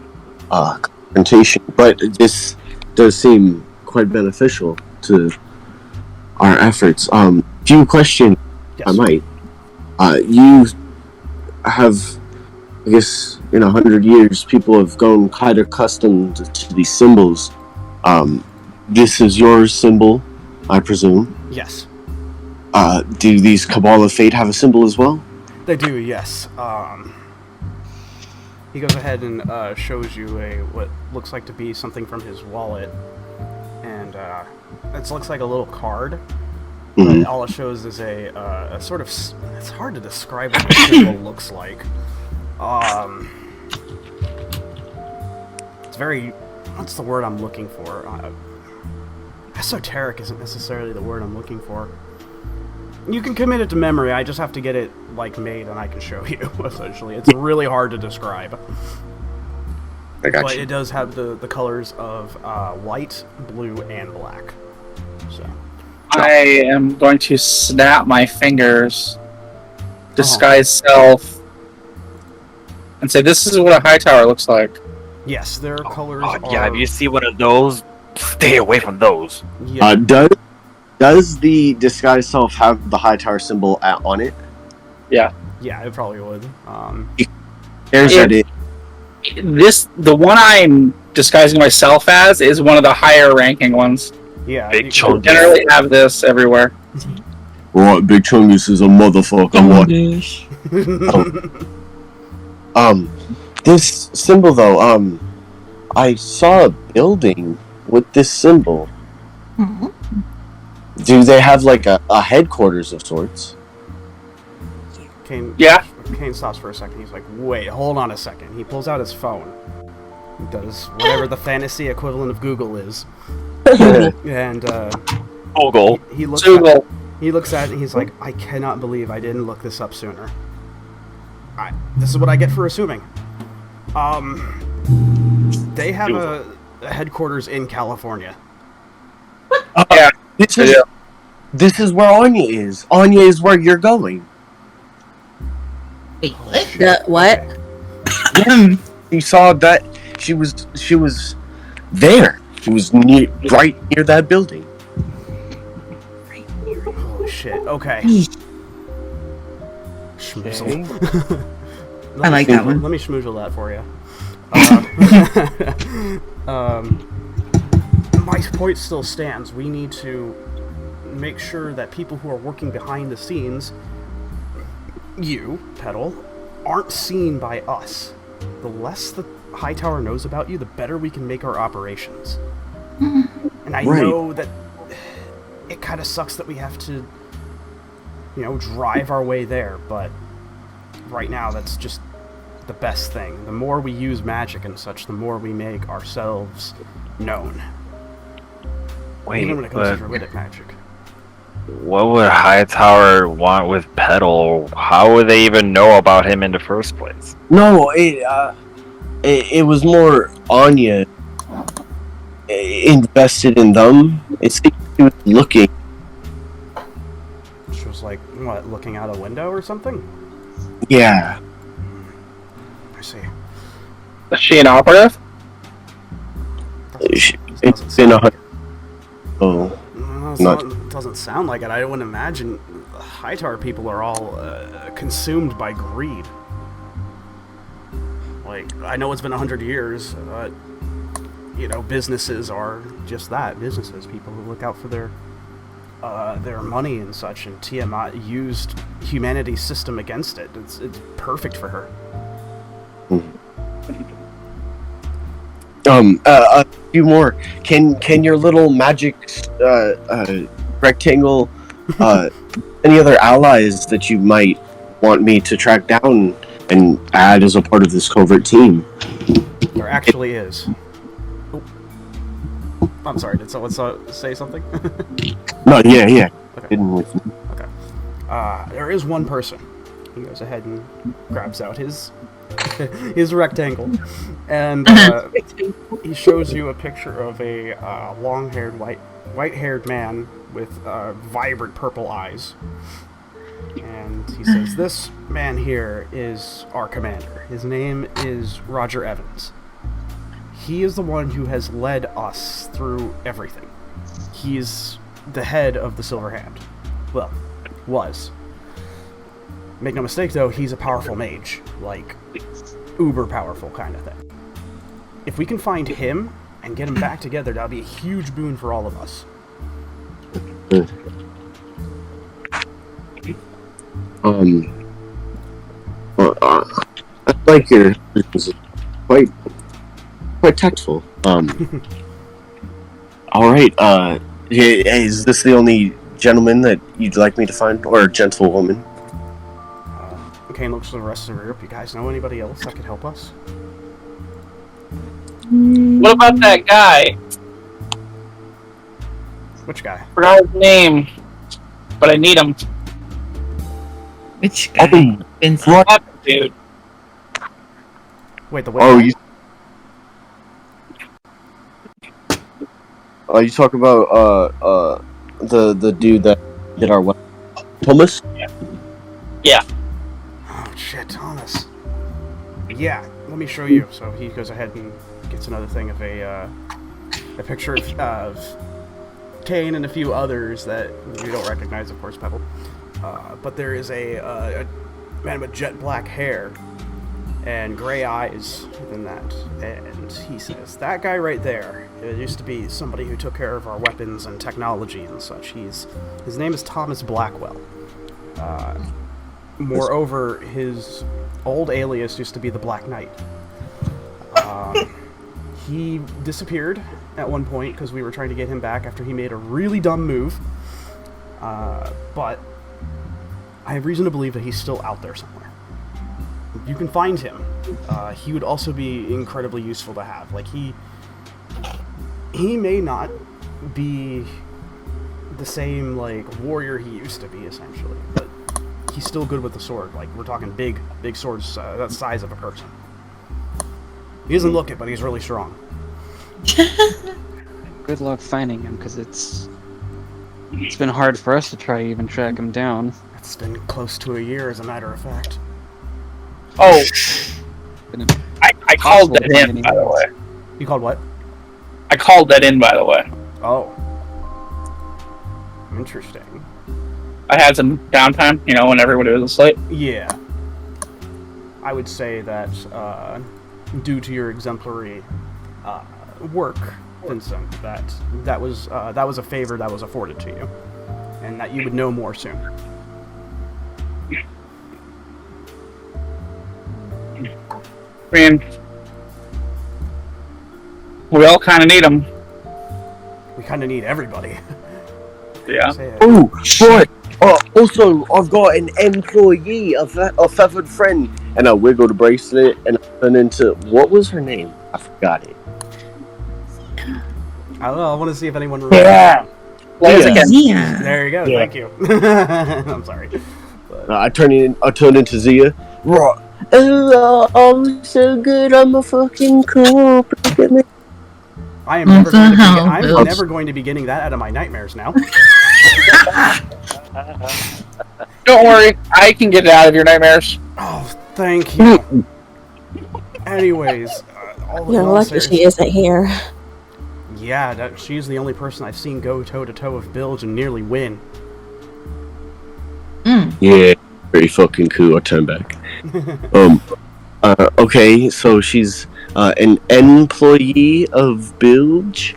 confrontation, but this does seem quite beneficial to our efforts. Few questions, Yes. I might. You have, I guess, in 100 years, people have grown quite accustomed to these symbols. This is your symbol, I presume. Yes. Do these Cabal of Fate have a symbol as well? They do, yes. He goes ahead and shows you what looks like to be something from his wallet. And it looks like a little card. Mm-hmm. But all it shows is a sort of... It's hard to describe what the symbol looks like. It's very... What's the word I'm looking for? Esoteric isn't necessarily the word I'm looking for. You can commit it to memory, I just have to get it, like, made, and I can show you, essentially. It's really hard to describe. I got But you. it does have the colors of white, blue, and black. So... I am going to snap my fingers, disguise self, and say, this is what a high tower looks like. Yes, their colors Oh, are... yeah, if you see one of those, stay away from those. Yeah, Does the disguise self have the high tower symbol on it? yeah, it probably would. There's It- it. The one I'm disguising myself as is one of the higher ranking ones. Yeah, Big you- I chunk. generally have this everywhere. Right, Big Chungus is a motherfucker. What? This symbol though, I saw a building with this symbol. Do they have like a headquarters of sorts? Kane, Yeah. Kane stops for a second. He's like, wait, hold on a second. He pulls out his phone. He does whatever the fantasy equivalent of Google is. And Google. he looks Google. he looks at it and he's like, I cannot believe I didn't look this up sooner. This is what I get for assuming. They have a headquarters in California. Yeah. This is where Anya is. Anya is where you're going. Wait, what? What? You saw that she was there. She was right near that building. Holy shit. Okay. Schmoozle. I like that one. Let me schmoozle that for you. My point still stands. We need to make sure that people who are working behind the scenes, you, Petal, aren't seen by us. The less the Hightower knows about you, the better we can make our operations. And I know that it kind of sucks that we have to, drive our way there, but right now that's just the best thing. The more we use magic and such, the more we make ourselves known. Wait, Even when it comes to but druidic magic. what would Hightower want with Petal? How would they even know about him in the first place? No, it was more Anya invested in them. It's like she was looking. She was like, what, looking out a window or something? Yeah. I see. Is she an operative? It's been 100. Oh. It doesn't sound like it. I wouldn't imagine Hightower people are all consumed by greed. Like, I know it's been 100 years, but, you know, businesses are just that, businesses. People who look out for their money and such, and Tiamat used humanity's system against it. It's perfect for her. A few more. Can your little magic rectangle any other allies that you might want me to track down and add as a part of this covert team? There actually is. Oh. I'm sorry, did someone say something? No, yeah. Okay. With me. Okay. There is one person. He goes ahead and grabs out his rectangle, and he shows you a picture of a long-haired, white-haired man with vibrant purple eyes. And he says, "This man here is our commander. His name is Roger Evans. He is the one who has led us through everything. He's the head of the Silver Hand. Well, was. Make no mistake, though, he's a powerful mage. Like, uber powerful kind of thing. If we can find him and get him back together, that'll be a huge boon for all of us." I like your quite tactful. All right. Is this the only gentleman that you'd like me to find, or gentlewoman? Kane looks to the rest of the group. You guys know anybody else that could help us? What about that guy? Which guy? Forgot his name, but I need him. Which guy? Vincent. What happened, dude? Wait, the you talk about the dude that did our weapon, Thomas? Yeah. Oh shit, Thomas. Yeah, let me show you. So he goes ahead and gets another thing of a picture of Kane and a few others that you don't recognize, of course, Pebble. But there is a man with jet black hair and gray eyes within that. And he says, that guy right there, it used to be somebody who took care of our weapons and technology and such. His name is Thomas Blackwell. Moreover, his old alias used to be the Black Knight. He disappeared at one point because we were trying to get him back after he made a really dumb move. But I have reason to believe that he's still out there somewhere. You can find him. He would also be incredibly useful to have. Like, he may not be the same, like, warrior he used to be, essentially, but he's still good with the sword. Like, we're talking big swords, that size of a person. He doesn't look it, but he's really strong. Good luck finding him, because it's been hard for us to try to even track him down. It's been close to a year, as a matter of fact. Oh, I called that in, by the way. You called what? I called that in, by the way. Oh. Interesting. I had some downtime, you know, when everybody was asleep. Yeah. I would say that, due to your exemplary work, Vincent, that was a favor that was afforded to you, and that you would know more soon. I mean, we all kind of need them. We kind of need everybody. Yeah. Oh, boy! Also, I've got an employee, a feathered friend, and I wiggle the bracelet, and I turn into, what was her name? I forgot it. I don't know. I want to see if anyone remembers. Yeah. Play us Yeah. again. Yeah. There you go. Yeah. Thank you. I'm sorry. But, I turn into Zia. Right. Oh, I'm so good. I'm a fucking cool. Look at me. I am What never the going to be. hell, I'm Bill? never going to be getting that out of my nightmares now. Don't worry, I can get it out of your nightmares. Oh, thank you. Anyways, all the You're lucky monsters. she isn't here. Yeah, she's the only person I've seen go toe to toe with Bilge and nearly win. Yeah, very fucking cool. I turn back. Okay, so she's an employee of Bilge?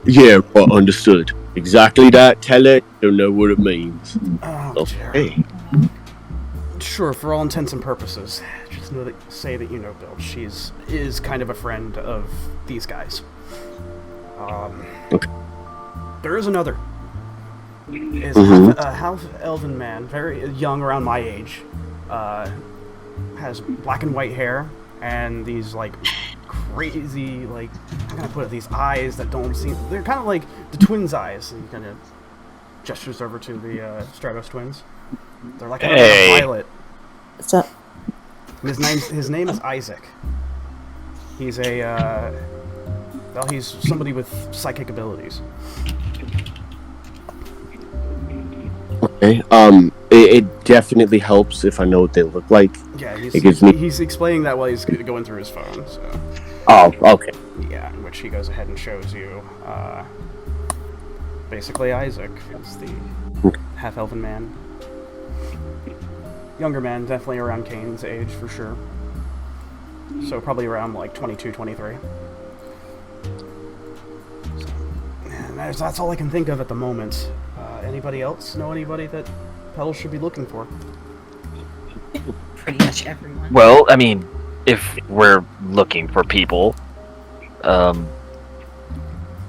Yeah, right, understood. Exactly that. Tell her. Don't know what it means. Oh, Okay. Sure, for all intents and purposes. Just say that you know Bilge. She's is kind of a friend of these guys. Okay. There is another. Is a half elven man, very young, around my age. Has black and white hair and these like crazy, like, how can I put it? These eyes that don't seem. They're kind of like the twins' eyes. And he kind of gestures over to the Stratos twins. They're like Hey. a violet. What's up? His name is Isaac. He's a well, he's somebody with psychic abilities. Okay. It definitely helps if I know what they look like. Yeah, It gives me- he's explaining that while he's going through his phone. So Oh, okay. yeah, in which he goes ahead and shows you. Basically, Isaac is the half-elven man. Younger man, definitely around Kane's age for sure. So probably around like 22, 23. So, and that's all I can think of at the moment. Anybody else know anybody that Pebble should be looking for? Pretty much everyone. Well, I mean, if we're looking for people,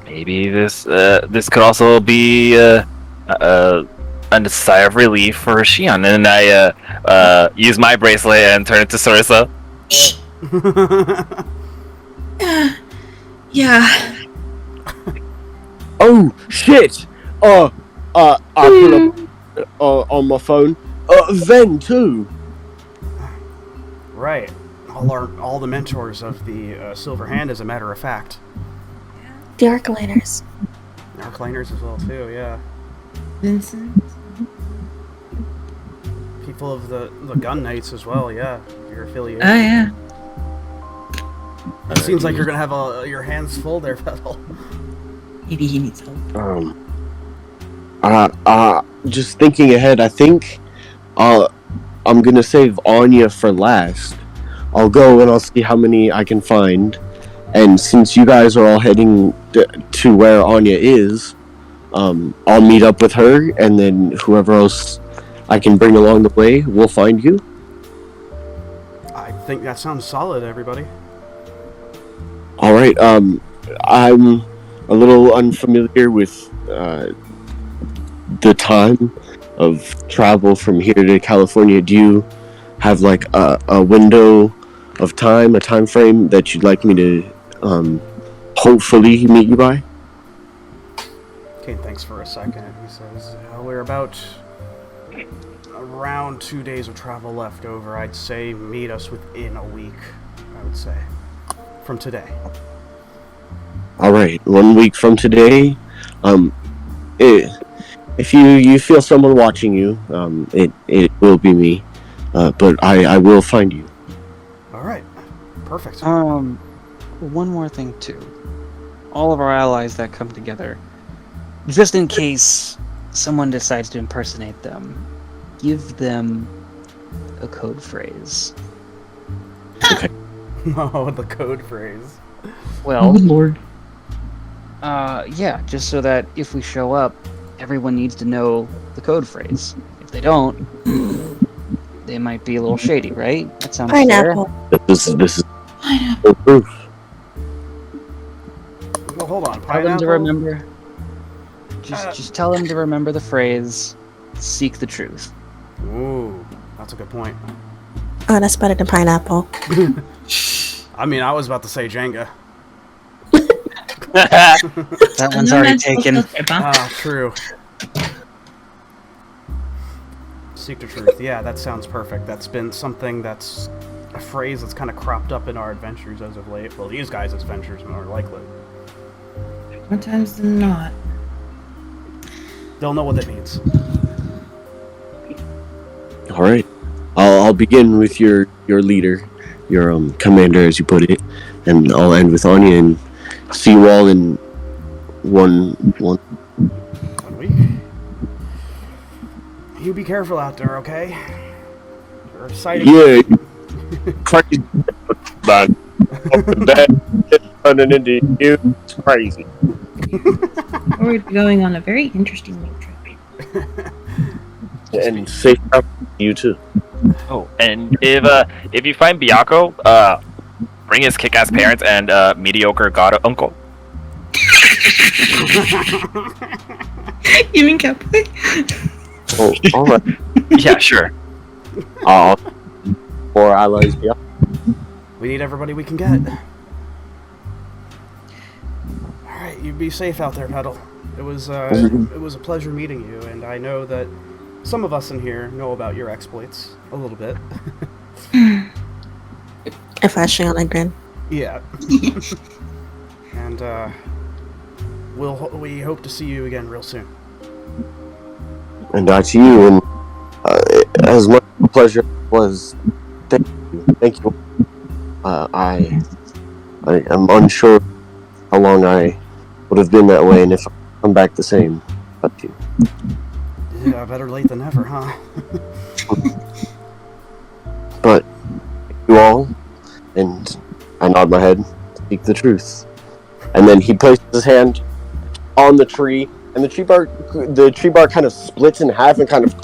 maybe this could also be a sigh of relief for Xian, and I use my bracelet and turn it to Sarissa. Yeah. Oh shit! I put up on my phone. Ven too. Right. All the mentors of the Silver Hand, as a matter of fact. The Arcalaners. Arclaners as well too. Yeah. Vincent. People of the Gun Knights as well. Yeah. Your affiliation. Oh yeah. It seems like you're gonna have your hands full there, Petal. Maybe he needs help. Just thinking ahead, I think I'm gonna save Anya for last. I'll go and I'll see how many I can find. And since you guys are all heading to where Anya is, I'll meet up with her, and then whoever else I can bring along the way, we'll find you. I think that sounds solid, everybody. All right. I'm a little unfamiliar with the time of travel from here to California. Do you have like a window of time, a time frame that you'd like me to hopefully meet you by? Kane thinks for a second. He says, we're about around 2 days of travel left over. I'd say meet us within a week, I would say, from today. All right, 1 week from today. If you feel someone watching you, it will be me. But I will find you. All right. Perfect. One more thing too. All of our allies that come together, just in case someone decides to impersonate them, give them a code phrase. Okay. Oh, the code phrase. Well, Lord. yeah, just so that if we show up, everyone needs to know the code phrase. If they don't, they might be a little shady, right? That sounds fair. Pineapple. This is Pineapple. proof. Well, hold on. Tell them Pineapple? to remember. Just tell them to remember the phrase, seek the truth. Ooh, that's a good point. Oh, that's better than pineapple. I mean, I was about to say Jenga. That one's already taken. Ah, true. Seek the truth. Yeah, that sounds perfect. That's been something that's a phrase that's kind of cropped up in our adventures as of late. Well, these guys' adventures more likely. Sometimes not. They'll know what it means. All right. I'll begin with your leader, your commander, as you put it, and I'll end with Anya and see you all in one. 1 week. You be careful out there, okay? You're excited. Yeah. Crazy, man. That running into you. It's crazy. We're going on a very interesting trip. And safe travel to you too. Oh, and if you find Byaku, bring his kick-ass parents and mediocre god uncle. You mean Cowboy? Oh, all right. Yeah, sure. Or allies. Yeah. We need everybody we can get. Alright, you be safe out there, Petal. It was a pleasure meeting you, and I know that some of us in here know about your exploits a little bit. If I shout, I grin. Yeah. And we hope to see you again real soon. And to you, and as much a pleasure was. Thank you. I am unsure how long I would have been that way, and if I come back the same. Up to you. Yeah, better late than never, huh? But you all, and I nod my head, speak the truth. And then he places his hand on the tree, and the tree bark kind of splits in half and kind of,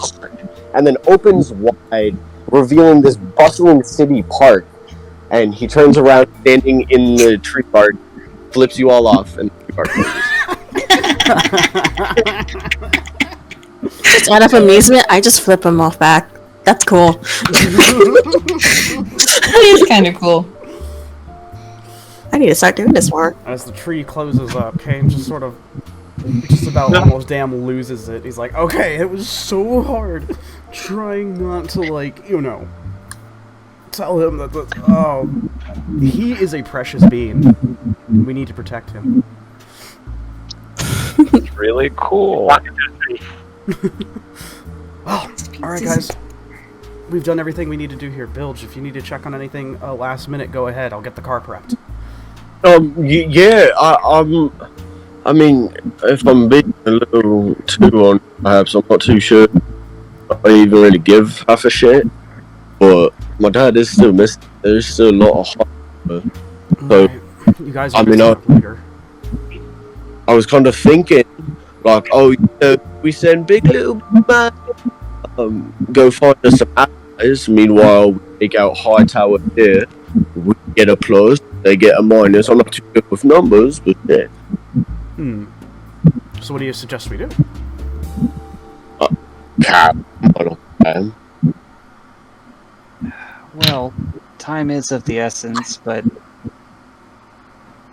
and then opens wide, revealing this bustling city park. And he turns around, standing in the tree bark, flips you all off, and the tree bark closes. Just out of amusement, I just flip him off back. That's cool. That is kind of cool. I need to start doing this more. As the tree closes up, Kane just sort of, just about almost damn loses it. He's like, okay, it was so hard trying not to, like, you know, tell him that, he is a precious being. We need to protect him. It's really cool. Well, alright guys. We've done everything we need to do here. Bilge, if you need to check on anything last minute, go ahead. I'll get the car prepped. Yeah, I mean, if I'm being a little too on, perhaps I'm not too sure I even really give half a shit, but my dad is still missing. There's still a lot of heart. So, right. You guys are later. I was kind of thinking, like, we send Big Little Man, go find us some allies. Meanwhile, we take out Hightower here. We get a plus, they get a minus. I'm not too good with numbers, but yeah. So what do you suggest we do? Cap, I don't know. Well, time is of the essence, but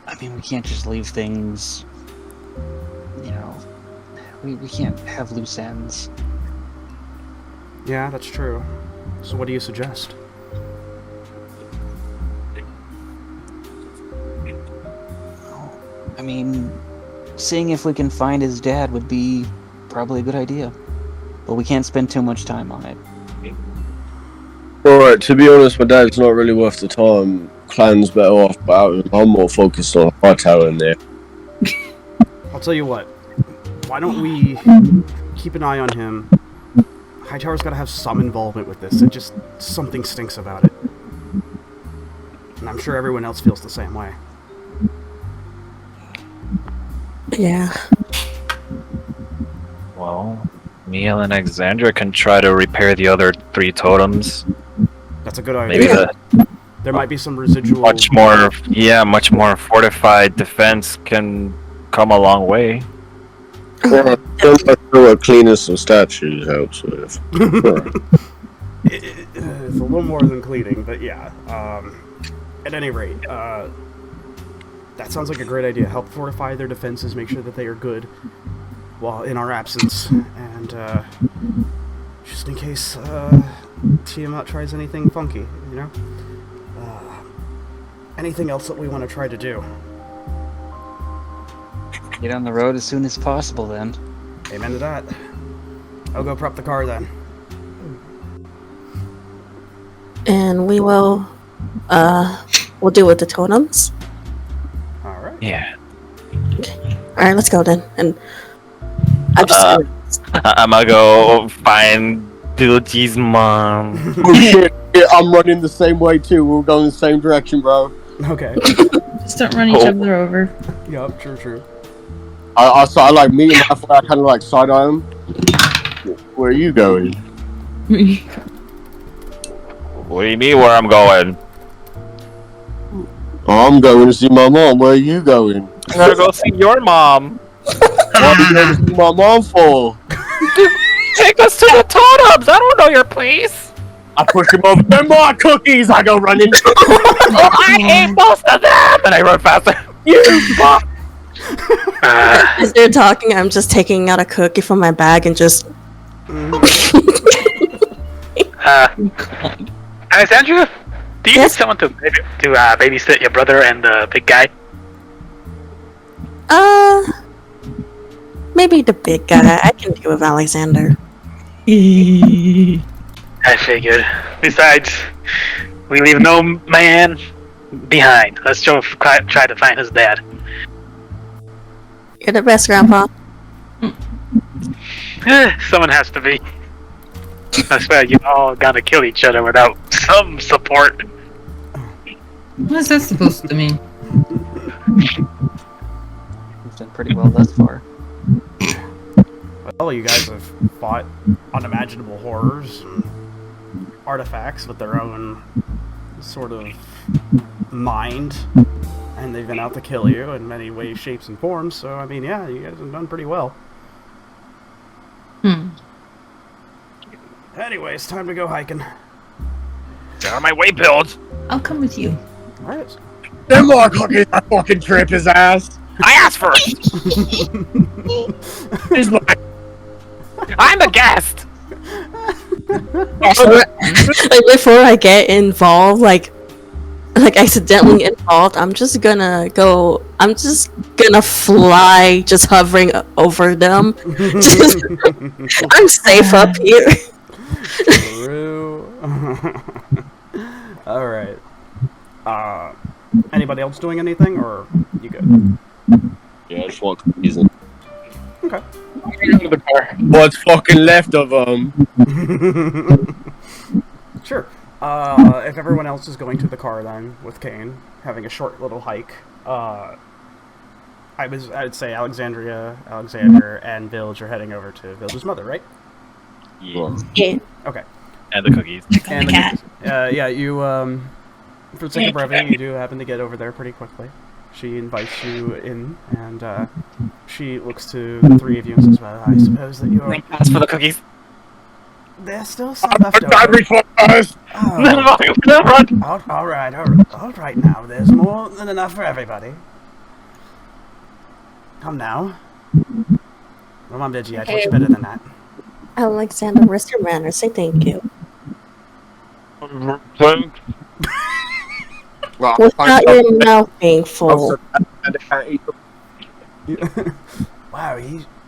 I mean, we can't just leave things. You know, we can't have loose ends. Yeah, that's true. So what do you suggest? I mean, seeing if we can find his dad would be probably a good idea. But we can't spend too much time on it. Alright, to be honest, my dad's not really worth the time. Clan's better off about him. I'm more focused on Hightower in there. I'll tell you what. Why don't we keep an eye on him? Hightower's got to have some involvement with this. It just, something stinks about it. And I'm sure everyone else feels the same way. Yeah. Well, me and Alexandria can try to repair the other 3 totems. That's a good idea. Maybe there might be some residual... much more fortified defense can come a long way. Cleaning some statues helps with. It's a little more than cleaning, but yeah. At any rate, that sounds like a great idea. Help fortify their defenses, make sure that they are good while in our absence, and just in case Tiamat tries anything funky, you know? Anything else that we want to try to do? Get on the road as soon as possible, then. Amen to that. I'll go prep the car then. And we will, we'll deal with the totems. Alright. Yeah. Alright, let's go then. And I'm just I'm gonna go find Bilgy's mom. Oh shit! Yeah, I'm running the same way too. We're going the same direction, bro. Okay. Just don't run each other over. Yup, true. I like me and halfway. I kind of like side eye him. Where are you going? What do you mean where I'm going? I'm going to see my mom. Where are you going? I'm gonna go see your mom. What are you going to see my mom for? Take us to the totems! I don't know your place! I push him over. No more cookies! I go running. Oh, I hate most of them! And I run faster. You fuck! as they're talking, I'm just taking out a cookie from my bag and just Alexandria, do you Yes? need someone to babysit your brother and the big guy? maybe the big guy. I can deal with Alexander. I figured. Besides, we leave no man behind. Let's go try to find his dad. You're the best, Grandpa. Someone has to be. I swear, you all gonna kill each other without some support. What's that supposed to mean? We've done pretty well thus far. Well, you guys have fought unimaginable horrors and artifacts with their own sort of mind, and they've been out to kill you in many ways, shapes, and forms, so, I mean, yeah, you guys have done pretty well. Anyways, time to go hiking. Get on my way, Bilg. I'll come with you. Alright. No more cookies! I fucking trip his ass! I asked first! He's like, I'm a guest! Like before I get involved, like accidentally involved, I'm just gonna fly, just hovering over them. I'm safe up here. True. Alright. Anybody else doing anything, or you good? yeah, I just want cookies in. Okay. What's fucking left of them? Sure. If everyone else is going to the car then, with Kane, having a short little hike, I'd say Alexander, and Bilge are heading over to Bilge's mother, right? Yeah. Yeah. Okay. And the cookies. And the cat. yeah, you, for the sake of brevity, you do happen to get over there pretty quickly. She invites you in, and she looks to the three of you and says, well, I suppose that you're... Ask for the cookies. There's still some left over. Oh, all right now. There's more than enough for everybody. Come now. Come on, Bidgie, I told you better than that. Alexander, rest your manners. Say thank you. Without your mouth being full. Wow,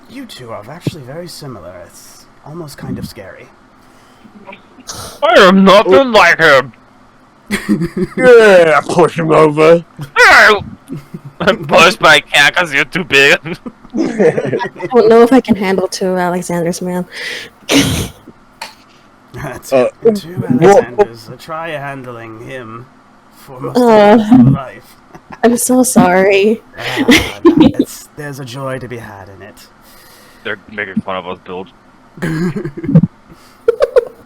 you two are actually very similar. It's almost kind of scary. I am nothing like him. Yeah, push him over. I'm pushed by a cat because you're too big. I don't know if I can handle two Alexanders, man. Two Alexanders. Try handling him for most of his life. I'm so sorry. There's a joy to be had in it. They're making fun of us, Bilge.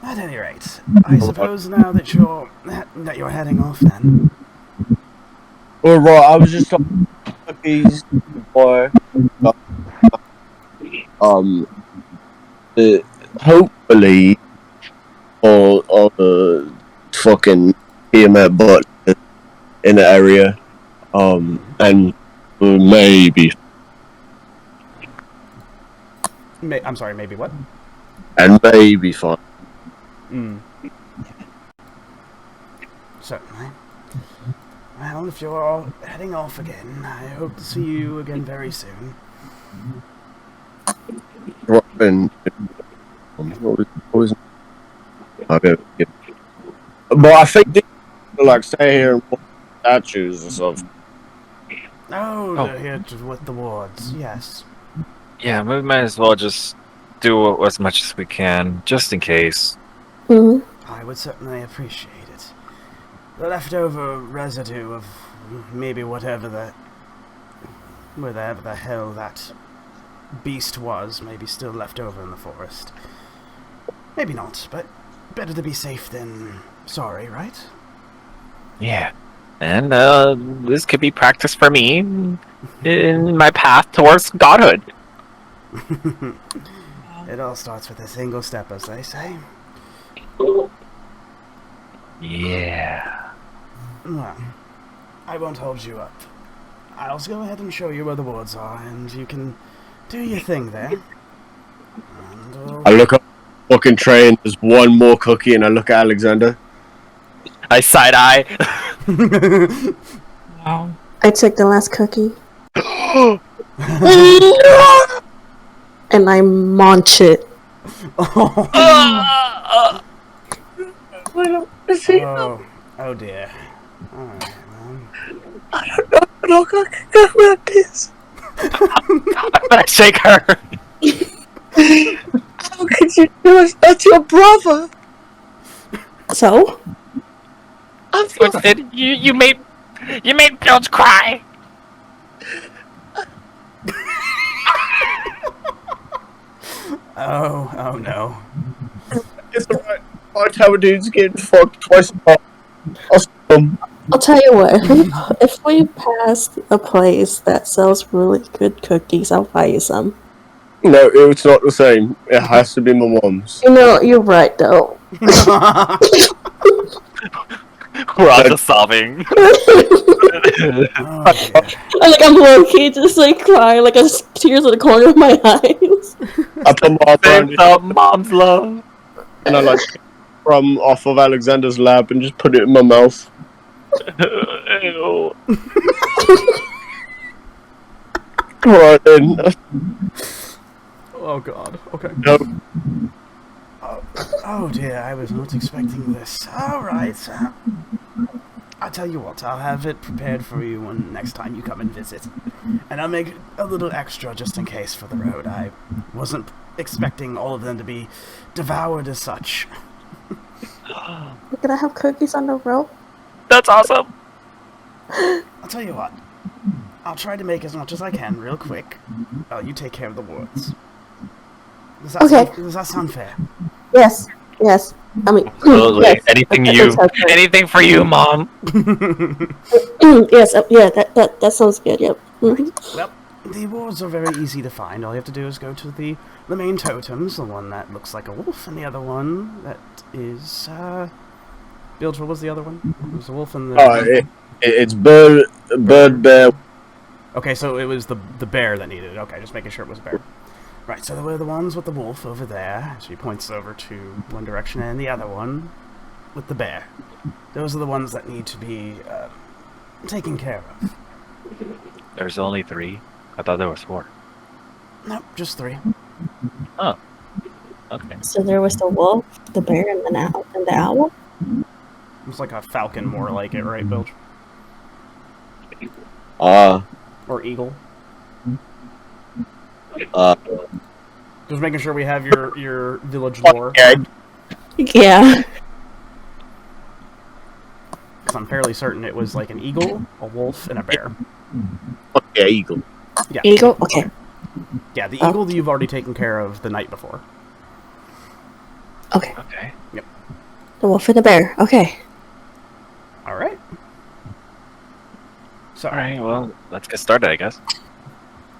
At any rate, I suppose now that you're heading off, then. Alright, I was just talking cookies before. Hopefully, or fucking Tiamat butt in the area. And maybe, I'm sorry, maybe what? and maybe fine. Certainly. Well, if you're all heading off again, I hope to see you again very soon. And what was okay. But I think they like stay here and put statues and stuff. Oh, they're here with the wards, yes. Yeah, we might as well just do as much as we can, just in case. I would certainly appreciate it. The leftover residue of maybe whatever the hell that beast was, maybe still left over in the forest. Maybe not, but better to be safe than sorry, right? Yeah. And this could be practice for me in my path towards godhood. It all starts with a single step, as they say. Yeah. Well, I won't hold you up. I'll go ahead and show you where the wards are, and you can do your thing there. And, I look up the fucking tray and there's one more cookie, and I look at Alexander. I side eye. Wow. I took the last cookie. And I munch it. Oh dear. Alright, Look, I can go like this. I shake her. How could you do it? That's your brother. So? You made Bilge cry. Oh no. It's alright. My tower dude's getting fucked twice a month. I'll tell you what, if we pass a place that sells really good cookies, I'll buy you some. No, it's not the same. It has to be my mom's. You know, you're right though. We're all just sobbing. I'm low-key just like crying, like tears in the corner of my eyes. I put my arm around Mom's love. and I like from off of Alexander's lap and just put it in my mouth. Ew. Right then. Oh god, okay. No. Oh dear, I was not expecting this. Alright, I'll tell you what, I'll have it prepared for you when next time you come and visit. And I'll make a little extra just in case for the road. I wasn't expecting all of them to be devoured as such. We're gonna have cookies on the road? That's awesome. I'll tell you what, I'll try to make as much as I can real quick. You take care of the wards. Does that sound fair? Yes. I mean, Absolutely. yes. Anything for you, Mom. Yes, yeah, that sounds good, yep. Well, the wards are very easy to find. All you have to do is go to the main totems, the one that looks like a wolf, and the other one that is, Bilge, what was the other one? It was a wolf and the... It's bird, bear. Okay, so it was the bear that needed it. Okay, just making sure it was a bear. Right, so there were the ones with the wolf over there. She points over to one direction, and the other one with the bear. Those are the ones that need to be taken care of. There's only 3. I thought there was 4. Nope, just 3. Oh. Okay. So there was the wolf, the bear, and the owl? It's like a falcon, more like it, right, Bilge? Or eagle. Just making sure we have your village lore. Yeah. Because I'm fairly certain it was like an eagle, a wolf, and a bear. Yeah, eagle. Yeah. Eagle? Okay. Yeah, the eagle you've already taken care of the night before. Okay. Okay. Yep. The wolf and the bear. Okay. Alright. So, Alright, well, let's get started, I guess.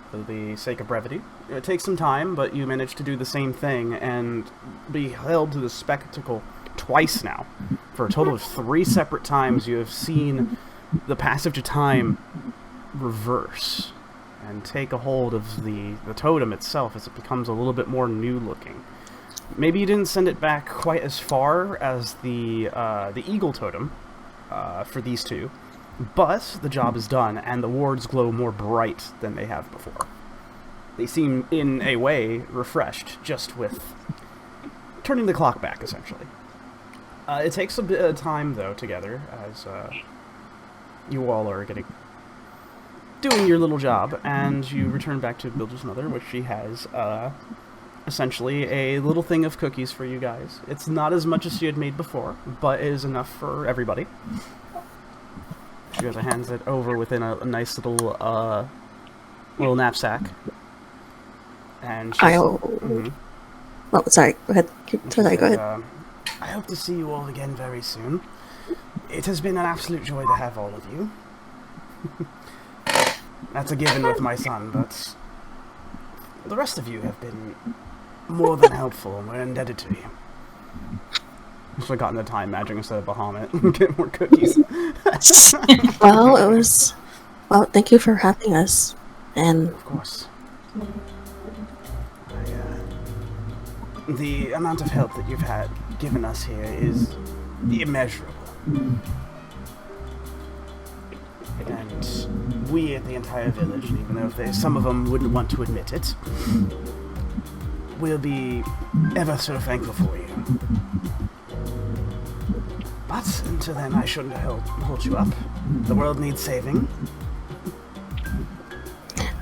for the sake of brevity, it takes some time, but you manage to do the same thing and be held to the spectacle twice now. For a total of 3 separate times, you have seen the passage of time reverse and take a hold of the totem itself as it becomes a little bit more new looking. Maybe you didn't send it back quite as far as the eagle totem for these two, but the job is done, and the wards glow more bright than they have before. They seem, in a way, refreshed, just with turning the clock back, essentially. It takes a bit of time, though, together, as you all are doing your little job, and you return back to Bilge's mother, which she has essentially a little thing of cookies for you guys. It's not as much as she had made before, but it is enough for everybody. She goes and hands it over within a nice little knapsack. And she's... Oh, sorry. Go ahead. Sorry, go ahead. I hope to see you all again very soon. It has been an absolute joy to have all of you. That's a given with my son, but the rest of you have been more than helpful, and we're indebted to you. I should have gotten the time magic instead of Bahamut and get more cookies. Well, thank you for having us. And of course. The amount of help that you've given us here is immeasurable. And we at the entire village, even though some of them wouldn't want to admit it, will be ever so thankful for you. But until then, I shouldn't hold you up. The world needs saving.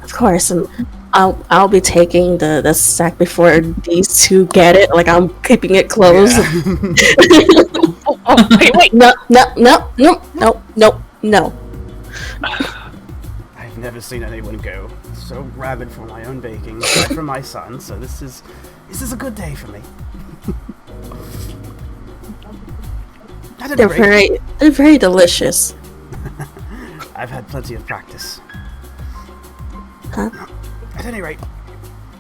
of course, and I'll be taking the sack before these two get it. Like, I'm keeping it closed. Wait. No. I've never seen anyone go so rabid for my own baking, aside from my son, so this is a good day for me. They're very delicious. I've had plenty of practice. Huh? At any rate,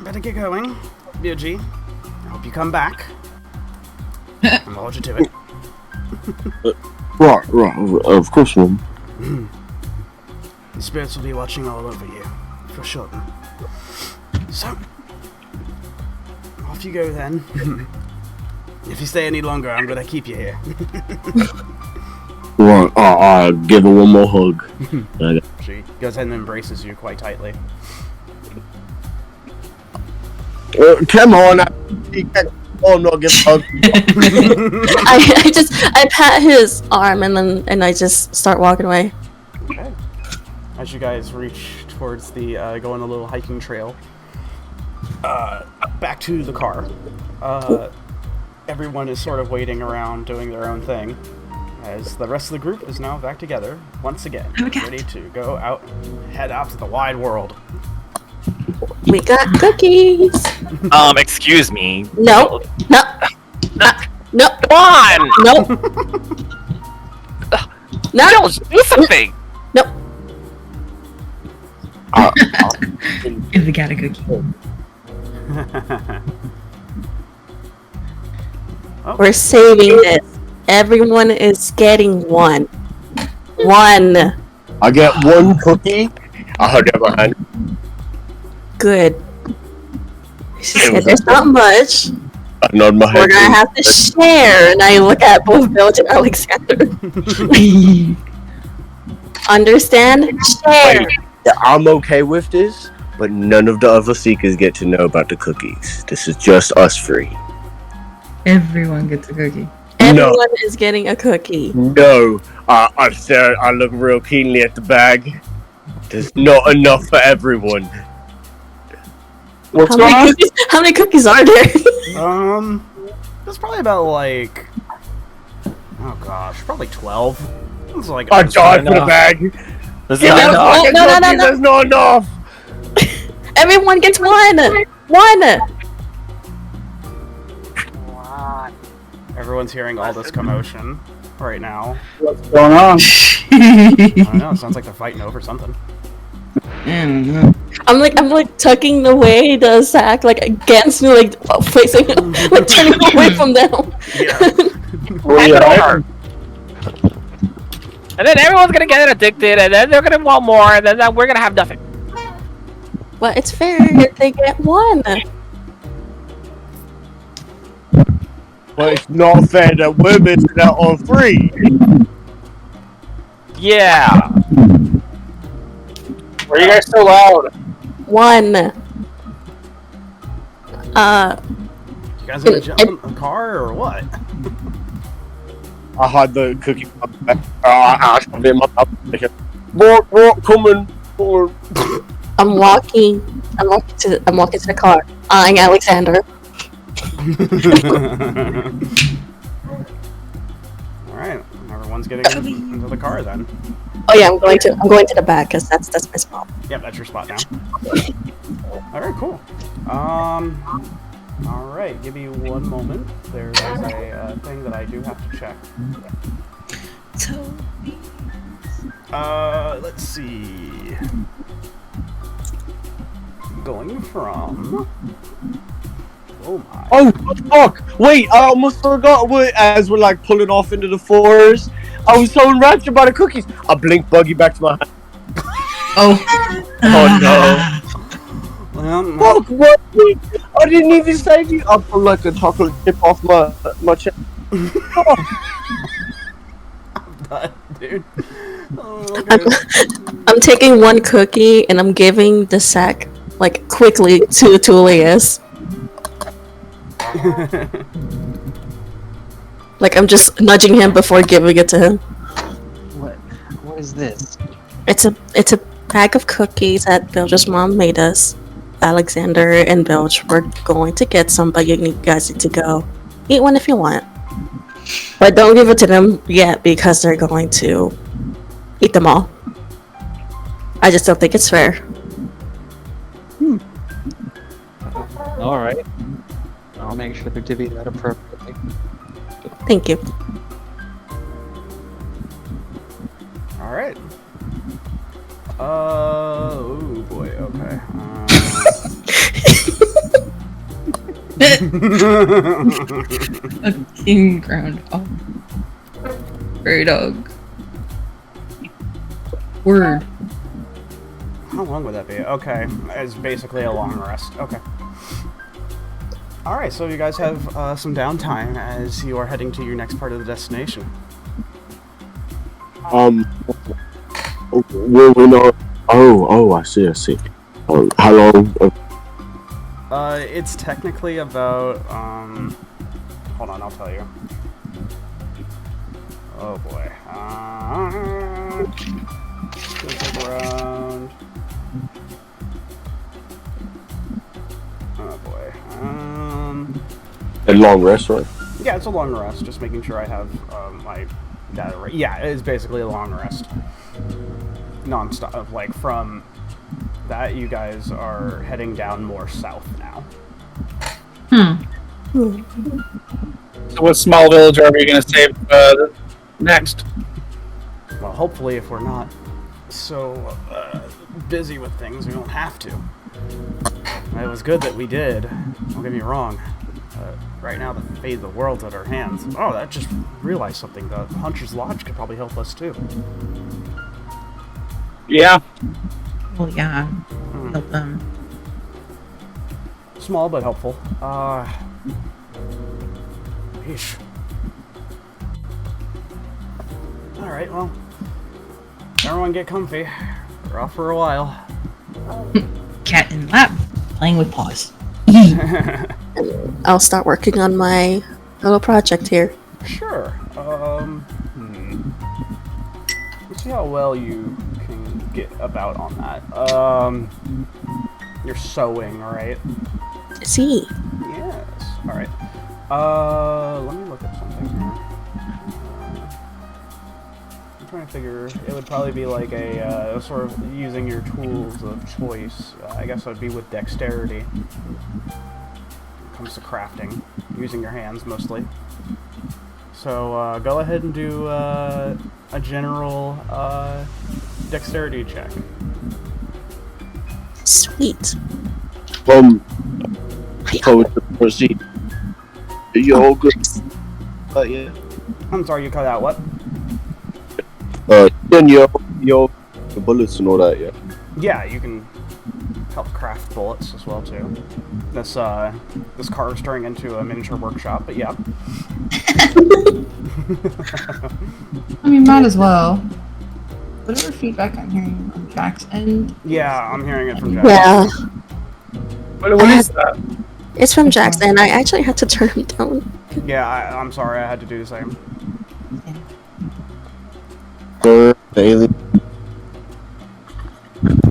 better get going. BG, I hope you come back. I'll hold you to it. Right, of course, Mum. The spirits will be watching all over you, for sure. So, off you go then. If you stay any longer, I'm gonna keep you here. Right, I'll give her one more hug. She goes ahead and embraces you quite tightly. Come on, not give a hug. I pat his arm and I just start walking away. Okay. As you guys reach towards the go on a little hiking trail, back to the car. Everyone is sort of waiting around, doing their own thing, as the rest of the group is now back together once again, ready to go out, head out to the wide world. We got cookies. Excuse me. No. Come on! No. No. Do something. No. If we got a cookie. We're saving this. Everyone is getting one. One. I get one cookie. I hug out my hand. Good. She said there's not much. I nod my head. We're gonna have to share. And I look at both Bilge and Alexander. Understand? Share. Wait, yeah, I'm okay with this, but none of the other seekers get to know about the cookies. This is just us three. Everyone gets a cookie. Everyone is getting a cookie. No, I stare. I look real keenly at the bag. There's not enough for everyone. What's going on? How many cookies are there? There's probably about like, oh gosh, probably 12. It's like I died for the bag. There's There's not enough. Everyone gets one. One. Everyone's hearing all this commotion right now. What's going on? I don't know. It sounds like they're fighting over something. I'm like tucking away the sack like against me, like facing, like turning away from them. Yeah. And then everyone's gonna get addicted, and then they're gonna want more, and then we're gonna have nothing. Well, it's fair if they get one. But it's not fair that we're missing out on 3. Yeah. Why are you guys so loud? One. You guys gonna jump in the car or what? I had the cookie. I shoved it in my mouth. More, coming. More. I'm walking to the car, eyeing Alexander. Alright, everyone's getting into the car then. Oh yeah, I'm going to the back because that's my spot. Yep, that's your spot now. Alright, cool. Alright, give me one moment. There is a thing that I do have to check. Let's see. Going from... Oh my. Oh, fuck! Wait, I almost forgot. As we're like pulling off into the forest, I was so enraptured by the cookies. I blinked Buggy back to my hand. Oh. Oh no. Well, Fuck, what? I didn't even save you. I pulled like a chocolate chip off my chest. I'm done, dude. Oh, I'm, okay. I'm taking one cookie and I'm giving the sack like quickly to Tulius. Like I'm just nudging him before giving it to him. What is this? It's a bag of cookies that Bilge's mom made us. Alexander and Bilge were going to get some, but you guys need to go eat one if you want. But don't give it to them yet because they're going to eat them all. I just don't think it's fair. All right. I'll make sure to divvy that appropriately. Thank you. Alright. Oh boy, okay. Fucking groundhog. Prairie dog. Word. How long would that be? Okay, it's basically a long rest. Okay. Alright, so you guys have some downtime as you are heading to your next part of the destination. Will we know? Oh, I see. How long? It's technically about, hold on, I'll tell you. Oh boy. It's gonna take around... Oh boy. A long rest, right? Yeah, it's a long rest, just making sure I have, my data right. Yeah, it is basically a long rest. Non-stop, like, from that, you guys are heading down more south now. So what small village are we going to save next? Well, hopefully if we're not so busy with things, we don't have to. It was good that we did, don't get me wrong. Right now, the fate of the world's at our hands. Oh, I just realized something. The Hunter's Lodge could probably help us, too. Yeah. Well, yeah. Help them. Small, but helpful. Yeesh. Alright, well. Everyone get comfy. We're off for a while. Cat in lap. Playing with paws. I'll start working on my little project here. Sure. Let's see how well you can get about on that. You're sewing, right? See. Yes. Alright. Let me look at something here. I'm trying to figure... It would probably be like a sort of using your tools of choice. I guess it would be with dexterity. When it comes to crafting. Using your hands, mostly. So, go ahead and do a general dexterity check. Sweet. So to proceed. You all good? Yeah. I'm sorry, you cut out what? And your bullets and all that, yeah. Yeah, you can help craft bullets as well too. This car is turning into a miniature workshop, but yeah. I mean, might as well. Whatever feedback I'm hearing on Jack's end. Yeah, I'm hearing it from Jack. Yeah, What is that? it's from Jackson. I actually had to turn him down. Yeah, I'm sorry, I had to do the same. Alien.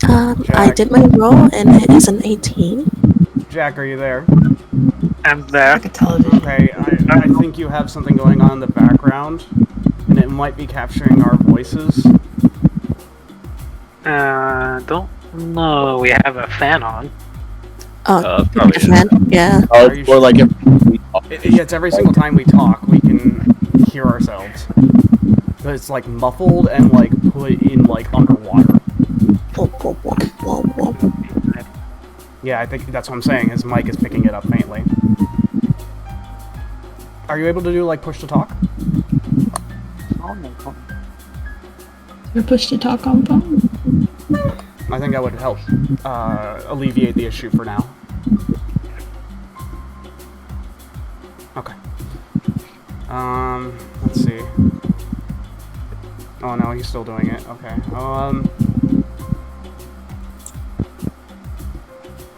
I did my roll and it is an 18. Jack, are you there? I'm there. Like a television. Okay, I think you have something going on in the background, and it might be capturing our voices. Don't know. We have a fan on. Oh, Probably. fan. Yeah. Are you Or like It's every single time we talk, we can hear ourselves. But it's like muffled and like put in like underwater. Yeah, I think that's what I'm saying. His mic is picking it up faintly. Are you able to do like push to talk? Your push to talk on phone. I think that would help alleviate the issue for now. Okay. Let's see. Oh no, he's still doing it. Okay.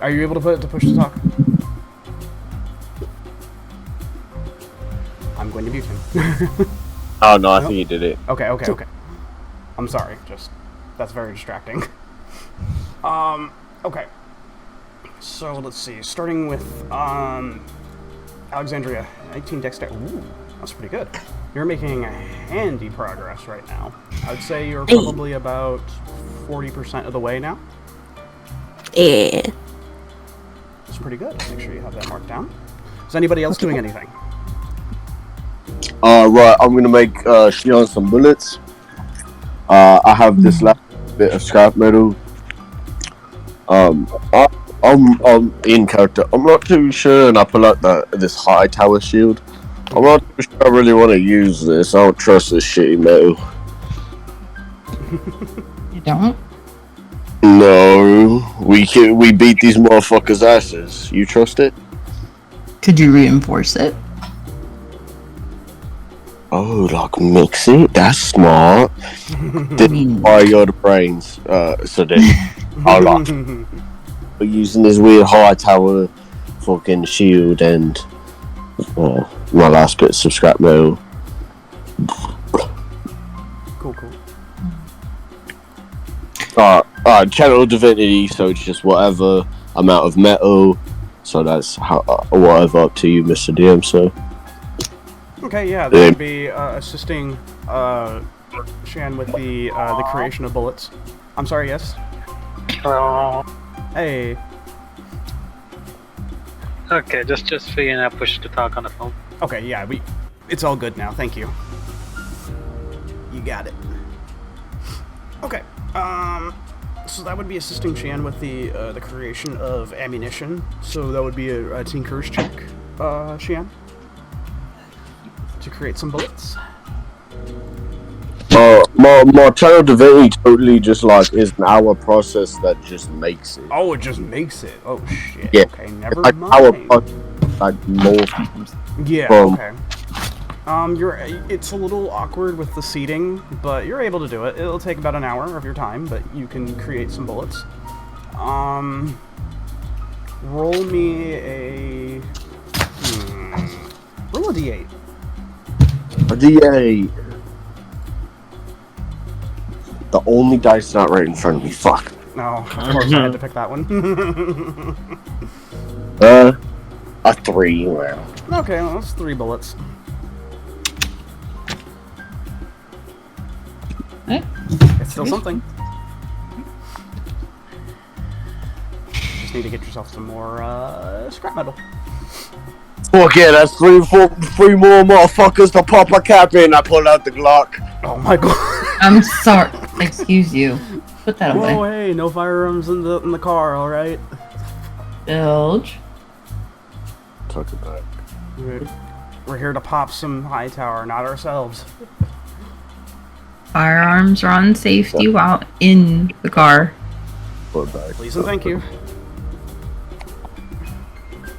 Are you able to put it to push to talk? I'm going to mute him. Oh no, I think you did it. Okay. I'm sorry. Just that's very distracting. Okay. So let's see. Starting with Alexandria, 19 dexterity. Ooh, that's pretty good. You're making handy progress right now. I'd say you're probably about 40% of the way now. Yeah. That's pretty good. Make sure you have that marked down. Is anybody else doing anything? Right, I'm gonna make Xian some bullets. I have this last bit of scrap metal. I'm in character. I'm not too sure, and I pull out this high tower shield. I'm not too sure I really want to use this. I don't trust this shitty metal. You don't? No, we beat these motherfuckers' asses. You trust it? Could you reinforce it? Oh, like mix it? That's smart. Didn't buy you the brains. So then, I like. We're using this weird high tower fucking shield and my last bit of scrap metal. Cool. Channel divinity, so it's just whatever amount of metal. So that's how whatever up to you, Mr. DM. So. Okay, yeah, that would be assisting Xian with the creation of bullets. I'm sorry, yes? Oh. Hey. Okay, just figuring out push to talk on the phone. Okay, yeah, it's all good now, thank you. You got it. Okay, so that would be assisting Xian with the creation of ammunition. So that would be a tinker's check, Xian, to create some bullets. My channel divinity totally just like is an hour process that just makes it. Oh, it just makes it. Oh shit. Yeah. Okay, never Like mind. hour process, like more. Yeah. Okay. It's a little awkward with the seating, but you're able to do it. It'll take about an hour of your time, but you can create some bullets. Roll me a. Roll a d8. A D8. The only dice not right in front of me. Fuck. No, of course I had to pick that one. A 3. Wow. Okay, well, that's 3 bullets. Hey. It's still something. Just need to get yourself some more scrap metal. Fuck yeah, that's 3 more motherfuckers to pop a cap in. I pull out the Glock. Oh my god. I'm sorry. Excuse you. Put that away. Whoa, hey, no firearms in the car, alright? Bilge. Talk about We're here to pop some high tower, not ourselves. firearms are on safety while in the car. Please and thank you.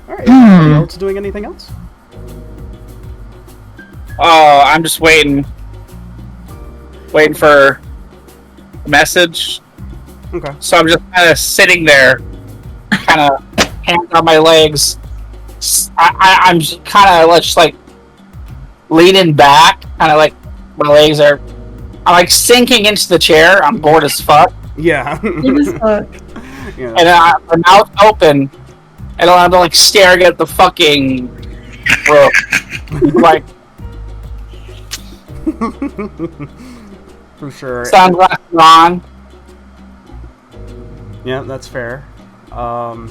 Alright, anybody else doing anything else? Oh, I'm just waiting for a message. Okay. So I'm just kind of sitting there, kind of hands on my legs. I'm kind of just like leaning back, kind of like my legs are. I'm like sinking into the chair. I'm bored as fuck. Yeah. Fuck. Yeah. And my mouth open, and I'm like staring at the fucking room, like For sure. sunglasses on. Yeah, that's fair. Yeah,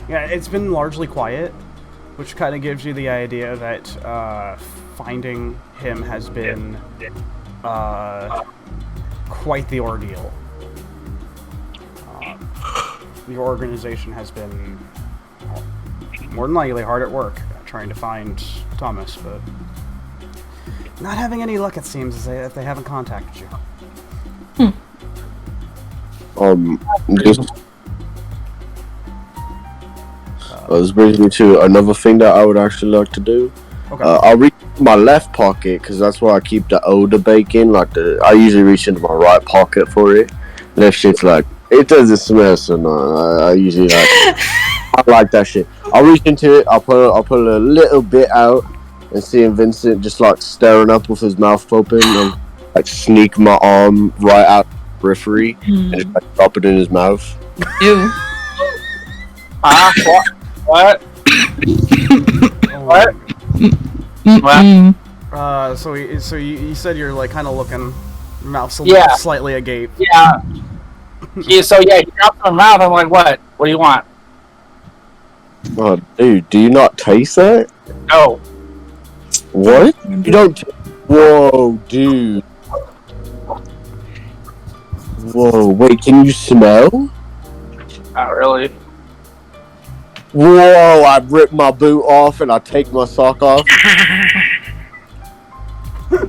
it's been largely quiet, which kind of gives you the idea that finding him has been quite the ordeal. Your organization has been more than likely hard at work trying to find Thomas, but not having any luck, it seems, if they haven't contacted you. Just this brings me to another thing that I would actually like to do. Okay. I'll reach my left pocket because that's where I keep the older bacon. I usually reach into my right pocket for it. Left shit's like it doesn't smell so nice. I usually like I like that shit. I'll reach into it. I'll pull a little bit out and seeing Vincent just like staring up with his mouth open and like sneak my arm right out the periphery and just like drop it in his mouth. Ew. What? What? So you said you're like kind of looking, mouth's slightly agape. Yeah. He dropped my mouth. I'm like, what? What do you want? Oh, dude, do you not taste that? No. What? You don't? Whoa, dude. Whoa, wait, can you smell? Not really. Whoa, I rip my boot off and I take my sock off.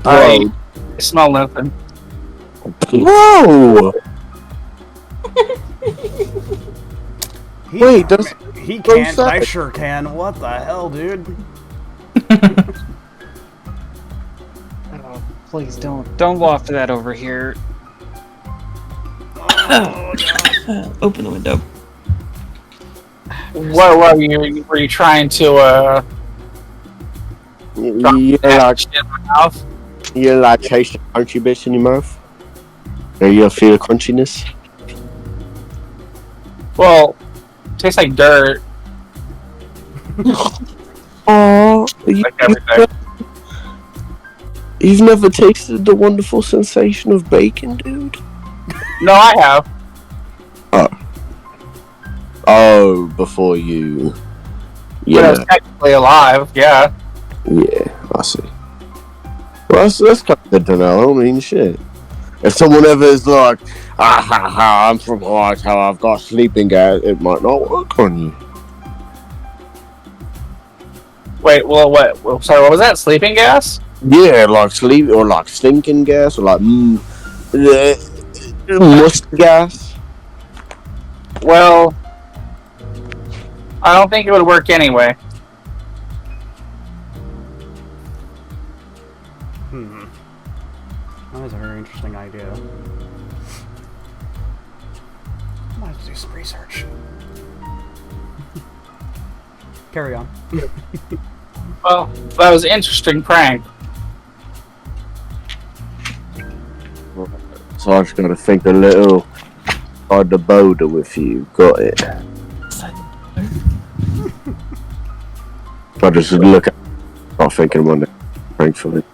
I smell nothing. Whoa! Wait, does he can't, but I sure can. What the hell, dude? Oh, please don't go after that over here. Open the window. What were you trying to shit in my mouth? You like taste the crunchy bits in your mouth? Or you feel the crunchiness? Well, it tastes like dirt. Oh, Like everything. you've never tasted the wonderful sensation of bacon, dude? No, I have. Oh, before you... But I was technically alive, yeah. Yeah, I see. Well, that's kind of good to know. I mean, shit. If someone ever is like, I'm from Whitehall, I've got sleeping gas, it might not work on you. Wait, well, what? Sorry, what was that? Sleeping gas? Yeah, like sleep or like stinking gas or like must gas. Well, I don't think it would work anyway. That is a very interesting idea. I might have to do some research. Carry on. Well, that was an interesting prank. So I just gotta think a little on the border with you. Got it. I just look at I'm thinking one day, thankfully.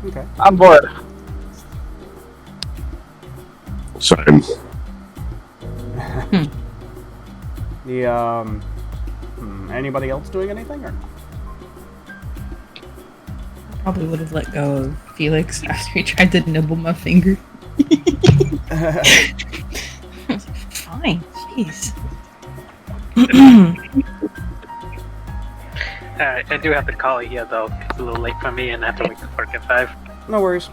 Okay. I'm bored. Same. Anybody else doing anything? Or? Probably would have let go of Felix after he tried to nibble my finger. I was like, fine, jeez. I do have to call it here though. It's a little late for me, and I have to wake up for at 5. No worries.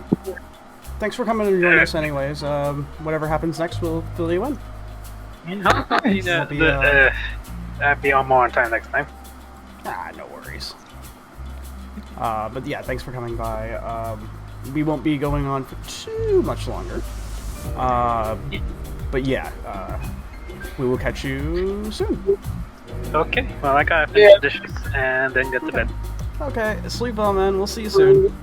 Thanks for coming and joining us anyways. Whatever happens next, we'll fill you in. I'll be on more on time next time. No worries. But yeah, thanks for coming by. We won't be going on for too much longer. But yeah, we will catch you soon. Okay, well, I gotta finish the dishes and then get to bed. Okay, sleep well, man. We'll see you soon.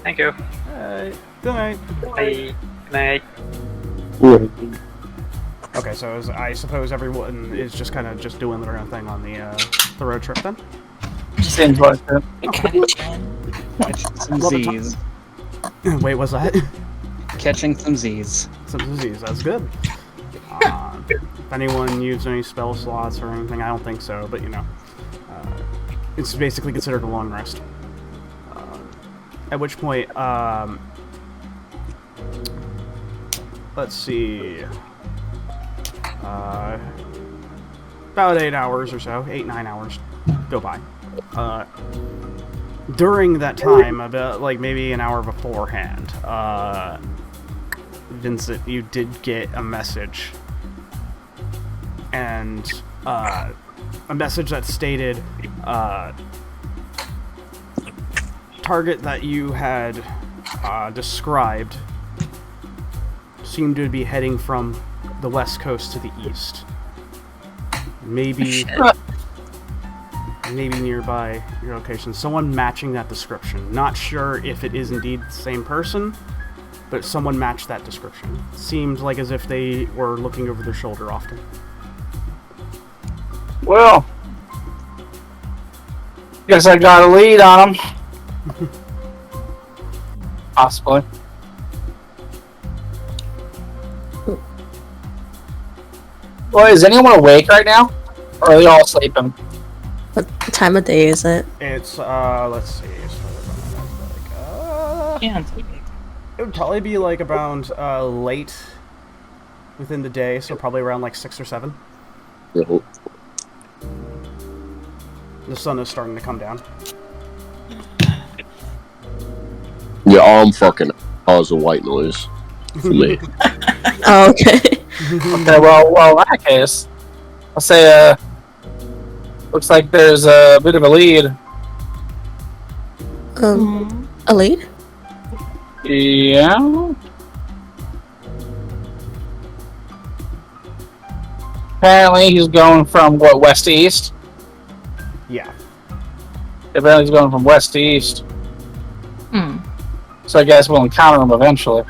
Thank you. Alright, good night. Bye. Good night. Okay, so I suppose everyone is just kind of just doing their own thing on the road trip then? Seems like it. Catching some Love it. Z's. Wait, what's that? Catching some Z's. Some disease, that's good. If anyone used any spell slots or anything, I don't think so, but you know. It's basically considered a long rest. At which point, let's see. About 8 hours or so, 8-9 hours go by. During that time, about like maybe an hour beforehand, Vincent, you did get a message, and a message that stated target that you had described seemed to be heading from the west coast to the east. Maybe nearby your location. Someone matching that description. Not sure if it is indeed the same person, but someone matched that description. Seemed like as if they were looking over their shoulder often. Well, guess I got a lead on him. Possibly. Well, is anyone awake right now? Or are they all sleeping? What time of day is it? It's, let's see. Yeah. It would probably be like around late within the day, so probably around like 6 or 7. Mhm. The sun is starting to come down. Yeah, I'm fucking cause a white noise for me. Oh, okay. Okay, well, in that case, I'll say, looks like there's a bit of a lead. A lead? Yeah. Apparently he's going from, what, west to east? Yeah. Apparently he's going from west to east. So I guess we'll encounter him eventually.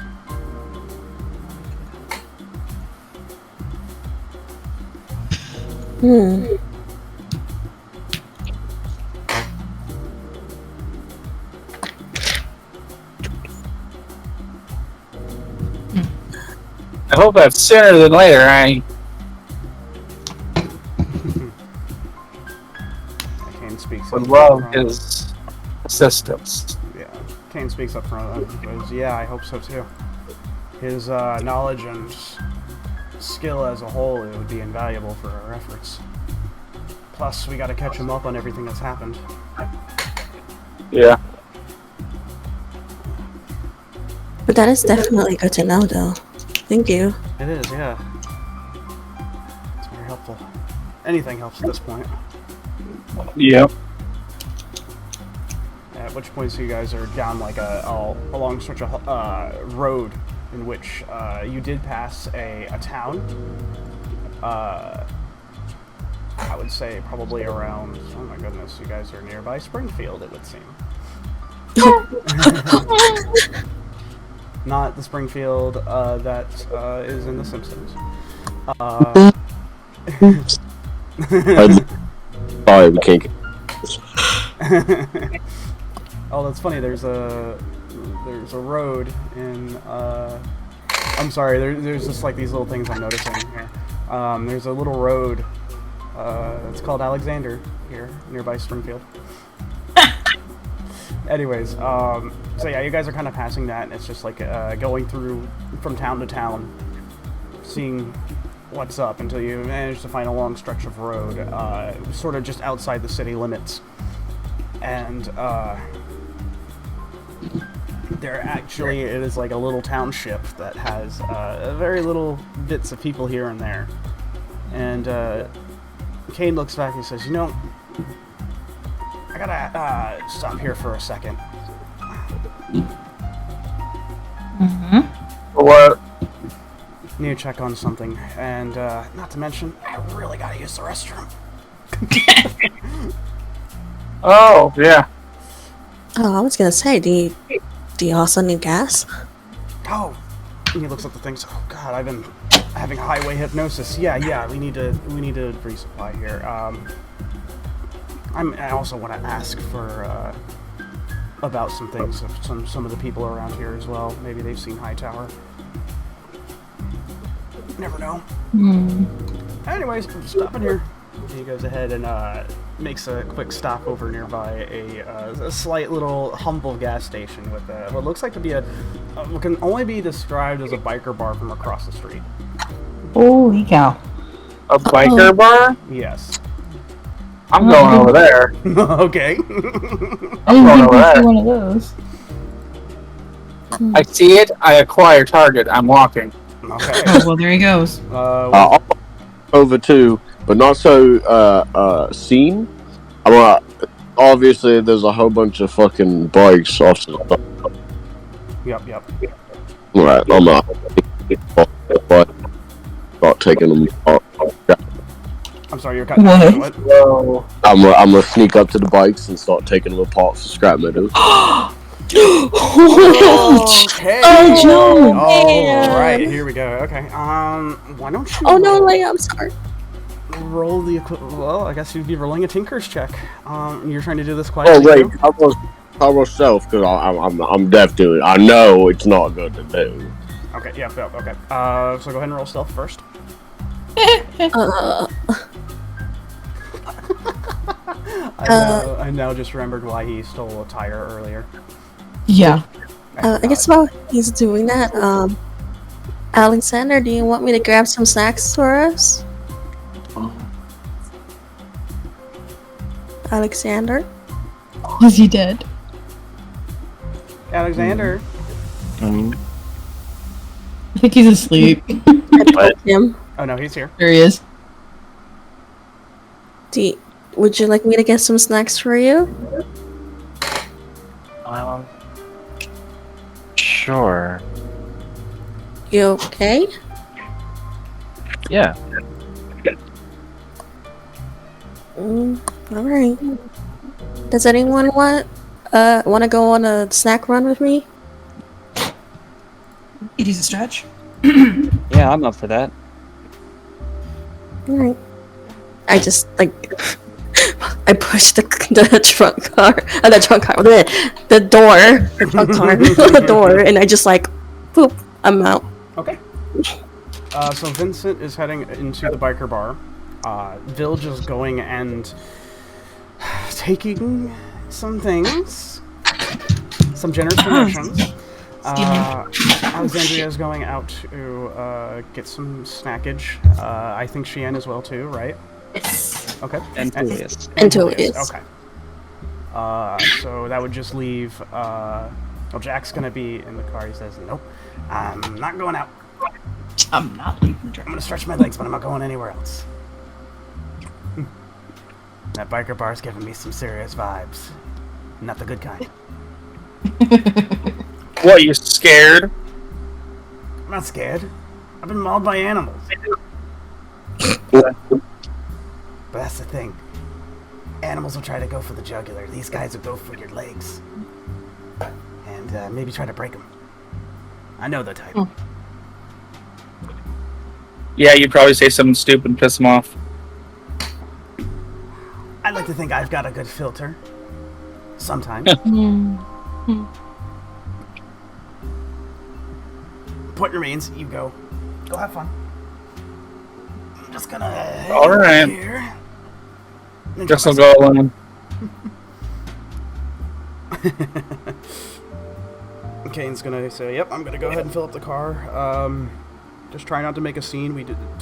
I hope that's sooner than later. Kane speaks Would up love front. his assistance. Yeah, Kane speaks up front and goes, yeah, I hope so too. His knowledge and skill as a whole, it would be invaluable for our efforts. Plus, we gotta catch him up on everything that's happened. Yeah. But that is definitely good to know, though. Thank you. It is, yeah. It's very helpful. Anything helps at this point. Yep. At which point, so you guys are down like a long stretch of road in which you did pass a town. I would say probably around, oh my goodness, you guys are nearby Springfield, it would seem. Not the Springfield that is in The Simpsons. Sorry, we can't get Oh, that's funny. There's a road in. I'm sorry. There's just like these little things I'm noticing here. There's a little road. It's called Alexander here, nearby Springfield. Anyways, so yeah, you guys are kind of passing that, and it's just like going through from town to town, seeing what's up until you manage to find a long stretch of road, sort of just outside the city limits. and it is like a little township that has very little bits of people here and there. And Kane looks back and says, "You know, I gotta stop here for a second." Mm-hmm. What? Need to check on something, and not to mention, I really gotta use the restroom. Oh, yeah. Oh, I was gonna say, do you also need gas? Oh, and he looks at the things. Oh God, I've been having highway hypnosis. Yeah, we need to resupply here. I also want to ask for about some things of some of the people around here as well. Maybe they've seen Hightower. Never know. Anyways, I'm stopping here. He goes ahead and makes a quick stop over nearby a slight little humble gas station with what looks like to be what can only be described as a biker bar from across the street. Holy cow. A biker bar? Yes. I'm going over there. Okay. I didn't think we'd see one of those. I see it. I acquire target. I'm walking. Okay. Oh, well, there he goes. Over too, but not so seen. Obviously, there's a whole bunch of fucking bikes off to the side. Yep. Right, I'm not taking them apart. I'm sorry, you're cutting. What? Whoa. I'm gonna sneak up to the bikes and start taking them apart for scrap metal. Okay. Oh, Joe! All right, here we go. Okay. Why don't you? Oh no, Leia, I'm sorry. Roll the equipment. Well, I guess you'd be rolling a Tinker's check. You're trying to do this quietly. Oh wait, too? I was self because I'm deaf to it. I know it's not good to do. Okay. Yeah. Okay. So go ahead and roll stealth first. I now just remembered why he stole a tire earlier. Yeah. I guess while he's doing that, Alexander, do you want me to grab some snacks for us? Alexander? Was he dead? Alexander. I think he's asleep. I told him. Oh no, he's here. There he is. Would you like me to get some snacks for you? Sure. You okay? Yeah. Alright. Does anyone want to go on a snack run with me? It is a stretch. Yeah, I'm up for that. Alright. I just, I pushed the trunk car, the trunk car, the door, and I just poop, I'm out. Okay. So Vincent is heading into the biker bar. Bilg is going and taking some things, some generous donations. Alexandria is going out to get some snackage. I think Xian as well too, right? Yes. Okay. And Tulius. And Tulius. Okay. So that would just leave. Well, Jack's gonna be in the car. He says, "Nope, I'm not going out. I'm not leaving the I'm train. gonna stretch my legs, but I'm not going anywhere else." That biker bar's giving me some serious vibes. Not the good kind. What, you scared? I'm not scared. I've been mauled by animals. But that's the thing. Animals will try to go for the jugular. These guys will go for your legs. And maybe try to break them. I know the type. Yeah, you'd probably say something stupid and piss them off. I like to think I've got a good filter. Sometimes. Point remains. You go. Go have fun. I'm just gonna head Alright. here. Enjoy Guess I'll myself. go alone. Kane's gonna say, "Yep, I'm gonna go ahead and fill up the car. Just try not to make a scene.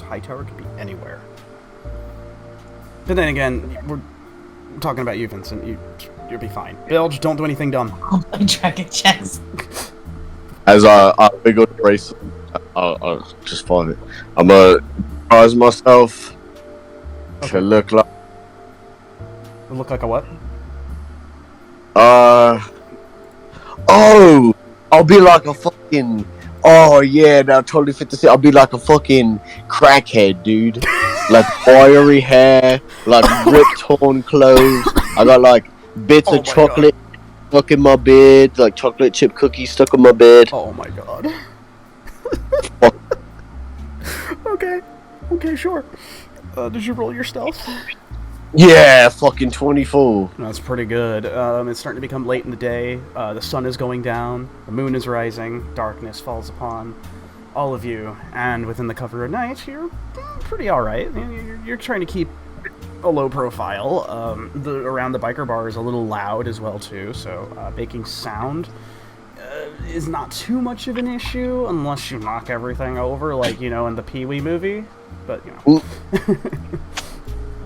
Hightower could be anywhere. But then again, we're talking about you, Vincent. You'll be fine. Bilge, don't do anything dumb. Oh, my dragon chest. As I wiggle the bracelet, I'll just find it. I'm gonna surprise myself to look like. Look like a what? Oh, I'll be like a fucking. Oh yeah, that totally fit the scene. I'll be like a fucking crackhead, dude. Like wiry hair, like ripped torn clothes. I got like bits of chocolate stuck in my beard, like chocolate chip cookies stuck in my beard. Oh my god. Okay, sure. Did you roll your stealth? Yeah, fucking 24. That's pretty good. It's starting to become late in the day. The sun is going down. The moon is rising. Darkness falls upon all of you. And within the cover of night, you're pretty alright. You're trying to keep a low profile. Around the biker bar is a little loud as well, too. So making sound is not too much of an issue unless you knock everything over, like, you know, in the Pee-wee movie. But, you know.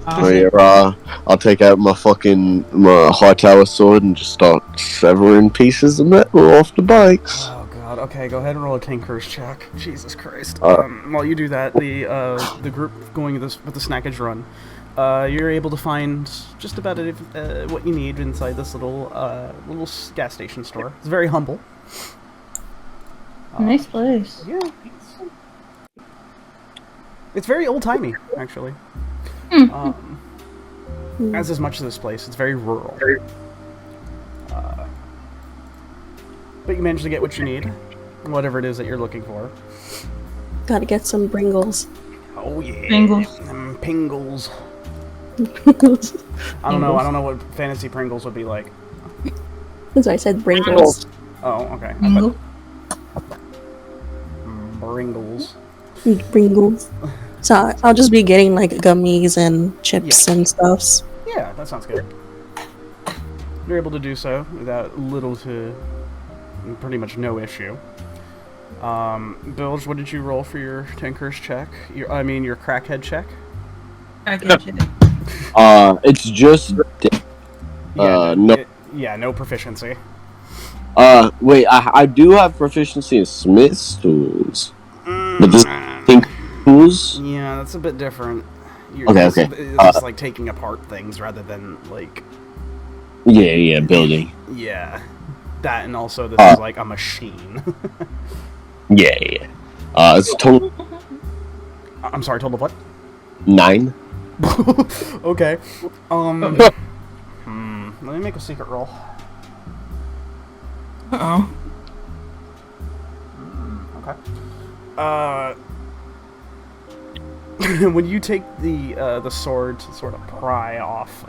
I'll take out my high tower sword and just start severing pieces of metal off the bikes. Oh god. Okay, go ahead and roll a tinker's check. Jesus Christ. While you do that, the group going with the snackage run, you're able to find just about what you need inside this little gas station store. It's very humble. Nice place. Yeah. It's very old-timey, actually. As is much of this place. It's very rural. But you managed to get what you need. Whatever it is that you're looking for. Gotta get some Pringles. Oh yeah. Pringles. Pringles. I don't know what fantasy Pringles would be like. That's why I said Pringles. Oh, okay. Pringle. Pringles. Pringles. So I'll just be getting like gummies and chips and stuffs. Yeah, that sounds good. You're able to do so without little to pretty much no issue. Bilge, what did you roll for your tinker's check? Your crackhead check? Crackhead check. It's just no proficiency. Wait, I do have proficiency in smith's tools. But this tools? Yeah, that's a bit different. Okay. It's like taking apart things rather than like. Yeah, building. Yeah, that and also this is like a machine. Yeah. It's total. I'm sorry, total of what? 9. Okay. Let me make a secret roll. Uh-oh. Okay. When you take the sword to sort of pry off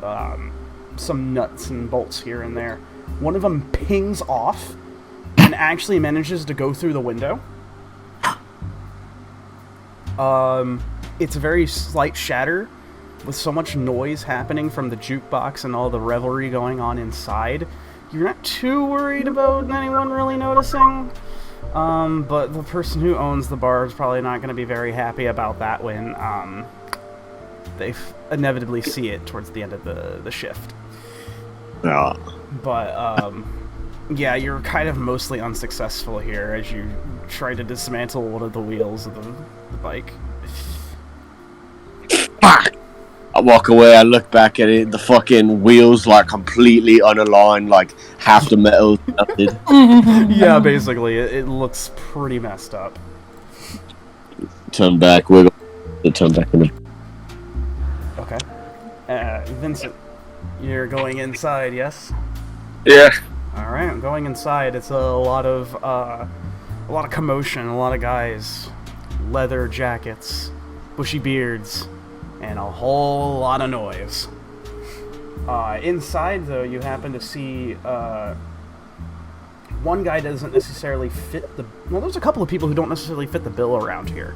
some nuts and bolts here and there, one of them pings off and actually manages to go through the window. It's a very slight shatter with so much noise happening from the jukebox and all the revelry going on inside. You're not too worried about anyone really noticing. But the person who owns the bar is probably not going to be very happy about that when they inevitably see it towards the end of the shift. Yeah. But yeah, you're kind of mostly unsuccessful here as you try to dismantle one of the wheels of the bike. I walk away, I look back at it, the fucking wheels like completely unaligned, like half the metal melted. Yeah, basically, it looks pretty messed up. Turn back, wiggle, turn back in. Okay. Vincent, you're going inside, yes? Yeah. Alright, I'm going inside. It's a lot of commotion, a lot of guys, leather jackets, bushy beards, and a whole lot of noise. Inside, though, you happen to see one guy doesn't necessarily fit the... Well, there's a couple of people who don't necessarily fit the bill around here.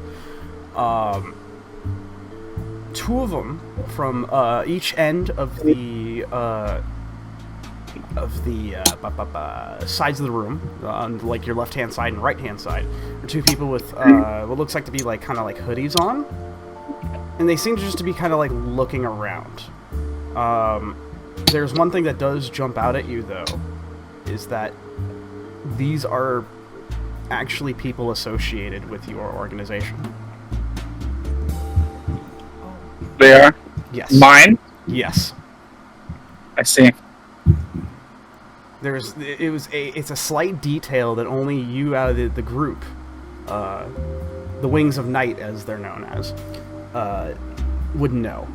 Two of them from each end of the sides of the room, on like your left-hand side and right-hand side, are two people with what looks like to be like kind of like hoodies on. And they seem just to be kind of like looking around. There's one thing that does jump out at you, though, is that these are actually people associated with your organization. They are? Yes. Mine? Yes. I see. It's a slight detail that only you out of the group, the Wings of Night, as they're known as, would know.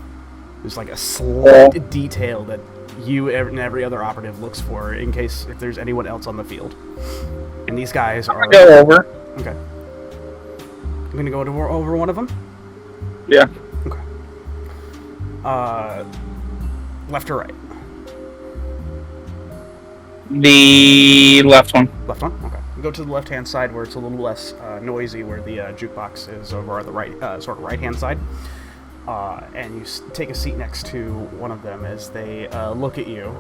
There's like a slight detail that you and every other operative looks for in case if there's anyone else on the field. And these guys are... Go over. Okay. I'm gonna go over one of them? Yeah. Okay. Left or right? The left one. Left one? Okay. Go to the left-hand side where it's a little less noisy, where the jukebox is over on the right, sort of right-hand side. And you take a seat next to one of them as they look at you.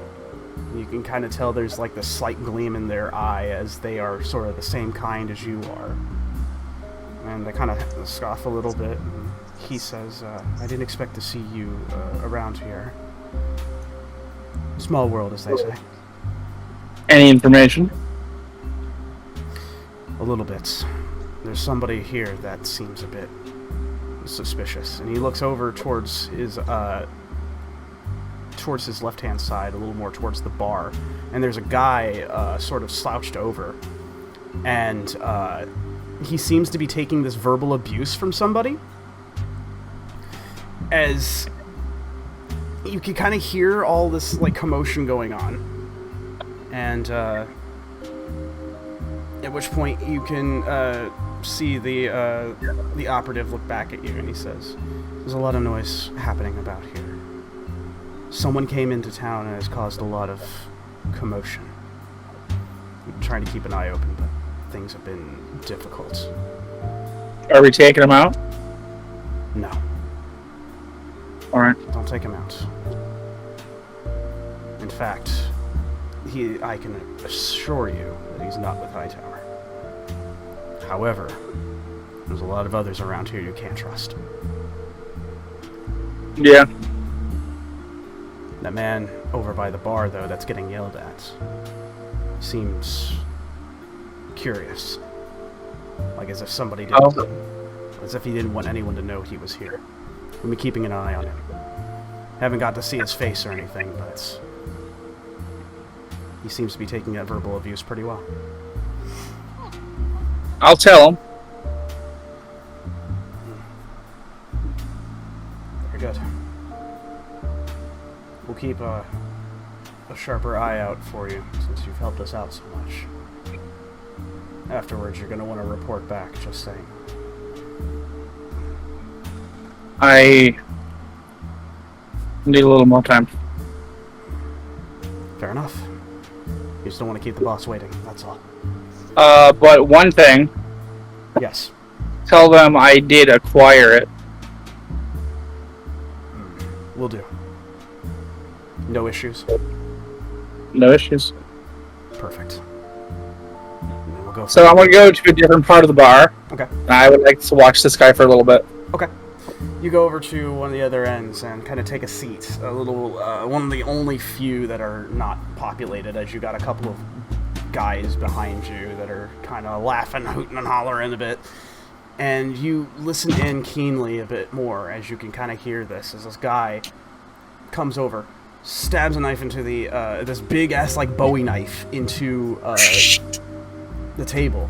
You can kind of tell there's like this slight gleam in their eye as they are sort of the same kind as you are. And they kind of scoff a little bit. And he says, I didn't expect to see you around here. Small world, as they say. Any information? A little bit. There's somebody here that seems a bit suspicious. And he looks over towards his left-hand side, a little more towards the bar. And there's a guy sort of slouched over. And he seems to be taking this verbal abuse from somebody. As you can kind of hear all this like commotion going on. And at which point you can see the operative look back at you, and he says, "There's a lot of noise happening about here. Someone came into town and has caused a lot of commotion. I'm trying to keep an eye open, but things have been difficult." Are we taking them out? No. Alright. Don't take him out. In fact, I can assure you that he's not with Hightower. However, there's a lot of others around here you can't trust. Yeah. That man over by the bar, though, that's getting yelled at, seems curious. Like as if somebody didn't... As if he didn't want anyone to know he was here. We'll be keeping an eye on him. Haven't got to see his face or anything, but... he seems to be taking that verbal abuse pretty well. I'll tell him. Very good. We'll keep a sharper eye out for you, since you've helped us out so much. Afterwards, you're going to want to report back, just saying. I need a little more time. Fair enough. You just don't want to keep the boss waiting, that's all. But one thing. Yes. Tell them I did acquire it. Will do. No issues? No issues. Perfect. And then we'll go So I'm going to go to a different part of the bar. Okay. And I would like to watch this guy for a little bit. Okay. You go over to one of the other ends and kind of take a seat. A little, one of the only few that are not populated, as you got a couple of guys behind you that are kind of laughing, hooting and hollering a bit. And you listen in keenly a bit more as you can kind of hear this, as this guy comes over, stabs a knife into the, this big-ass, like, Bowie knife into, the table.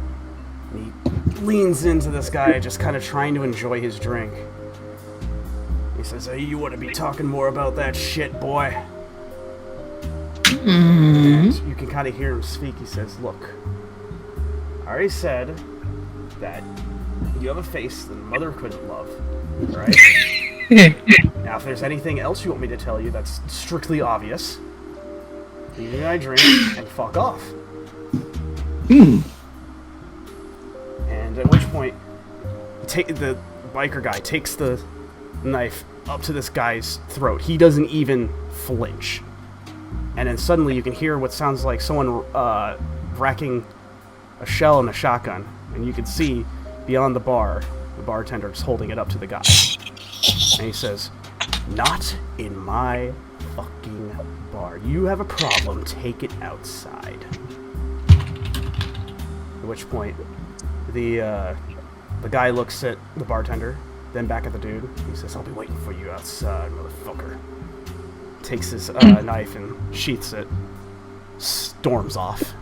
And he leans into this guy, just kind of trying to enjoy his drink. He says, "Hey, you want to be talking more about that shit, boy?" And you can kind of hear him speak. He says, "Look, I already said that you have a face that mother couldn't love, right? Now, if there's anything else you want me to tell you that's strictly obvious, eat and I drink and fuck off." And at which point, the biker guy takes the knife up to this guy's throat. He doesn't even flinch. And then suddenly you can hear what sounds like someone racking a shell in a shotgun. And you can see beyond the bar, the bartender is holding it up to the guy. And he says, "Not in my fucking bar. You have a problem, take it outside. At which point, the guy looks at the bartender, then back at the dude. He says, I'll be waiting for you outside, motherfucker. Takes his knife and sheaths it. Storms off.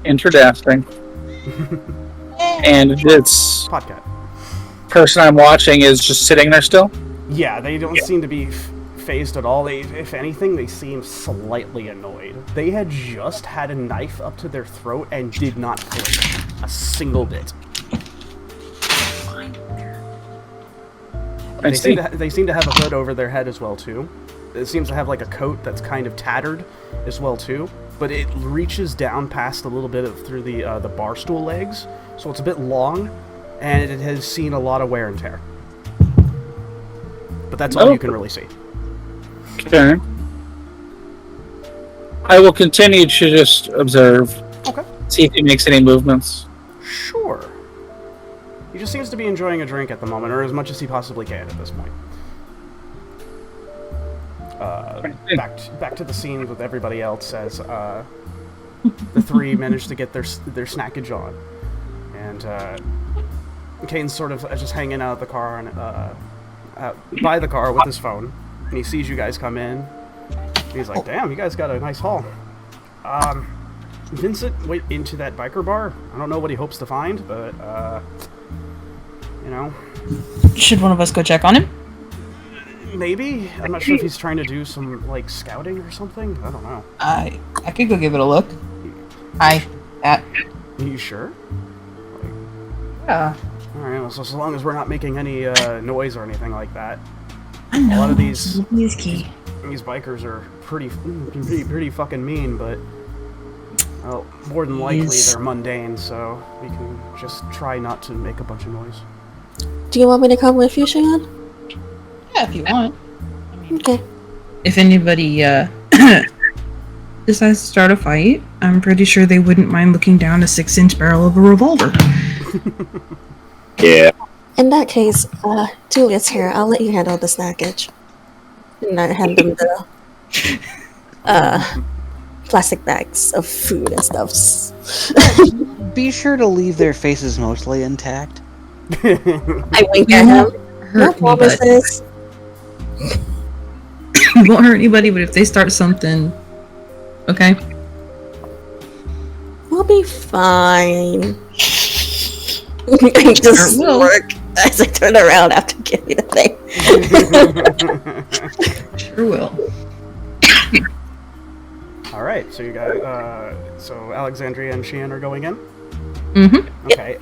Interesting. And it's Podcast. person I'm watching is just sitting there still. Yeah, they don't seem to be phased at all. They, if anything, they seem slightly annoyed. They had just had a knife up to their throat and did not flinch a single bit. They seem to have a hood over their head as well too. It seems to have like a coat that's kind of tattered as well too, but it reaches down past a little bit through the bar stool legs, so it's a bit long, and it has seen a lot of wear and tear. But that's all you can really see. Okay. I will continue to just observe. Okay. See if he makes any movements. Sure. He just seems to be enjoying a drink at the moment, or as much as he possibly can at this point. Back to the scene with everybody else as the three manage to get their snackage on, and Kane's sort of just hanging out at the car and by the car with his phone, and he sees you guys come in. He's like, "Damn, you guys got a nice haul." Vincent went into that biker bar. I don't know what he hopes to find, but you know. Should one of us go check on him? Maybe. I'm not sure if he's trying to do some, like, scouting or something. I don't know. I could go give it a look. Are you sure? Yeah. Alright, well, so as long as we're not making any noise or anything like that. I know. A lot of these key. These bikers are pretty fucking mean, but well, more than likely they're mundane, so we can just try not to make a bunch of noise. Do you want me to come with you, Xian? Yeah, if you want. Okay. If anybody decides to start a fight, I'm pretty sure they wouldn't mind looking down a 6-inch barrel of a revolver. Yeah. In that case, Tulius here. I'll let you handle the snackage. And I hand them the plastic bags of food and stuff. Be sure to leave their faces mostly intact. I wink at him. No promises. You won't hurt anybody, but if they start something, okay? We'll be fine. I just smirk as I turn around after giving the thing. Sure will. Alright, so you guys, so Alexandria and Xian are going in? Mm-hmm. Okay,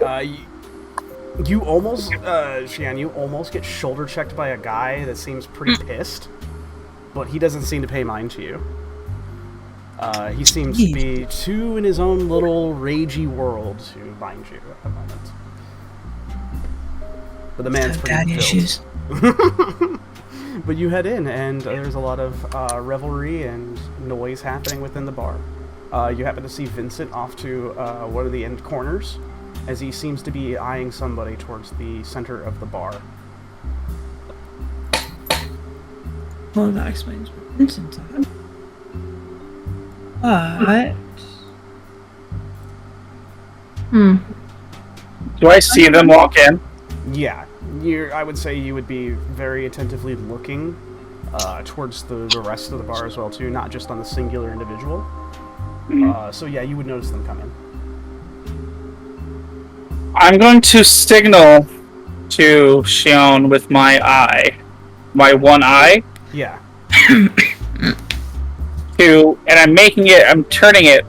you almost, Xian, you almost get shoulder checked by a guy that seems pretty pissed, but he doesn't seem to pay mind to you. He seems to be too in his own little ragey world to mind you at the moment. But the man's pretty daddy issues. But you head in, and there's a lot of revelry and noise happening within the bar. You happen to see Vincent off to one of the end corners, as he seems to be eyeing somebody towards the center of the bar. Well, that explains what Vincent's at. But... Do I see them walk in? Yeah. I would say you would be very attentively looking towards the rest of the bar as well, too, not just on the singular individual. So yeah, you would notice them come in. I'm going to signal to Xion with my eye. My one eye. Yeah. And I'm turning it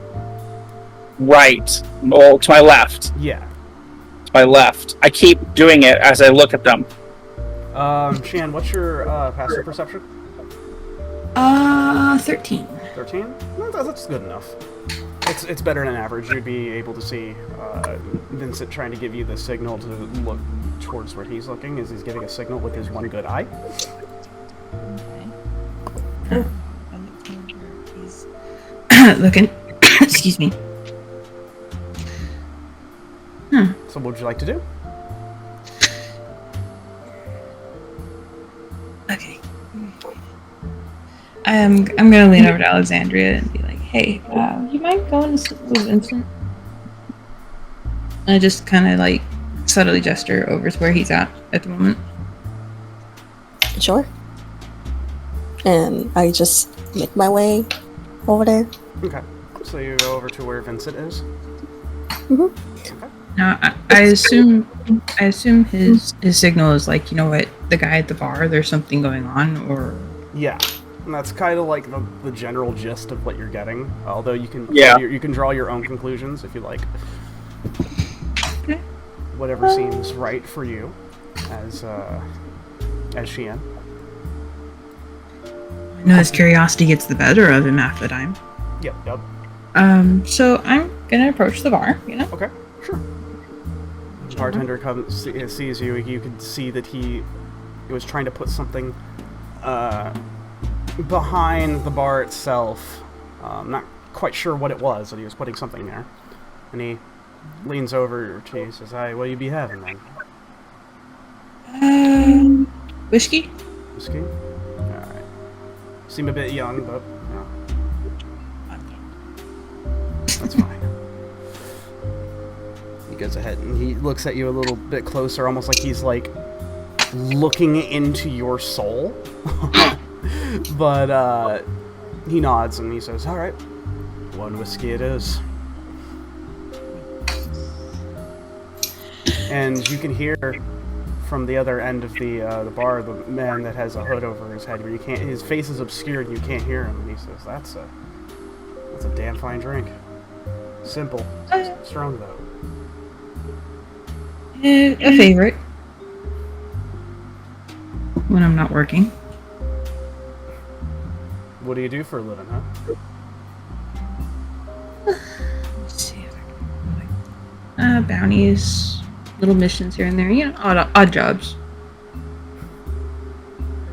right. Well, to my left. Yeah. To my left. I keep doing it as I look at them. Xian, what's your passive perception? 13. 13? That's good enough. It's better than average. You'd be able to see Vincent trying to give you the signal to look towards where he's looking, as he's giving a signal with his one good eye. Okay. Looking. Excuse me. So what would you like to do? Okay. I'm gonna lean over to Alexandria and be like, "Hey, you mind going to sleep with Vincent?" And I just kind of like subtly gesture over to where he's at the moment. Sure. And I just make my way over there. Okay. So you go over to where Vincent is. Mhm. Okay. Now, I assume his signal is like, you know what, the guy at the bar, there's something going on, or Yeah. And that's kind of like the general gist of what you're getting. Although you can you can draw your own conclusions if you like. Okay. Whatever seems right for you, as Xian. I know his curiosity gets the better of him half the time. Yep. So I'm gonna approach the bar, you know? Okay. Sure. The bartender comes, sees you. You can see that he was trying to put something behind the bar itself. Not quite sure what it was, but he was putting something there. And he leans over to you and says, "Hi, what you be having then?" Whiskey? Whiskey? Alright. Seem a bit young, but, you know. That's fine. He goes ahead and he looks at you a little bit closer, almost like he's, like, looking into your soul. But, he nods and he says, "Alright, one whiskey it is." And you can hear from the other end of the bar the man that has a hood over his head, where you can't. His face is obscured and you can't hear him. And he says, "That's a damn fine drink. Simple, strong though." A favorite. When I'm not working. What do you do for a living, huh? Let's see if I can bounties, little missions here and there, you know, odd jobs.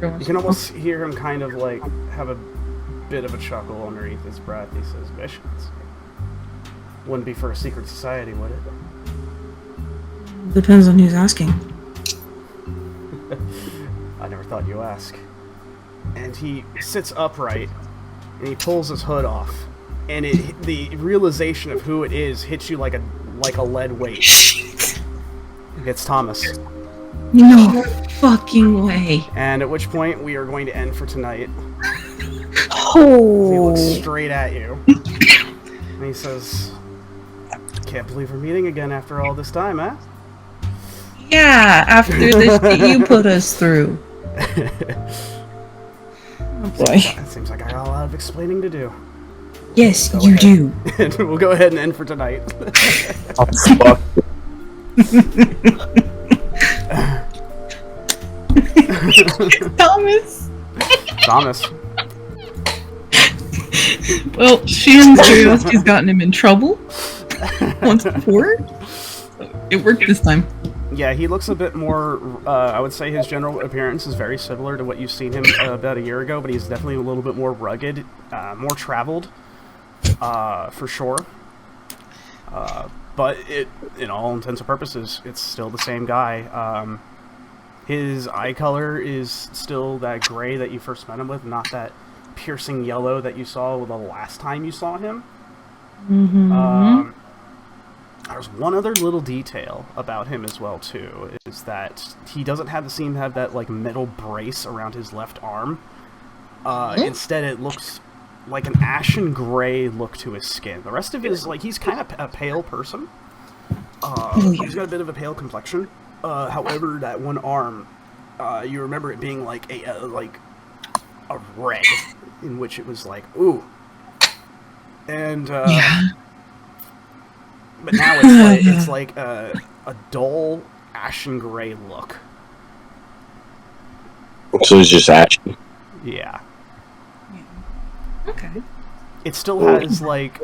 You can almost hear him kind of like have a bit of a chuckle underneath his breath. He says, "Missions? Wouldn't be for a secret society, would it?" Depends on who's asking. I never thought you ask. And he sits upright, and he pulls his hood off, and the realization of who it is hits you like a lead weight. It's Thomas. No fucking way. And at which point we are going to end for tonight. Oh. He looks straight at you, and he says, "Can't believe we're meeting again after all this time, huh?" Yeah, after the shit you put us through. Oh boy. It seems like I got a lot of explaining to do. Yes, Go you ahead. do. And we'll go ahead and end for tonight. Fuck. Thomas. Thomas. Well, Xian's curiosity's gotten him in trouble once before. So it worked this time. Yeah, he looks a bit more, I would say his general appearance is very similar to what you've seen him about a year ago, but he's definitely a little bit more rugged, more traveled, for sure. But in all intents and purposes, it's still the same guy. His eye color is still that gray that you first met him with, not that piercing yellow that you saw the last time you saw him. Mm-hmm. There's one other little detail about him as well, too, is that he doesn't seem to have that, like, metal brace around his left arm. Instead, it looks like an ashen gray look to his skin. The rest of it is, like, he's kind of a pale person. He's got a bit of a pale complexion. However, that one arm, you remember it being like a red, in which it was like, ooh. And, but now it's like a dull ashen gray look. So it's just ashen. Yeah. Okay. It still has like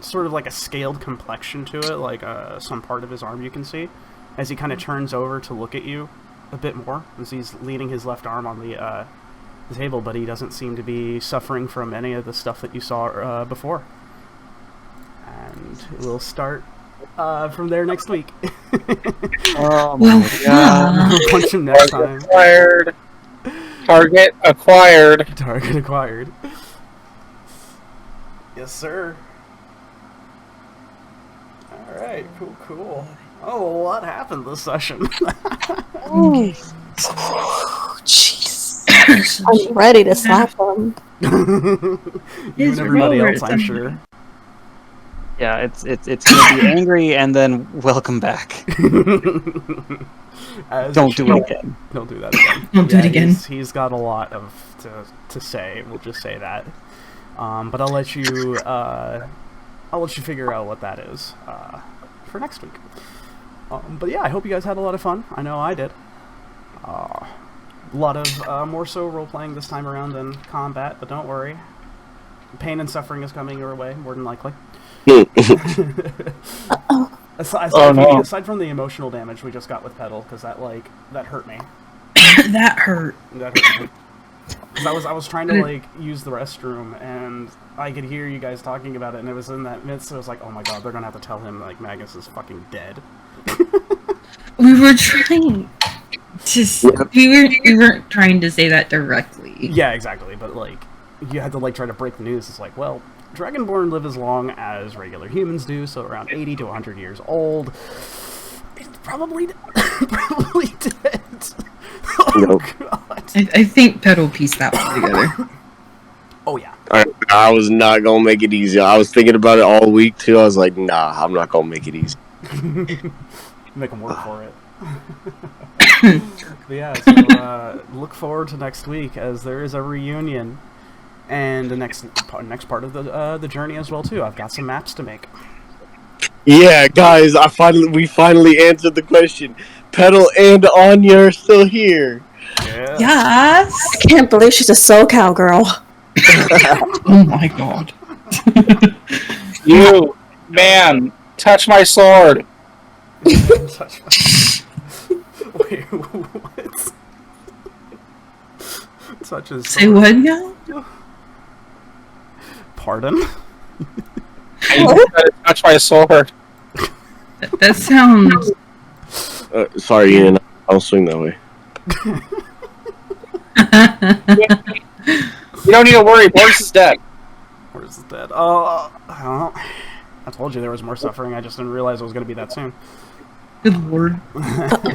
sort of like a scaled complexion to it, like some part of his arm you can see, as he kind of turns over to look at you a bit more, as he's leaning his left arm on the table, but he doesn't seem to be suffering from any of the stuff that you saw before. And we'll start from there next week. Oh Well, my god. fuck. Punch him next time. Acquired. Target acquired. Target acquired. Yes, sir. Alright, cool. Oh, a lot happened this session. Jeez. I'm ready to slap them. You and everybody else, I'm sure. Yeah, it's gonna be angry and then welcome back. Don't do it again. Don't do that again. Don't do it again. He's got a lot to say. We'll just say that. But I'll let you figure out what that is for next week. But yeah, I hope you guys had a lot of fun. I know I did. A lot of more so role playing this time around than combat, but don't worry. Pain and suffering is coming your way, more than likely. Aside from the emotional damage we just got with Petal, because that hurt me. That hurt. That hurt me. Because I was trying to use the restroom and I could hear you guys talking about it, and it was in that midst. So I was like, oh my god, they're gonna have to tell him Magnus is fucking dead. We were trying to. We weren't trying to say that directly. Yeah, exactly. But you had to try to break the news. It's like, well, Dragonborn live as long as regular humans do, so around 80 to 100 years old. It's probably dead. Oh god. I think Petal pieced that one together. Oh yeah. I was not gonna make it easy. I was thinking about it all week too. I was like, nah, I'm not gonna make it easy. Make them work for it. But yeah, so look forward to next week, as there is a reunion, and the next part of the journey as well too. I've got some maps to make. Yeah, guys, we finally answered the question. Petal and Anya are still here. Yeah. Yes. I can't believe she's a SoCal girl. Oh my god. You, man, touch my sword. Touch my... Wait, what? Touch his Say what now? Pardon? I gotta touch my sword. That sounds. Sorry, Ian. I'll swing that way. You don't need to worry. Boris is dead. Boris is dead. I don't know. I told you there was more suffering. I just didn't realize it was going to be that soon. Good lord.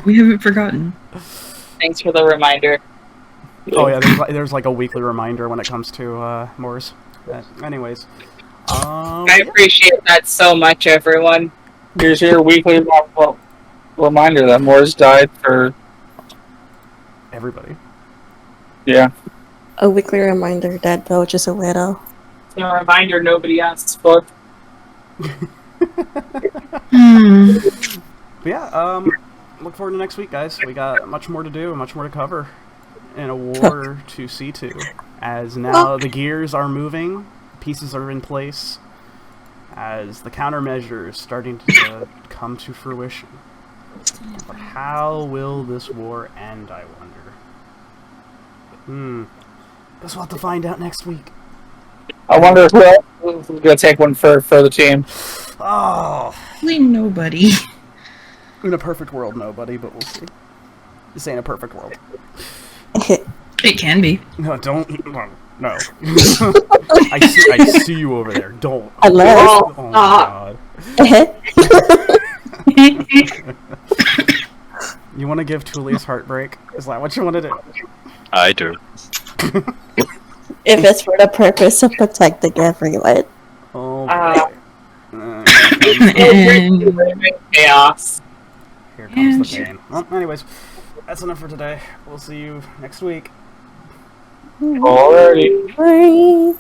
We haven't forgotten. Thanks for the reminder. Oh yeah, there's a weekly reminder when it comes to Morris. Anyways. I appreciate that so much, everyone. Here's your weekly reminder that Morris died for everybody. Yeah. A weekly reminder that Bilg is a widow. It's a reminder nobody asks for. But yeah, look forward to next week, guys. We got much more to do and much more to cover in a war to C2. As now the gears are moving, pieces are in place, as the countermeasure is starting to come to fruition. But how will this war end, I wonder? Guess we'll have to find out next week. I wonder who else is going to take one for the team. Oh. Probably nobody. In a perfect world, nobody, but we'll see. This ain't a perfect world. It can be. No, don't. No. I see you over there. Don't. Hello. Oh my god. You want to give Tulius heartbreak? Is that what you want to do? I do. If it's for the purpose of protecting everyone. Oh boy. Chaos. Here comes the pain. Well, anyways, that's enough for today. We'll see you next week. Alrighty. Bye.